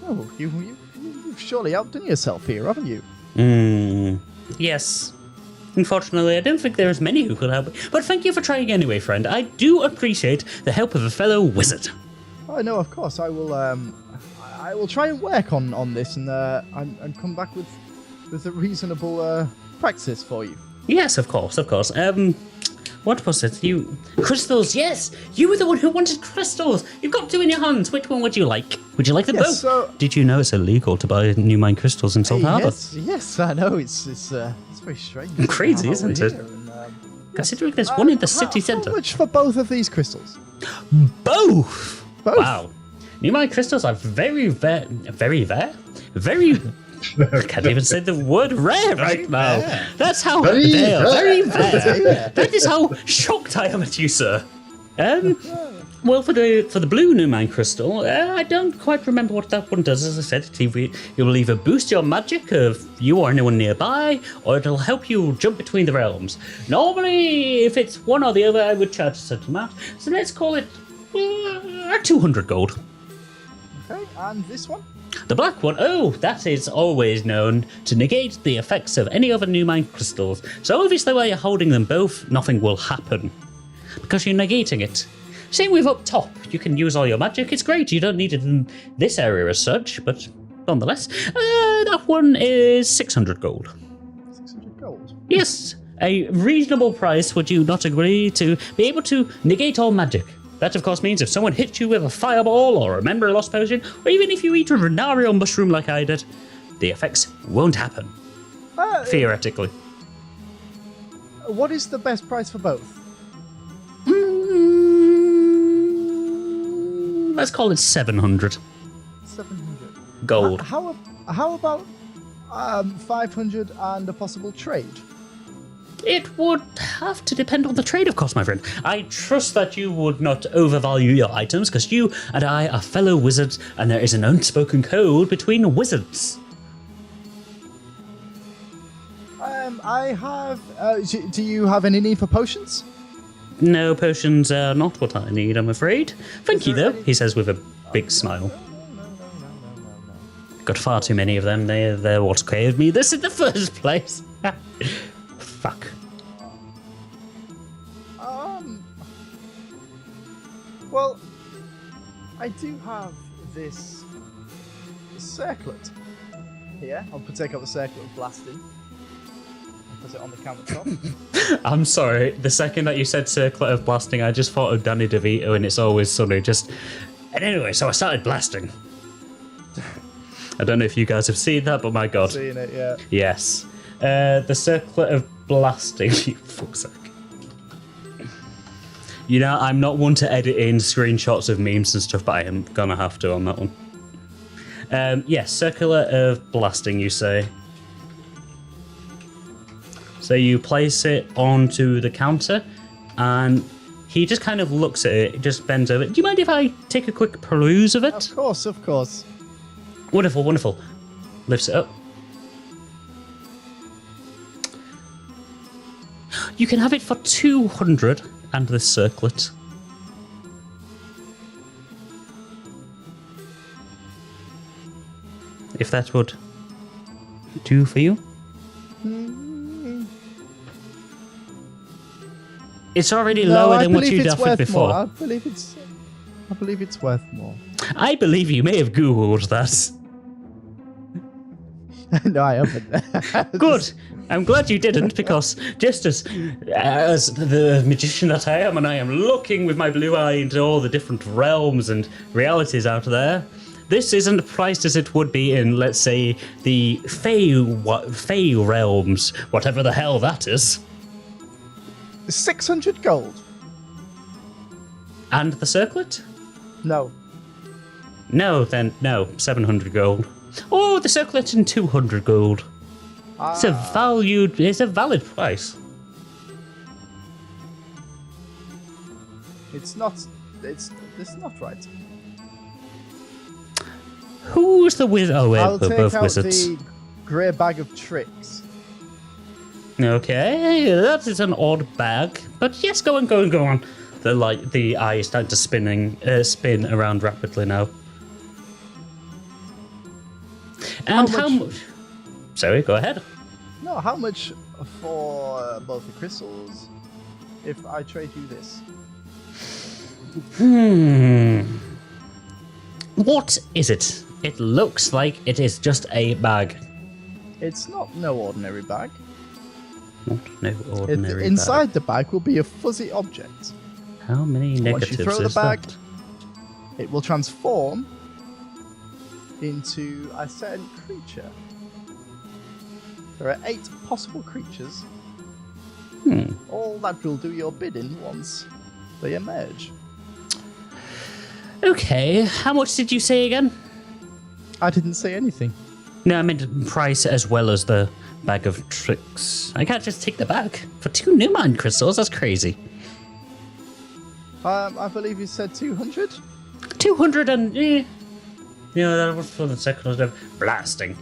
Oh, you've surely outdone yourself here, haven't you? Yes. Unfortunately, I don't think there is many who could help me. But thank you for trying anyway, friend. I do appreciate the help of a fellow wizard. Oh no, of course I will. I will try and work on this and come back with a reasonable practice for you. Yes, of course. What was it? Crystals, yes! You were the one who wanted crystals! You've got two in your hands. Which one would you like? Would you like them both? Did you know it's illegal to buy new mine crystals in Salt Harbour? Yes, I know. It's very strange. Crazy, isn't it? Considering there's one in the city centre. How much for both of these crystals? Both? Both. Wow. Pneumatic crystals are very I can't even say the word rare right now. That's how Very they are. Very rare. rare. That is how shocked I am at you, sir. Well, for the blue Newman crystal, I don't quite remember what that one does. As I said, it will either boost your magic of you or anyone nearby, or it'll help you jump between the realms. Normally, if it's one or the other, I would charge a certain amount. So let's call it 200 gold. Okay, and this one? The black one, that is always known to negate the effects of any other Newman crystals. So obviously, while you're holding them both, nothing will happen because you're negating it. Same with up top. You can use all your magic. It's great. You don't need it in this area as such, but nonetheless. That one is 600 gold. 600 gold? Yes. A reasonable price, would you not agree, to be able to negate all magic? That, of course, means if someone hits you with a fireball or a memory loss potion, or even if you eat a Renario mushroom like I did, the effects won't happen. Theoretically. What is the best price for both? Let's call it 700. 700 gold. How about 500 and a possible trade? It would have to depend on the trade, of course, my friend. I trust that you would not overvalue your items, because you and I are fellow wizards, and there is an unspoken code between wizards. I have... do you have any need for potions? No, potions are not what I need, I'm afraid. Thank you, though, he says with a big smile. No. Got far too many of them. They're what gave me this in the first place. Fuck. Well, I do have this circlet here. I'll take out the circlet of blasting. Put it on the countertop. I'm sorry. The second that you said circlet of blasting, I just thought of Danny DeVito and It's Always Sunny. And anyway, so I started blasting. I don't know if you guys have seen that, but my god. Seen it, yeah. Yes. The circlet of blasting. You fuck's sake. You know, I'm not one to edit in screenshots of memes and stuff, but I am gonna have to on that one. Yes, circular of blasting, you say. So you place it onto the counter, and he just kind of looks at it, just bends over. Do you mind if I take a quick peruse of it? Of course. Wonderful. Lifts it up. You can have it for 200 and the circlet. If that would do for you. It's already lower than what you'd offered before. I believe it's worth more. I believe you may have Googled that. No, I haven't. Good. I'm glad you didn't, because just as the magician that I am, and I am looking with my blue eye into all the different realms and realities out there, this isn't priced as it would be in, let's say, the Fey realms, whatever the hell that is. 600 gold. And the circlet? No. No, then no. 700 gold. Oh, the circlet's in 200 gold. It's a valid price. It's not right. Who's the wizard? Oh, I'll we're take both out wizards. the grey bag of tricks. Okay, that is an odd bag, but yes, go on. The eye is starting to spin around rapidly now. And how much? Sorry, go ahead. No, how much for both the crystals if I trade you this? What is it? It looks like it is just a bag. It's not no ordinary bag. Not no ordinary bag. Inside the bag will be a fuzzy object. How many negatives Once you throw the is bag, that? it will transform into a certain creature. There are 8 possible creatures. All that will do your bidding once they emerge. Okay, how much did you say again? I didn't say anything. No, I meant price as well as the bag of tricks. I can't just take the bag for 2 new mind crystals. That's crazy. I believe you said 200. 200 and that was for the second of blasting.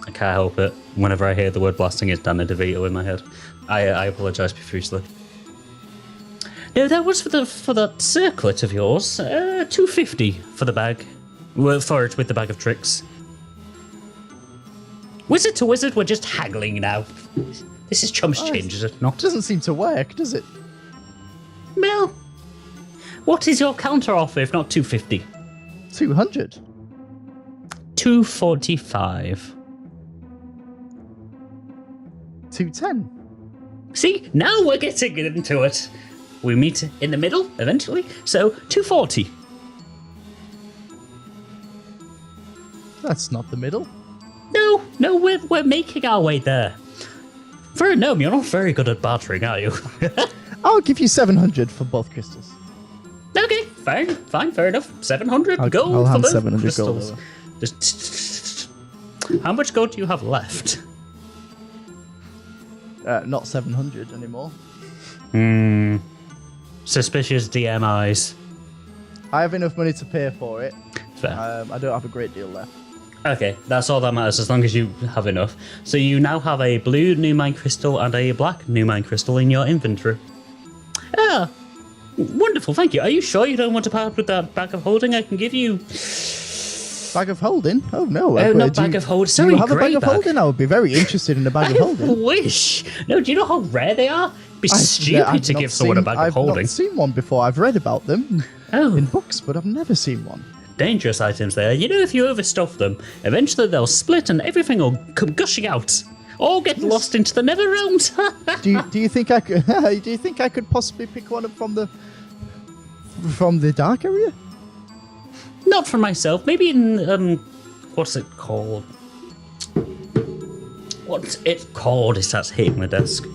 I can't help it. Whenever I hear the word blasting, it's Danny DeVito in my head. I apologise profusely. No, that was for that circlet of yours. 250 for the bag. For it with the bag of tricks. Wizard to wizard, we're just haggling now. This is chum's change, is it not? It doesn't seem to work, does it? Well, what is your counter offer if not 250? 200. 245. 210. See, now we're getting into it. We meet in the middle eventually, so 240. That's not the middle. No, we're making our way there. For a gnome, you're not very good at bartering, are you? I'll give you 700 for both crystals. Okay, fine, fair enough. 700 I'll gold for hand the 700 crystals. gold. Just how much gold do you have left? Not 700 anymore. Suspicious DM eyes. I have enough money to pay for it. Fair. I don't have a great deal left. Okay, that's all that matters as long as you have enough. So you now have a blue new mind crystal and a black new mind crystal in your inventory. Ah, wonderful, thank you. Are you sure you don't want to part with that bag of holding? I can give you... Bag of holding? Oh no. not bag of holding. Sorry, do you have a grey bag of holding? I would be very interested in a bag of holding. I wish. No, do you know how rare they are? It'd be stupid to give someone a bag of holding. I've not seen one before. I've read about them in books, but I've never seen one. Dangerous items there. You know, if you overstuff them, eventually they'll split and everything will come gushing out. Or get lost into the nether realms. do you think I could? Do you think I could possibly pick one up from the dark area? Not for myself. Maybe in what's it called? What's it called? It starts hitting the desk.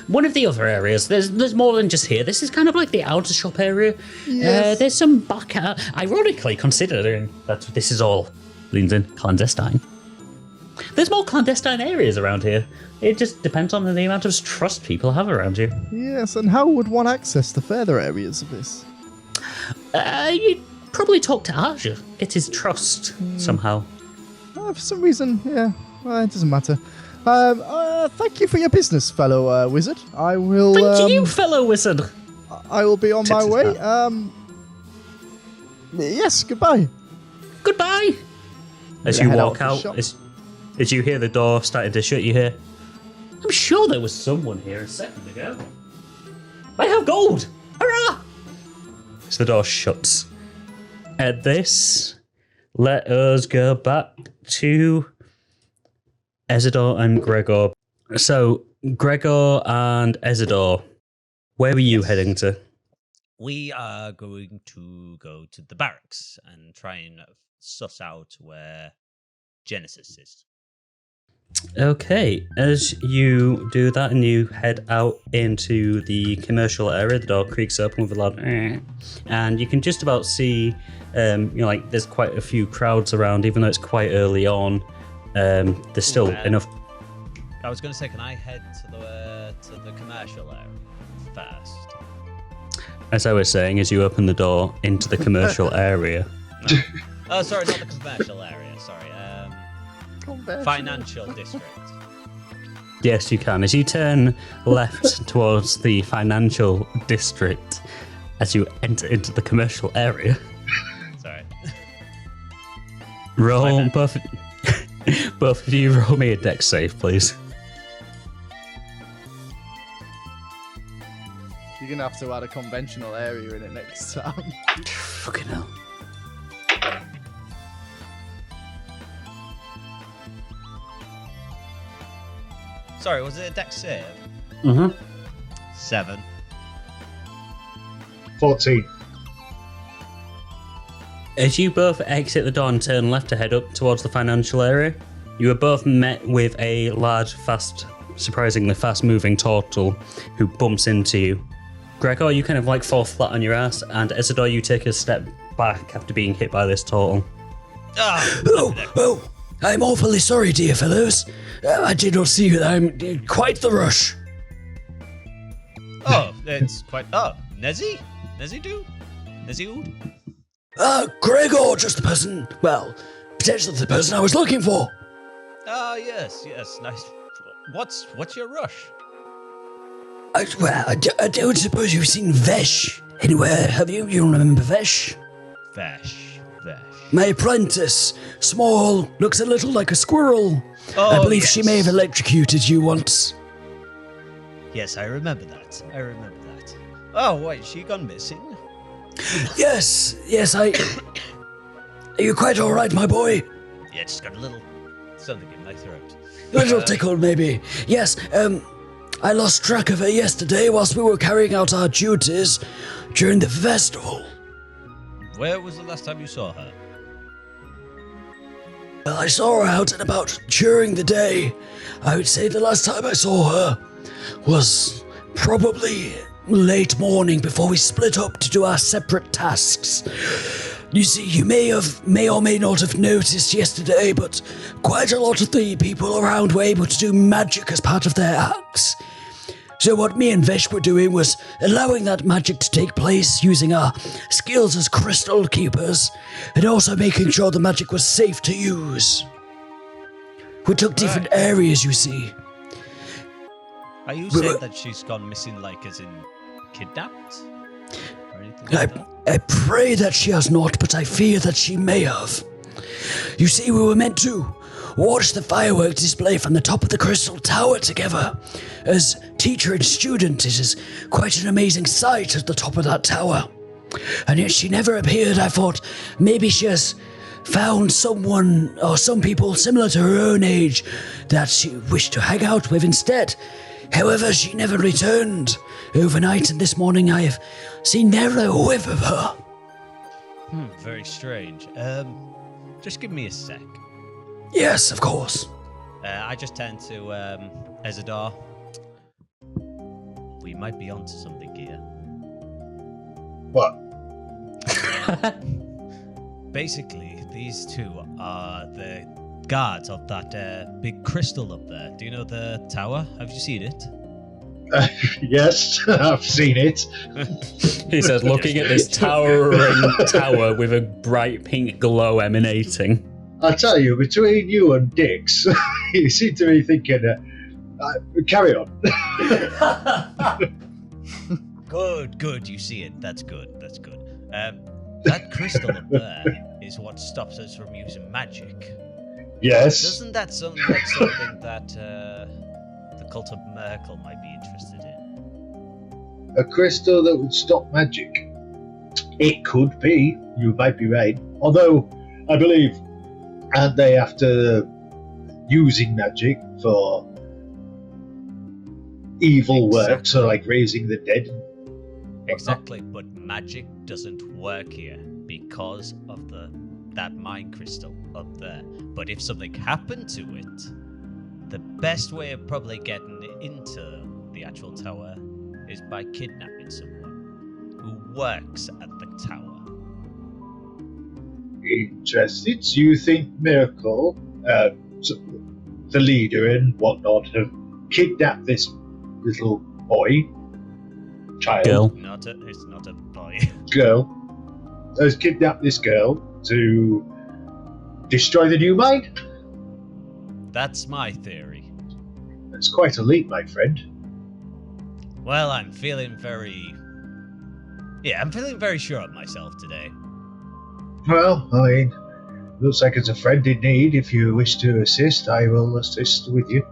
One of the other areas. There's more than just here. This is kind of like the outer shop area. Yes. There's some back. Ironically, considering that this is all leans in clandestine. There's more clandestine areas around here. It just depends on the amount of trust people have around you. Yes, and how would one access the further areas of this? You'd probably talk to Arja, get his trust somehow. For some reason, yeah, it doesn't matter. Thank you for your business, fellow wizard. I will. Thank you, fellow wizard. I will be on my way. Yes, goodbye. Goodbye. As you walk out, as you hear the door starting to shut, you hear, I'm sure there was someone here a second ago. I have gold! Hurrah! As the door shuts. At this, let us go back to Ezador and Gregor. So, Gregor and Ezador, where were you heading to? We are going to go to the barracks and try and suss out where Genesis is. Okay, as you do that and you head out into the commercial area, the door creaks open with a loud and you can just about see, there's quite a few crowds around, even though it's quite early on. There's still enough. I was going to say, can I head to the commercial area first? As I was saying, as you open the door into the commercial area. No. Oh, sorry, not the commercial area. Sorry, financial district. Yes, you can. As you turn left towards the financial district, as you enter into the commercial area. Sorry. Roll both of you. Roll me a dex save, please. You're gonna have to add a conventional area in it next time. Fucking hell. Sorry, was it a dex save? Mm-hmm. 7. 14. As you both exit the door and turn left to head up towards the financial area, you are both met with a large, surprisingly fast-moving turtle who bumps into you. Gregor, you kind of like fall flat on your ass, and Ezador, you take a step back after being hit by this turtle. Oh, I'm awfully sorry, dear fellows. I did not see that. I'm quite the rush. Oh, it's quite... Oh, Nezzy? Nezzy-doo? Nezzy-ood? Gregor, just the person, well, potentially the person I was looking for. Ah, yes, nice. What's your rush? I don't suppose you've seen Vesh anywhere, have you? You remember Vesh? Vesh. My apprentice, small, looks a little like a squirrel. Oh, I believe yes. she may have electrocuted you once. Yes, I remember that. Oh, wait, she gone missing? Yes, Are you quite all right, my boy? Yeah, just got a little something in my throat. A little tickled, maybe. Yes, I lost track of her yesterday whilst we were carrying out our duties during the festival. Where was the last time you saw her? Well, I saw her out and about during the day. I would say the last time I saw her was probably late morning before we split up to do our separate tasks. You see, you may or may not have noticed yesterday, but quite a lot of the people around were able to do magic as part of their acts. So what me and Vesh were doing was allowing that magic to take place using our skills as crystal keepers, and also making sure the magic was safe to use. We took different areas, you see. Are you saying that she's gone missing, like as in kidnapped? Or anything like that? I pray that she has not, but I fear that she may have. You see, we were meant to watch the fireworks display from the top of the crystal tower together. As teacher and student, it is quite an amazing sight at the top of that tower. And yet she never appeared. I thought maybe she has found someone or some people similar to her own age that she wished to hang out with instead. However, she never returned overnight, and this morning I have seen never a whiff of her. Very strange. Just give me a sec. Yes, of course. I just turned to Ezador. We might be onto something here. What? Basically, these two are the guards of that big crystal up there. Do you know the tower? Have you seen it? Yes, I've seen it. He says, looking at this towering tower with a bright pink glow emanating. I tell you, between you and Dix, you seem to be thinking, carry on. Good, you see it. That's good. That crystal up there is what stops us from using magic. Yes. Doesn't that sound like something that the cult of Merkel might be interested in? A crystal that would stop magic. It could be. You might be right. Although, I believe, aren't they after using magic for evil work, so like raising the dead? Exactly, but magic doesn't work here because of that mind crystal up there. But if something happened to it, the best way of probably getting into the actual tower is by kidnapping someone who works at the tower. Interested. So you think Miracle, the leader and whatnot, have kidnapped this little boy, child, Girl. It's not a boy. girl, has kidnapped this girl to destroy the new mind? That's my theory. That's quite a leap, my friend. Well, I'm feeling very sure of myself today. Well, I mean, looks like it's a friend in need. If you wish to assist, I will assist with you.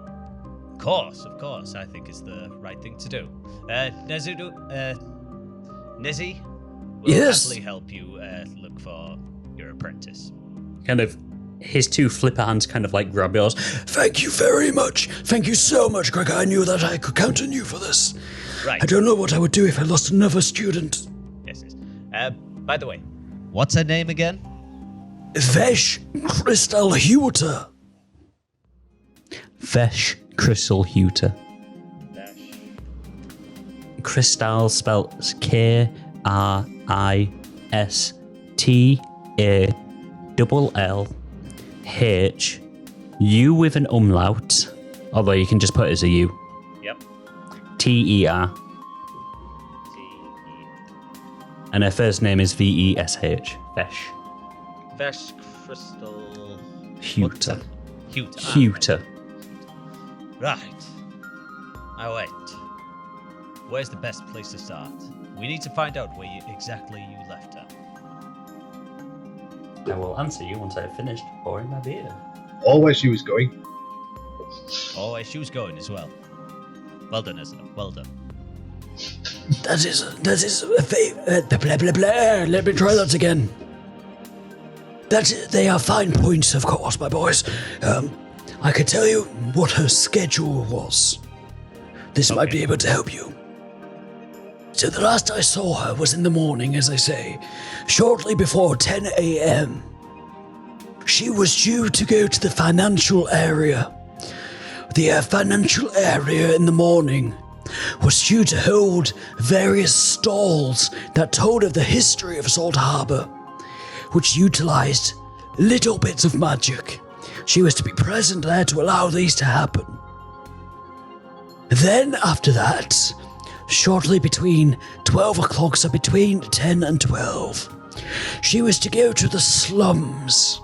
Of course. I think it's the right thing to do. Nezzy will Yes? happily help you look for your apprentice. Kind of, his two flipper hands kind of like grab yours. Thank you very much. Thank you so much, Gregor. I knew that I could count on you for this. Right. I don't know what I would do if I lost another student. Yes. By the way, what's her name again? Vesh Crystal Huter. Vesh Crystal Huter. Crystal, spelled Kristallh. U with an umlaut, although you can just put it as a U. Yep. Ter. T-E. And her first name is Vesh. Vesh. Vesh Crystal. Huter. Huter. Huter. Right. Now wait. Where's the best place to start? We need to find out where exactly you left her. I will answer you once I've finished pouring my beer. Or where she was going. Oh, where she was going as well. Well done, Ezador. Well done. That is a favor. Blah, blah, blah. Let me try that again. They are fine points, of course, my boys. I could tell you what her schedule was. This might be able to help you. So the last I saw her was in the morning, as I say, shortly before 10 a.m. She was due to go to the financial area. The financial area in the morning was due to hold various stalls that told of the history of Salt Harbor, which utilized little bits of magic. She was to be present there to allow these to happen. Then after that, shortly between 12 o'clock, so between 10 and 12, she was to go to the slums.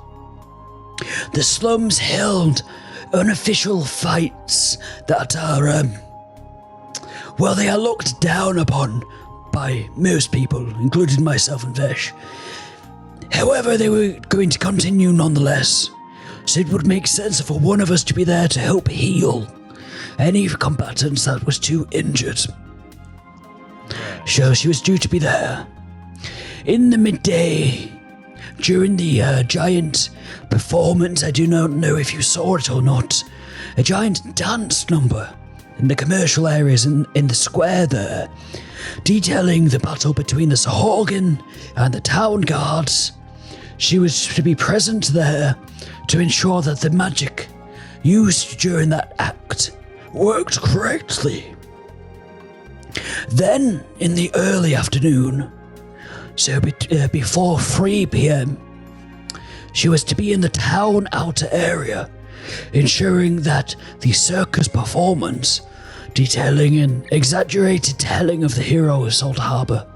The slums held unofficial fights that are, they are looked down upon by most people, including myself and Vesh. However, they were going to continue nonetheless, so it would make sense for one of us to be there to help heal any combatants that was too injured. So she was due to be there. In the midday, during the giant performance, I do not know if you saw it or not, a giant dance number in the commercial areas in the square there, detailing the battle between the Sahorgan and the town guards. She was to be present there to ensure that the magic used during that act worked correctly. Then, in the early afternoon, so before 3 p.m., she was to be in the town outer area, ensuring that the circus performance, detailing an exaggerated telling of the hero of Salt Harbor,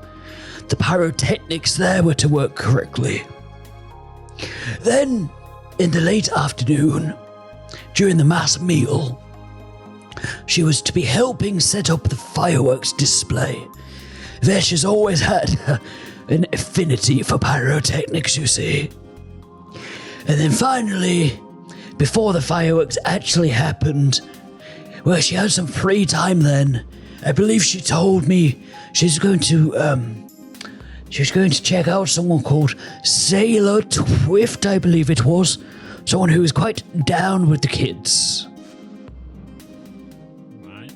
the pyrotechnics there were to work correctly. Then, in the late afternoon, during the mass meal, she was to be helping set up the fireworks display. Vesh has always had an affinity for pyrotechnics, you see. And then finally, before the fireworks actually happened, well, she had some free time then. I believe she told me she's going to check out someone called Sailor Twift, I believe it was. Someone who was quite down with the kids. Right.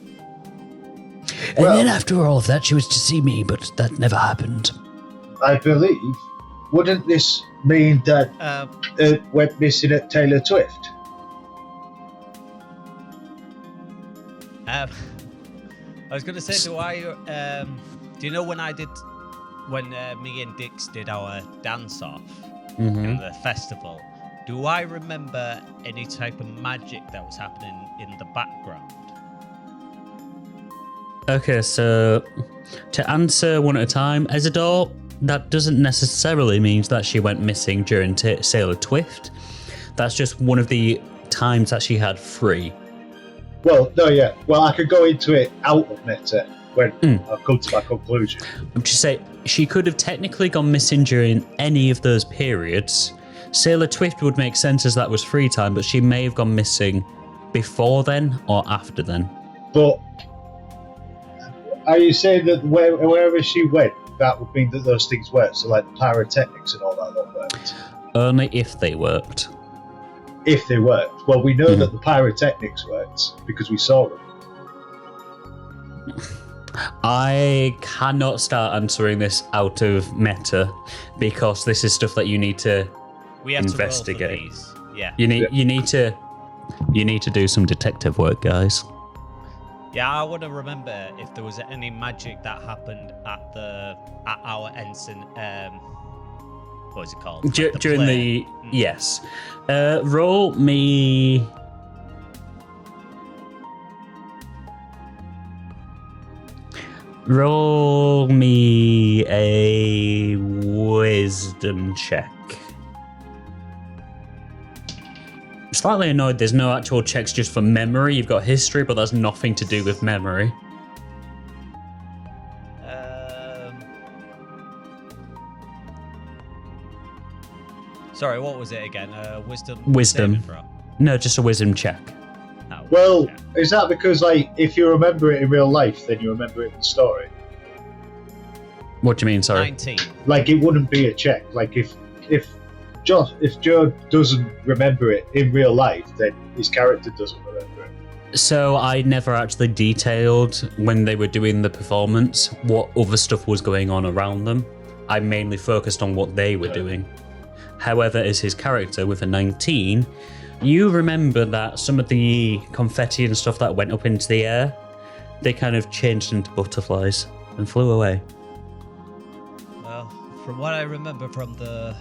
And then after all of that, she was to see me, but that never happened. I believe, wouldn't this mean that went missing at Taylor Twift? I was going to say, do you know when me and Dix did our dance-off in the festival, do I remember any type of magic that was happening in the background? Okay, so to answer one at a time, Ezador, that doesn't necessarily mean that she went missing during Sailor Twift. That's just one of the times that she had free. Well, no, yeah. Well, I could go into it out of meta when I've come to my conclusion. I'm just saying, she could have technically gone missing during any of those periods. Sailor Twift would make sense as that was free time, but she may have gone missing before then or after then. But are you saying that wherever she went, that would mean that those things worked? So like the pyrotechnics and all that worked? Only if they worked. If they worked. Well, we know that the pyrotechnics worked because we saw them. I cannot start answering this out of meta because this is stuff that you need to investigate. To roll for these. Yeah. You need to do some detective work, guys. Yeah, I want to remember if there was any magic that happened at our ensign. What was it called? During the yes. Roll me. Roll me a wisdom check. Slightly annoyed there's no actual checks just for memory. You've got history, but that's nothing to do with memory. Sorry, what was it again? Wisdom. Wisdom. No, just a wisdom check. Oh, Well, yeah. is that because, like, if you remember it in real life, then you remember it in the story? What do you mean? Sorry. 19. Like, it wouldn't be a check. Like, if Joe doesn't remember it in real life, then his character doesn't remember it. So I never actually detailed when they were doing the performance what other stuff was going on around them. I mainly focused on what they were doing. However, as his character with a 19, you remember that some of the confetti and stuff that went up into the air, they kind of changed into butterflies and flew away. Well, from what I remember from the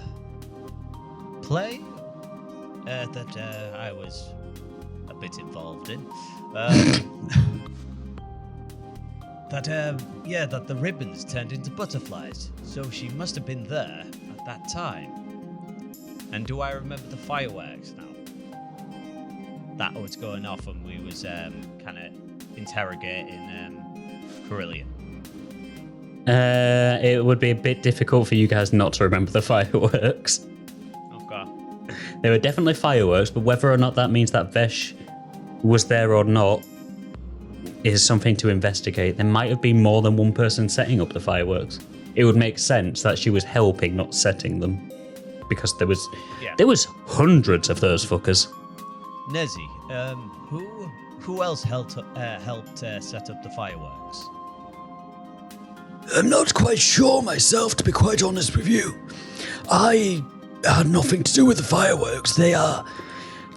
play that I was a bit involved in, that the ribbons turned into butterflies. So she must have been there at that time. And do I remember the fireworks now? That was going off and we was kind of interrogating Carillion. It would be a bit difficult for you guys not to remember the fireworks. Okay. There were definitely fireworks, but whether or not that means that Vesh was there or not is something to investigate. There might have been more than one person setting up the fireworks. It would make sense that she was helping, not setting them. Because there was hundreds of those fuckers. Nezzy, who else helped set up the fireworks? I'm not quite sure myself, to be quite honest with you. I had nothing to do with the fireworks. They are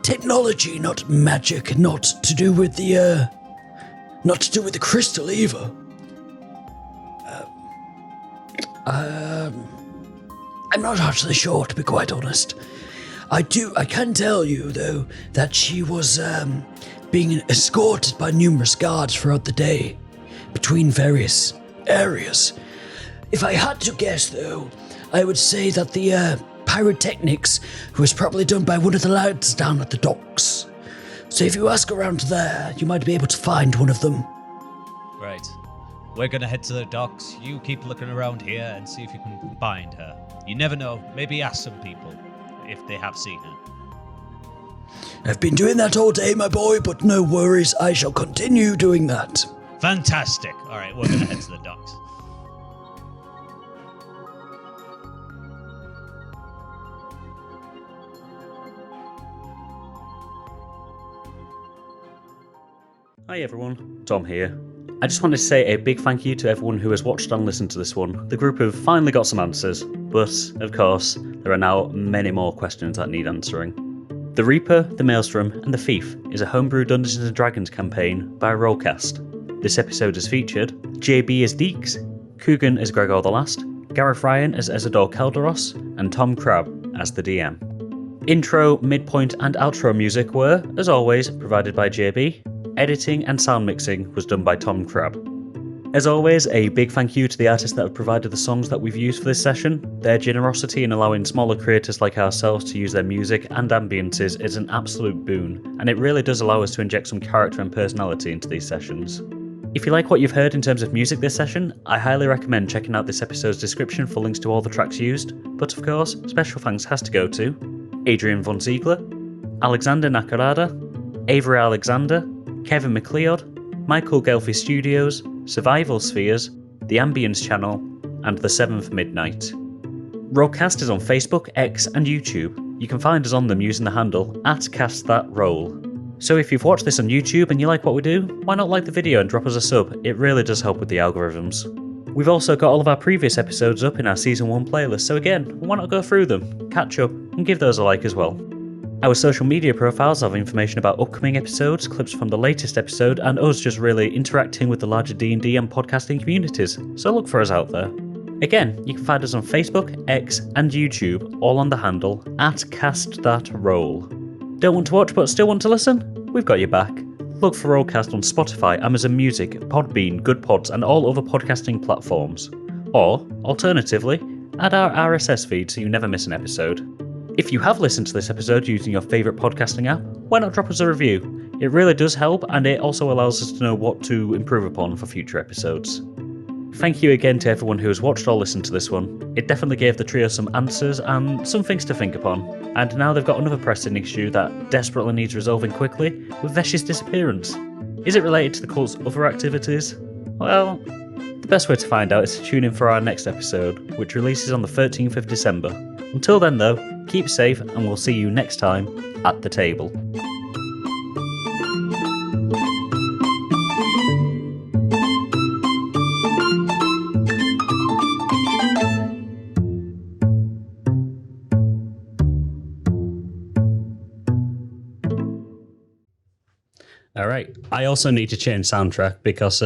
technology, not magic, not to do with the crystal either. I'm not actually sure, to be quite honest. I can tell you, though, that she was being escorted by numerous guards throughout the day between various areas. If I had to guess, though, I would say that the pyrotechnics was probably done by one of the lads down at the docks. So if you ask around there, you might be able to find one of them. Right. We're gonna head to the docks. You keep looking around here and see if you can find her. You never know. Maybe ask some people if they have seen her. I've been doing that all day, my boy, but no worries, I shall continue doing that. Fantastic. All right, we're gonna head to the docks. Hi everyone, Tom here. I just wanted to say a big thank you to everyone who has watched and listened to this one. The group have finally got some answers, but of course, there are now many more questions that need answering. The Reaper, the Maelstrom, and the Thief is a homebrew Dungeons & Dragons campaign by RollCast. This episode has featured JB as Dix, Coogan as Gregor the Last, Gareth Ryan as Ezador Calderos, and Tom Crabbe as the DM. Intro, midpoint, and outro music were, as always, provided by JB. Editing and sound mixing was done by Tom Crabbe. As always, a big thank you to the artists that have provided the songs that we've used for this session. Their generosity in allowing smaller creators like ourselves to use their music and ambiences is an absolute boon, and it really does allow us to inject some character and personality into these sessions. If you like what you've heard in terms of music this session, I highly recommend checking out this episode's description for links to all the tracks used, but of course, special thanks has to go to Adrian von Ziegler, Alexander Nakarada, Avery Alexander, Kevin MacLeod, Michael Ghelfi Studios, Survival Spheres, The Ambience Channel, and The Seventh Midnight. RollCast is on Facebook, X, and YouTube. You can find us on them using the handle @CastThatRoll. So if you've watched this on YouTube and you like what we do, why not like the video and drop us a sub? It really does help with the algorithms. We've also got all of our previous episodes up in our Season 1 playlist, so again, why not go through them, catch up, and give those a like as well. Our social media profiles have information about upcoming episodes, clips from the latest episode, and us just really interacting with the larger D&D and podcasting communities, so look for us out there. Again, you can find us on Facebook, X, and YouTube, all on the handle @CastThatRoll. Don't want to watch but still want to listen? We've got your back. Look for RollCast on Spotify, Amazon Music, Podbean, Good Pods, and all other podcasting platforms. Or, alternatively, add our RSS feed so you never miss an episode. If you have listened to this episode using your favourite podcasting app, why not drop us a review? It really does help, and it also allows us to know what to improve upon for future episodes. Thank you again to everyone who has watched or listened to this one. It definitely gave the trio some answers and some things to think upon. And now they've got another pressing issue that desperately needs resolving quickly, with Vesh's disappearance. Is it related to the cult's other activities? Well, the best way to find out is to tune in for our next episode, which releases on the 13th of December. Until then though, keep safe and we'll see you next time at the table. All right. I also need to change soundtrack because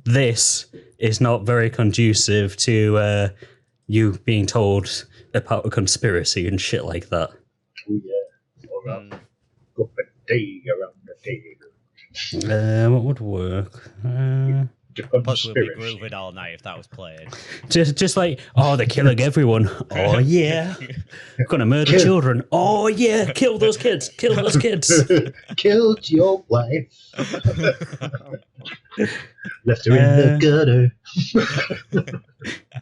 this is not very conducive to you being told about a conspiracy and shit like that. Oh yeah, or go for a day around the table. What would work? Plus, we'd be grooving all night if that was played. Just like, oh, they're killing everyone. Oh yeah, gonna murder children. Oh yeah, kill those kids. Kill those kids. Killed your wife. Left her in the gutter.